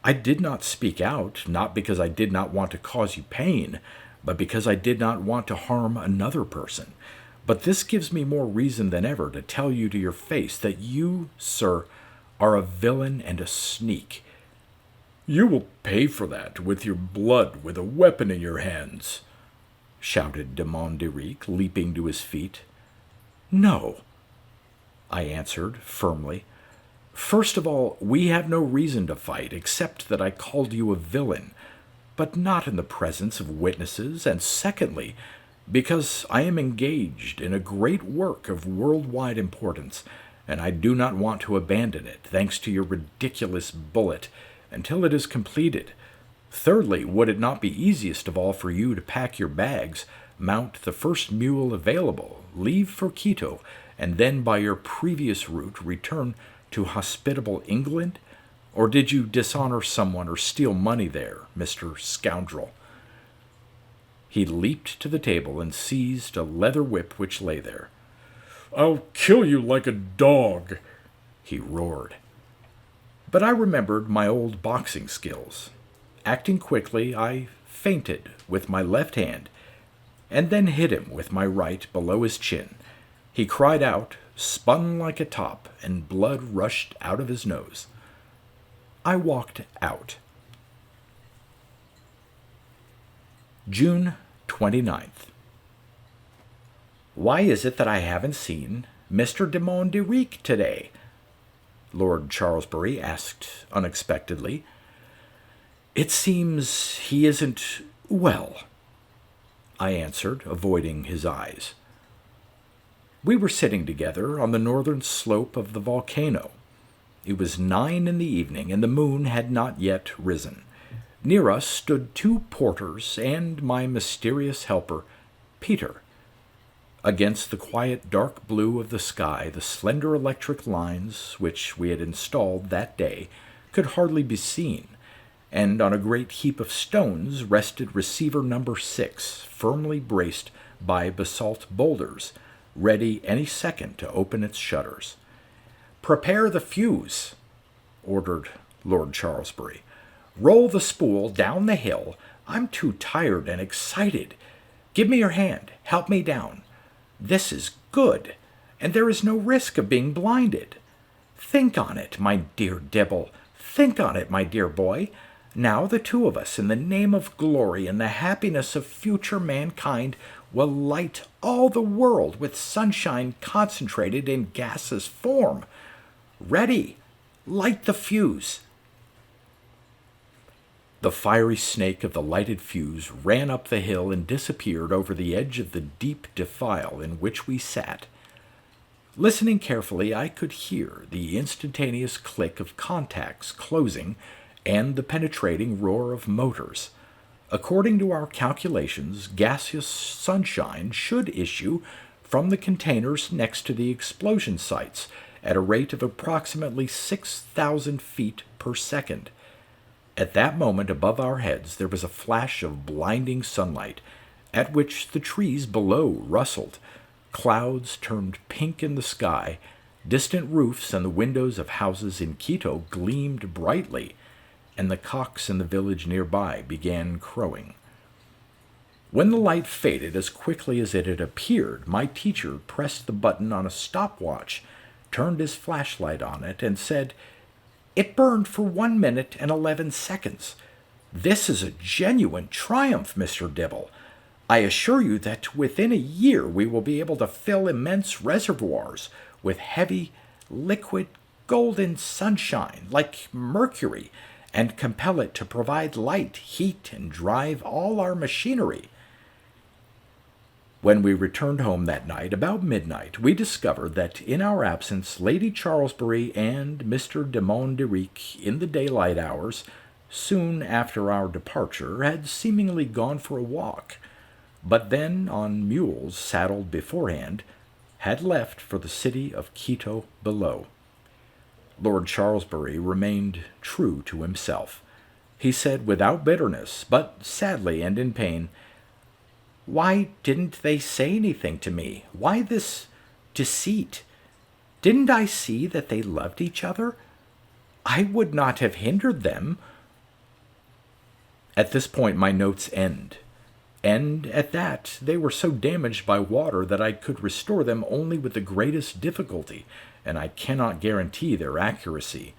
Speaker 1: I did not speak out, not because I did not want to cause you pain, but because I did not want to harm another person. But this gives me more reason than ever to tell you to your face that you, sir, are a villain and a sneak." "You will pay for that with your blood, with a weapon in your hands," shouted de Monderique, leaping to his feet. "No," I answered firmly. "First of all, we have no reason to fight, except that I called you a villain, but not in the presence of witnesses, and secondly, because I am engaged in a great work of worldwide importance, and I do not want to abandon it, thanks to your ridiculous bullet, until it is completed. Thirdly, would it not be easiest of all for you to pack your bags, mount the first mule available, leave for Quito, and then by your previous route return to hospitable England? Or did you dishonor someone or steal money there, Mr. Scoundrel?" He leaped to the table and seized a leather whip which lay there. "I'll kill you like a dog," he roared. But I remembered my old boxing skills. Acting quickly, I feinted with my left hand, and then hit him with my right below his chin. He cried out, spun like a top, and blood rushed out of his nose. I walked out. June 29th. "Why is it that I haven't seen Mr. de Monderique today?" Lord Charlesbury asked unexpectedly. "It seems he isn't well," I answered, avoiding his eyes. We were sitting together on the northern slope of the volcano. It was 9 in the evening, and the moon had not yet risen. Near us stood 2 porters and my mysterious helper, Peter. Against the quiet dark blue of the sky, the slender electric lines, which we had installed that day, could hardly be seen, and on a great heap of stones rested receiver number 6, firmly braced by basalt boulders, ready any second to open its shutters. "Prepare the fuse," ordered Lord Charlesbury. "Roll the spool down the hill. I'm too tired and excited. Give me your hand. Help me down. This is good, and there is no risk of being blinded. Think on it, my dear Dibble. Think on it, my dear boy.
Speaker 2: Now the two of us, in the name of glory and the happiness of future mankind, will light all the world with sunshine concentrated in gaseous form. Ready! Light the fuse!" The fiery snake of the lighted fuse ran up the hill and disappeared over the edge of the deep defile in which we sat. Listening carefully, I could hear the instantaneous click of contacts closing and the penetrating roar of motors. According to our calculations, gaseous sunshine should issue from the containers next to the explosion sites at a rate of approximately 6,000 feet per second. At that moment above our heads there was a flash of blinding sunlight, at which the trees below rustled. Clouds turned pink in the sky. Distant roofs and the windows of houses in Quito gleamed brightly, and the cocks in the village nearby began crowing. When the light faded as quickly as it had appeared, my teacher pressed the button on a stopwatch, turned his flashlight on it, and said, "It burned for 1 minute and 11 seconds. This is a genuine triumph, Mr. Dibble. I assure you that within a year we will be able to fill immense reservoirs with heavy, liquid, golden sunshine, like mercury, and compel it to provide light, heat, and drive all our machinery." When we returned home that night, about midnight, we discovered that in our absence Lady Charlesbury and Mr. de Monderique, in the daylight hours, soon after our departure, had seemingly gone for a walk, but then, on mules saddled beforehand, had left for the city of Quito below. Lord Charlesbury remained true to himself. He said without bitterness, but sadly and in pain, "Why didn't they say anything to me? Why this deceit? Didn't I see that they loved each other? I would not have hindered them." At this point my notes end, and at that they were so damaged by water that I could restore them only with the greatest difficulty, and I cannot guarantee their accuracy.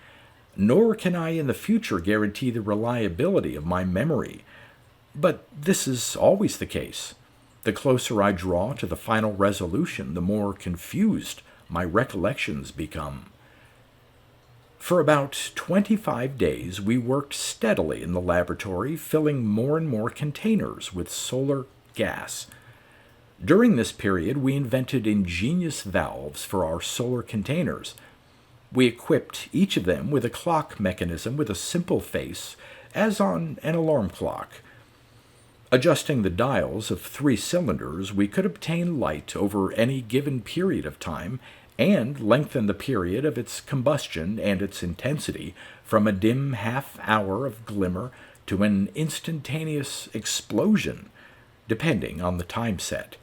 Speaker 2: Nor can I in the future guarantee the reliability of my memory. But this is always the case. The closer I draw to the final resolution, the more confused my recollections become. For about 25 days we worked steadily in the laboratory, filling more and more containers with solar gas. During this period we invented ingenious valves for our solar containers. We equipped each of them with a clock mechanism with a simple face, as on an alarm clock. Adjusting the dials of 3 cylinders, we could obtain light over any given period of time and lengthen the period of its combustion and its intensity from a dim half-hour of glimmer to an instantaneous explosion, depending on the time set.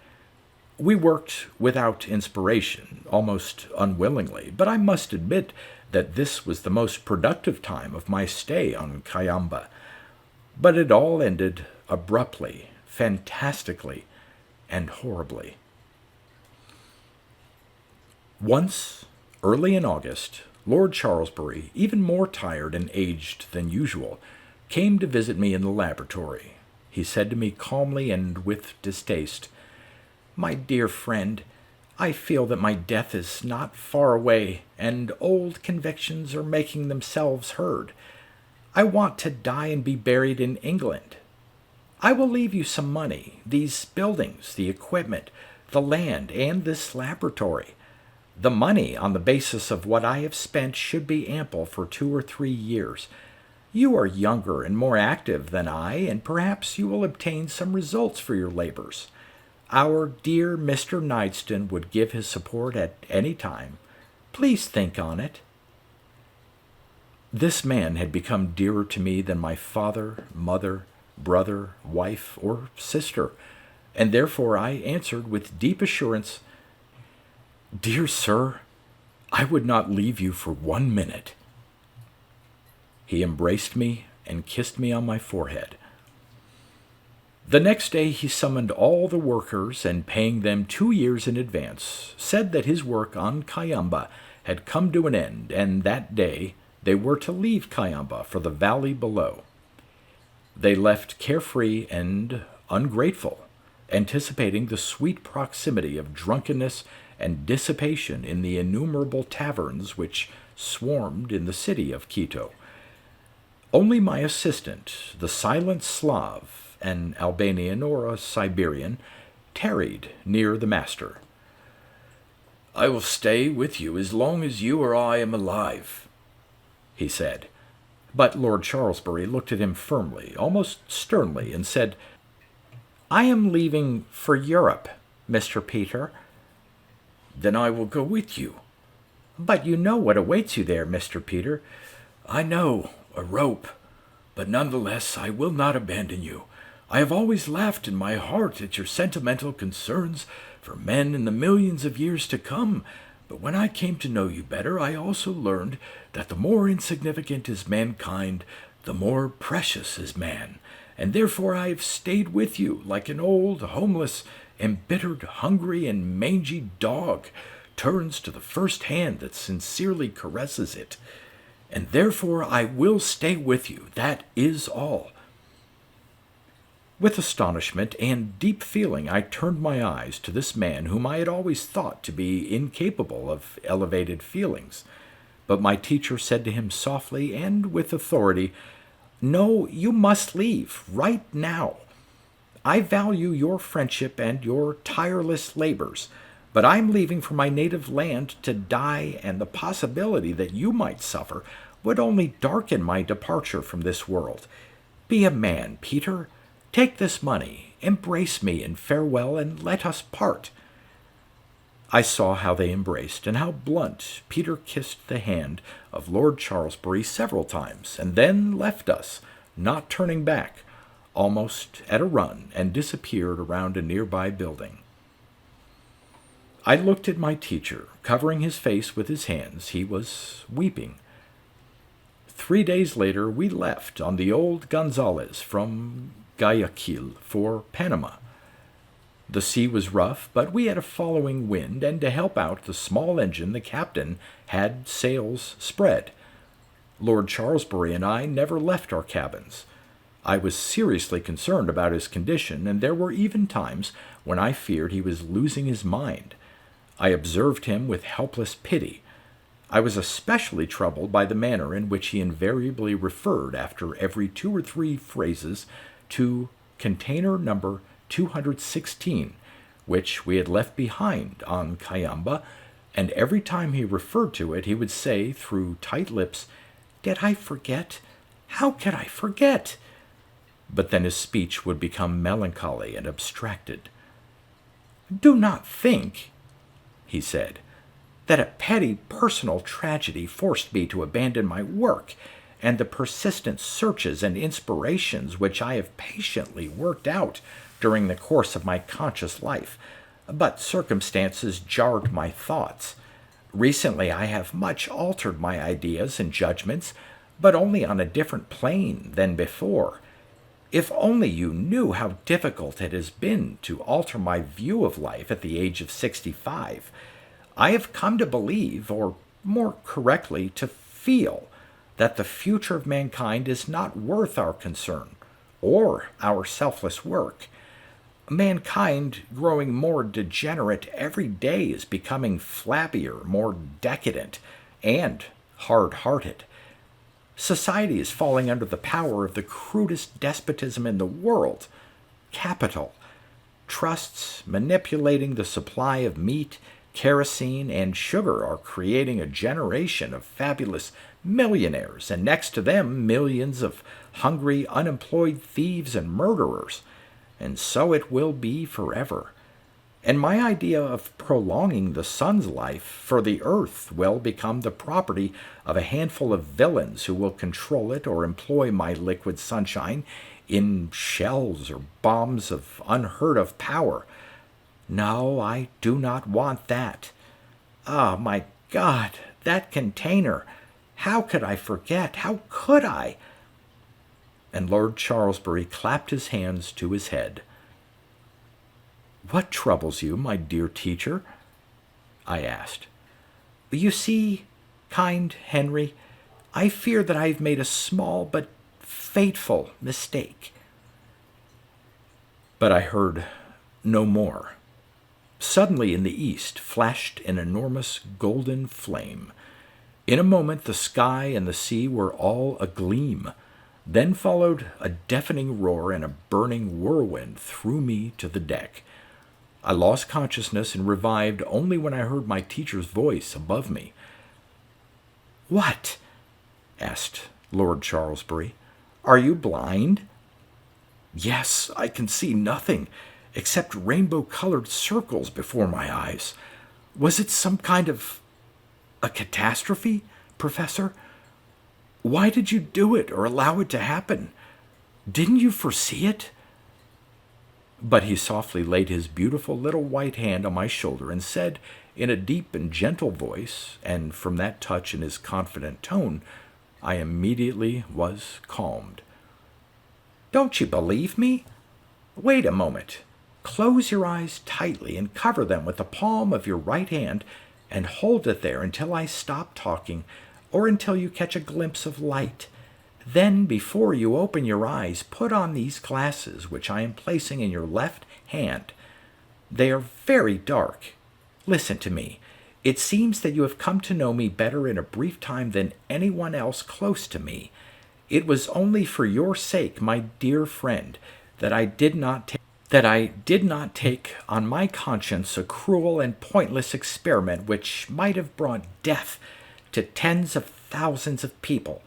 Speaker 2: We worked without inspiration, almost unwillingly, but I must admit that this was the most productive time of my stay on Cayamba. But it all ended abruptly, fantastically, and horribly. Once, early in August, Lord Charlesbury, even more tired and aged than usual, came to visit me in the laboratory. He said to me calmly and with distaste, "My dear friend, I feel that my death is not far away, and old convictions are making themselves heard. I want to die and be buried in England. I will leave you some money, these buildings, the equipment, the land, and this laboratory. The money, on the basis of what I have spent, should be ample for 2 or 3 years. You are younger and more active than I, and perhaps you will obtain some results for your labors. Our dear Mr. Nideston would give his support at any time. Please think on it." This man had become dearer to me than my father, mother, brother, wife, or sister, and therefore I answered with deep assurance, "Dear sir, I would not leave you for 1 minute." He embraced me and kissed me on my forehead. The next day he summoned all the workers, and paying them 2 years in advance, said that his work on Cayamba had come to an end, and that day they were to leave Cayamba for the valley below.
Speaker 1: They left carefree and ungrateful, anticipating the sweet proximity of drunkenness and dissipation in the innumerable taverns which swarmed in the city of Quito. Only my assistant, the silent Slav, an Albanian or a Siberian, tarried near the master. "I will stay with you as long as you or I am alive," he said. But Lord Charlesbury looked at him firmly, almost sternly, and said, "I am leaving for Europe, Mr. Peter." "Then I will go with you." "But you know what awaits you there, Mr. Peter." "I know, a rope. But nonetheless I will not abandon you. I have always laughed in my heart at your sentimental concerns for men in the millions of years to come, but when I came to know you better, I also learned that the more insignificant is mankind, the more precious is man, and therefore I have stayed with you like an old, homeless, embittered, hungry, and mangy dog turns to the first hand that sincerely caresses it. And therefore I will stay with you, that is all." With astonishment and deep feeling, I turned my eyes to this man whom I had always thought to be incapable of elevated feelings. But my teacher said to him softly and with authority, "No, you must leave, right now. I value your friendship and your tireless labors, but I'm leaving for my native land to die, and the possibility that you might suffer would only darken my departure from this world. Be a man, Peter. Take this money, embrace me in farewell, and let us part." I saw how they embraced, and how blunt Peter kissed the hand of Lord Charlesbury several times, and then left us, not turning back, almost at a run, and disappeared around a nearby building. I looked at my teacher, covering his face with his hands. He was weeping. 3 days later we left on the old Gonzales from Guayaquil for Panama. The sea was rough, but we had a following wind, and to help out the small engine the captain had sails spread. Lord Charlesbury and I never left our cabins. I was seriously concerned about his condition, and there were even times when I feared he was losing his mind. I observed him with helpless pity. I was especially troubled by the manner in which he invariably referred, after every 2 or 3 phrases, to container number 216, which we had left behind on Cayamba, and every time he referred to it, he would say through tight lips, "Did I forget? How could I forget?" But then his speech would become melancholy and abstracted. "Do not think," he said, "that a petty personal tragedy forced me to abandon my work and the persistent searches and inspirations which I have patiently worked out during the course of my conscious life, but circumstances jarred my thoughts. Recently I have much altered my ideas and judgments, but only on a different plane than before. If only you knew how difficult it has been to alter my view of life at the age of 65. I have come to believe, or more correctly, to feel, that the future of mankind is not worth our concern or our selfless work. Mankind, growing more degenerate every day, is becoming flabbier, more decadent, and hard-hearted. Society is falling under the power of the crudest despotism in the world, capital. Trusts manipulating the supply of meat, kerosene, and sugar are creating a generation of fabulous millionaires, and next to them millions of hungry, unemployed thieves and murderers. And so it will be forever. And my idea of prolonging the sun's life for the earth will become the property of a handful of villains who will control it or employ my liquid sunshine in shells or bombs of unheard-of power. No, I do not want that. Ah, my God, that container! How could I forget? How could I?" And Lord Charlesbury clapped his hands to his head. "What troubles you, my dear teacher?" I asked. "You see, kind Henry, I fear that I have made a small but
Speaker 2: fateful mistake." But I heard no more. Suddenly in the east flashed an enormous golden flame. In a moment the sky and the sea were all agleam. Then followed a deafening roar, and a burning whirlwind threw me to the deck. I lost consciousness and revived only when I heard my teacher's voice above me. "What?" asked Lord Charlesbury. "Are you blind?" "Yes, I can see nothing except rainbow-colored circles before my eyes. Was it some kind of a catastrophe, Professor? Why did you do it or allow it to happen? Didn't you foresee it?" But he softly laid his beautiful little white hand on my shoulder and said in a deep and gentle voice, and from that touch in his confident tone, I immediately was calmed. "Don't you believe me? Wait a moment. Close your eyes tightly and cover them with the palm of your right hand and hold it there until I stop talking or until you catch a glimpse of light. Then, before you open your eyes, put on these glasses which I am placing in your left hand. They are very dark. Listen to me. It seems that you have come to know me better in a brief time than anyone else close to me. It was only for your sake, my dear friend, that I did not take on my conscience a cruel and pointless experiment which might have brought death to tens of thousands of people.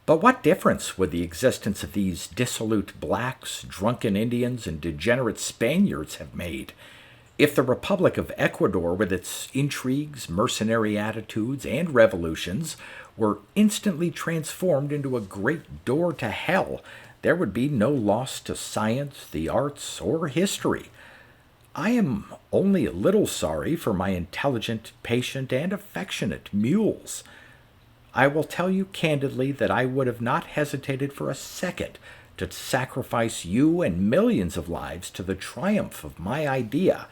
Speaker 2: But what difference would the existence of these dissolute blacks, drunken Indians, and degenerate Spaniards have made? If the Republic of Ecuador, with its intrigues, mercenary attitudes, and revolutions, were instantly transformed into a great door to hell, there would be no loss to science, the arts, or history. I am only a little sorry for my intelligent, patient, and affectionate mules. I will tell you candidly that I would have not hesitated for a second to sacrifice you and millions of lives to the triumph of my idea,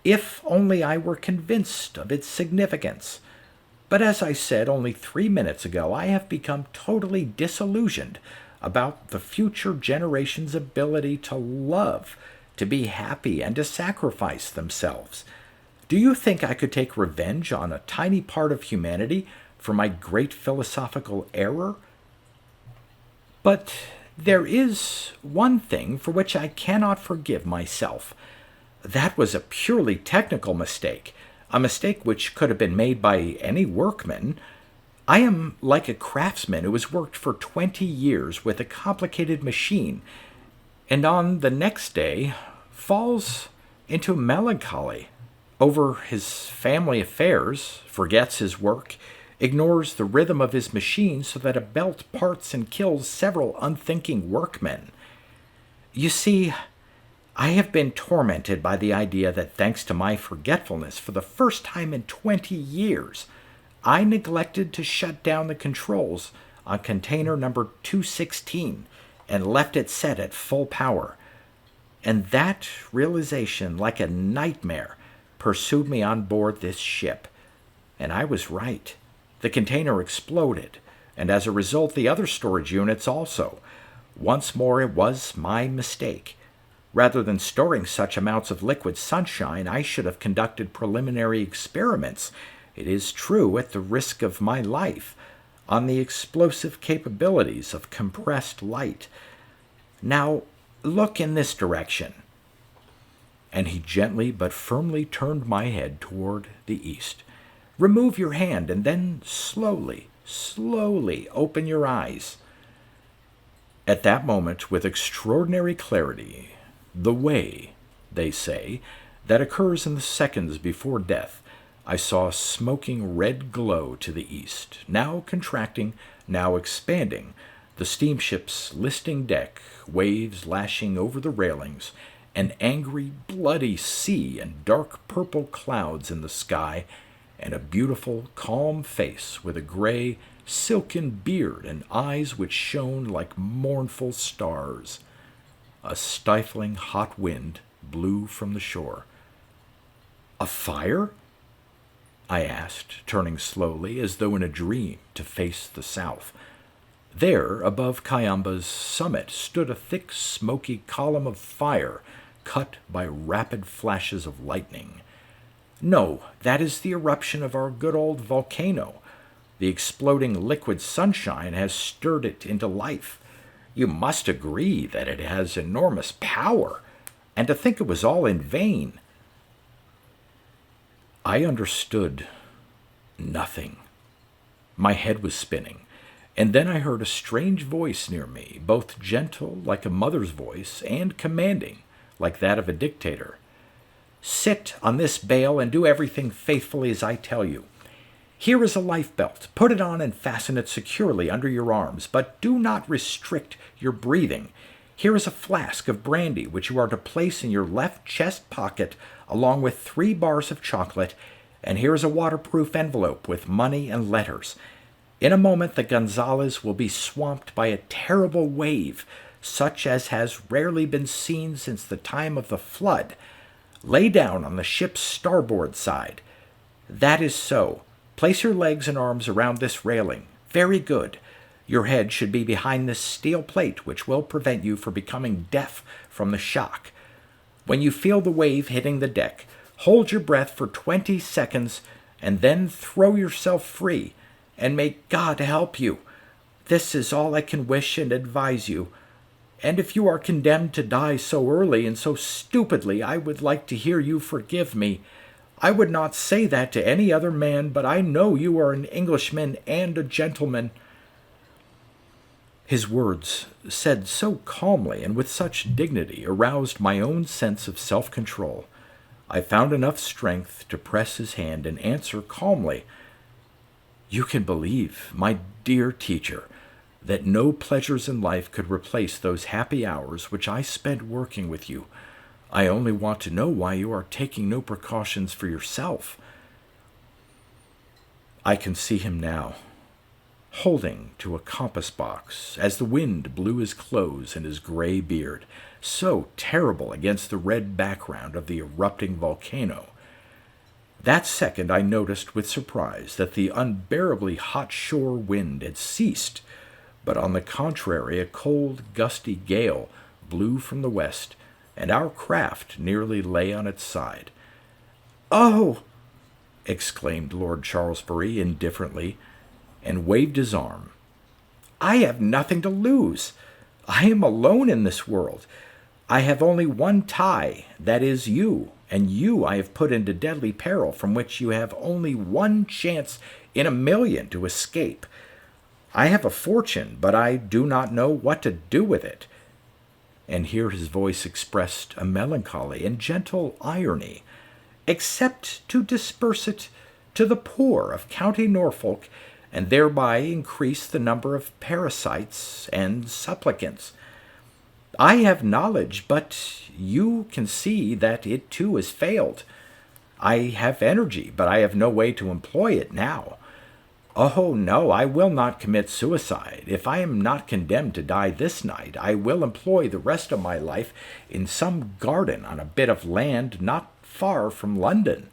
Speaker 2: if only I were convinced of its significance. But as I said only 3 minutes ago, I have become totally disillusioned about the future generation's ability to love, to be happy, and to sacrifice themselves. Do you think I could take revenge on a tiny part of humanity for my great philosophical error? But there is one thing for which I cannot forgive myself. That was a purely technical mistake, a mistake which could have been made by any workman. I am like a craftsman who has worked for 20 years with a complicated machine, and on the next day falls into melancholy over his family affairs, forgets his work, ignores the rhythm of his machine so that a belt parts and kills several unthinking workmen. You see, I have been tormented by the idea that thanks to my forgetfulness for the first time in 20 years, I neglected to shut down the controls on container number 216 and left it set at full power. And that realization, like a nightmare, pursued me on board this ship. And I was right. The container exploded, and as a result the other storage units also. Once more it was my mistake. Rather than storing such amounts of liquid sunshine, I should have conducted preliminary experiments, it is true at the risk of my life, on the explosive capabilities of compressed light. Now, look in this direction. And he gently but firmly turned my head toward the east. Remove your hand and then slowly, slowly open your eyes. At that moment, with extraordinary clarity, the way, they say, that occurs in the seconds before death, I saw a smoking red glow to the east, now contracting, now expanding, the steamship's listing deck, waves lashing over the railings, an angry, bloody sea, and dark purple clouds in the sky, and a beautiful, calm face with a gray, silken beard and eyes which shone like mournful stars. A stifling hot wind blew from the shore. "A fire?" I asked, turning slowly, as though in a dream, to face the south.
Speaker 1: There, above Cayamba's summit, stood a thick, smoky column of fire cut by rapid flashes of lightning. No, that is the eruption of our good old volcano. The exploding liquid sunshine has stirred it into life. You must agree that it has enormous power, and to think it was all in vain. I understood nothing. My head was spinning, and then I heard a strange voice near me, both gentle, like a mother's voice, and commanding, like that of a dictator. "Sit on this bale and do everything faithfully as I tell you. Here is a life belt. Put it on and fasten it securely under your arms, but do not restrict your breathing. Here is a flask of brandy which you are to place in your left chest pocket along with 3 bars of chocolate, and here is a waterproof envelope with money and letters. In a moment the Gonzales will be swamped by a terrible wave, such as has rarely been seen since the time of the flood. Lay down on the ship's starboard side. That is so. Place your legs and arms around this railing. Very good. Your head should be behind this steel plate, which will prevent you from becoming deaf from the shock. When you feel the wave hitting the deck, hold your breath for 20 seconds and then throw yourself free, and may God help you. This is all I can wish and advise you. And if you are condemned to die so early and so stupidly, I would like to hear you forgive me. I would not say that to any other man, but I know you are an Englishman and a gentleman." His words, said so calmly and with such dignity, aroused my own sense of self-control. I found enough strength to press his hand and answer calmly, "You can believe, my dear teacher, that no pleasures in life could replace those happy hours which I spent working with you. I only want to know why you are taking no precautions for yourself." I can see him now, holding to a compass box as the wind blew his clothes and his gray beard, so terrible against the red background of the erupting volcano. That second I noticed with surprise that the unbearably hot shore wind had ceased, but on the contrary a cold, gusty gale blew from the west, and our craft nearly lay on its side. "Oh!" exclaimed Lord Charlesbury indifferently, and waved his arm. "I have nothing to lose. I am alone in this world. I have only one tie, that is you, and you I have put into deadly peril from which you have only one chance in a million to escape. I have a fortune, but I do not know what to do with it." And here his voice expressed a melancholy and gentle irony, "except to disperse it to the poor of County Norfolk, and thereby increase the number of parasites and supplicants. I have knowledge, but you can see that it too has failed. I have energy, but I have no way to employ it now. Oh, no, I will not commit suicide. If I am not condemned to die this night, I will employ the rest of my life in some garden on a bit of land not far from London.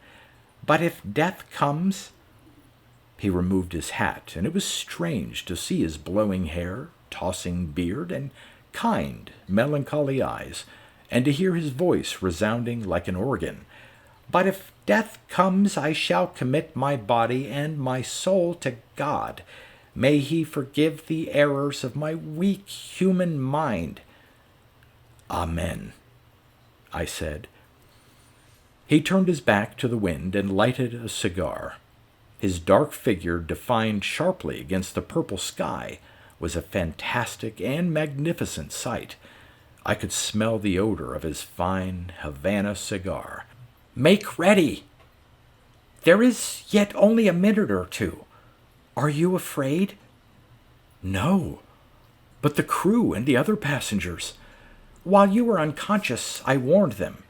Speaker 1: But if death comes—" He removed his hat, and it was strange to see his blowing hair, tossing beard, and kind, melancholy eyes, and to hear his voice resounding like an organ. "But if death comes, I shall commit my body and my soul to God. May he forgive the errors of my weak human mind." "Amen," I said. He turned his back to the wind and lighted a cigar. His dark figure, defined sharply against the purple sky, was a fantastic and magnificent sight. I could smell the odor of his fine Havana cigar. "Make ready! There is yet only a minute or two. Are you afraid?" "No. But the crew and the other passengers?" "While you were unconscious, I warned them.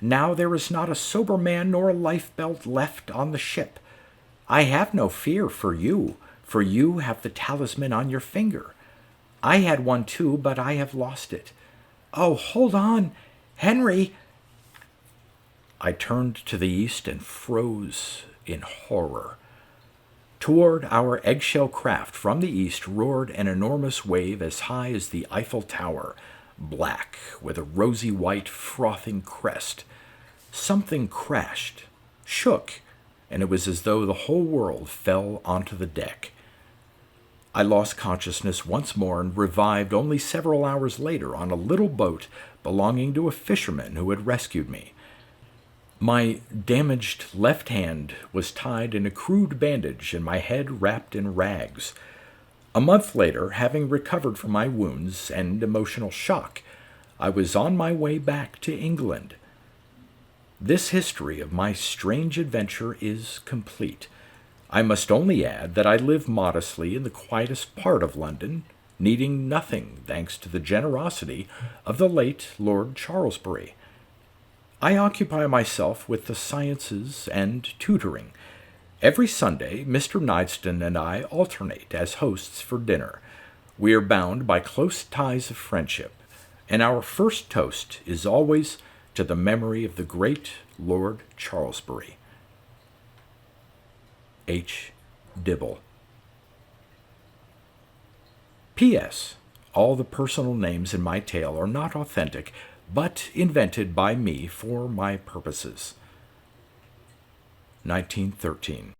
Speaker 1: Now there is not a sober man nor a lifebelt left on the ship. I have no fear for you have the talisman on your finger. I had one too, but I have lost it. Oh, hold on, Henry!" I turned to the east and froze in horror. Toward our eggshell craft from the east roared an enormous wave as high as the Eiffel Tower, black, with a rosy white frothing crest. Something crashed, shook, and it was as though the whole world fell onto the deck. I lost consciousness once more and revived only several hours later on a little boat belonging to a fisherman who had rescued me. My damaged left hand was tied in a crude bandage and my head wrapped in rags. A month later, having recovered from my wounds and emotional shock, I was on my way back to England. This history of my strange adventure is complete. I must only add that I live modestly in the quietest part of London, needing nothing thanks to the generosity of the late Lord Charlesbury. I occupy myself with the sciences and tutoring. Every Sunday, Mr. Nideston and I alternate as hosts for dinner. We are bound by close ties of friendship, and our first toast is always to the memory of the great Lord Charlesbury. H. Dibble. P.S. All the personal names in my tale are not authentic, but invented by me for my purposes. 1913.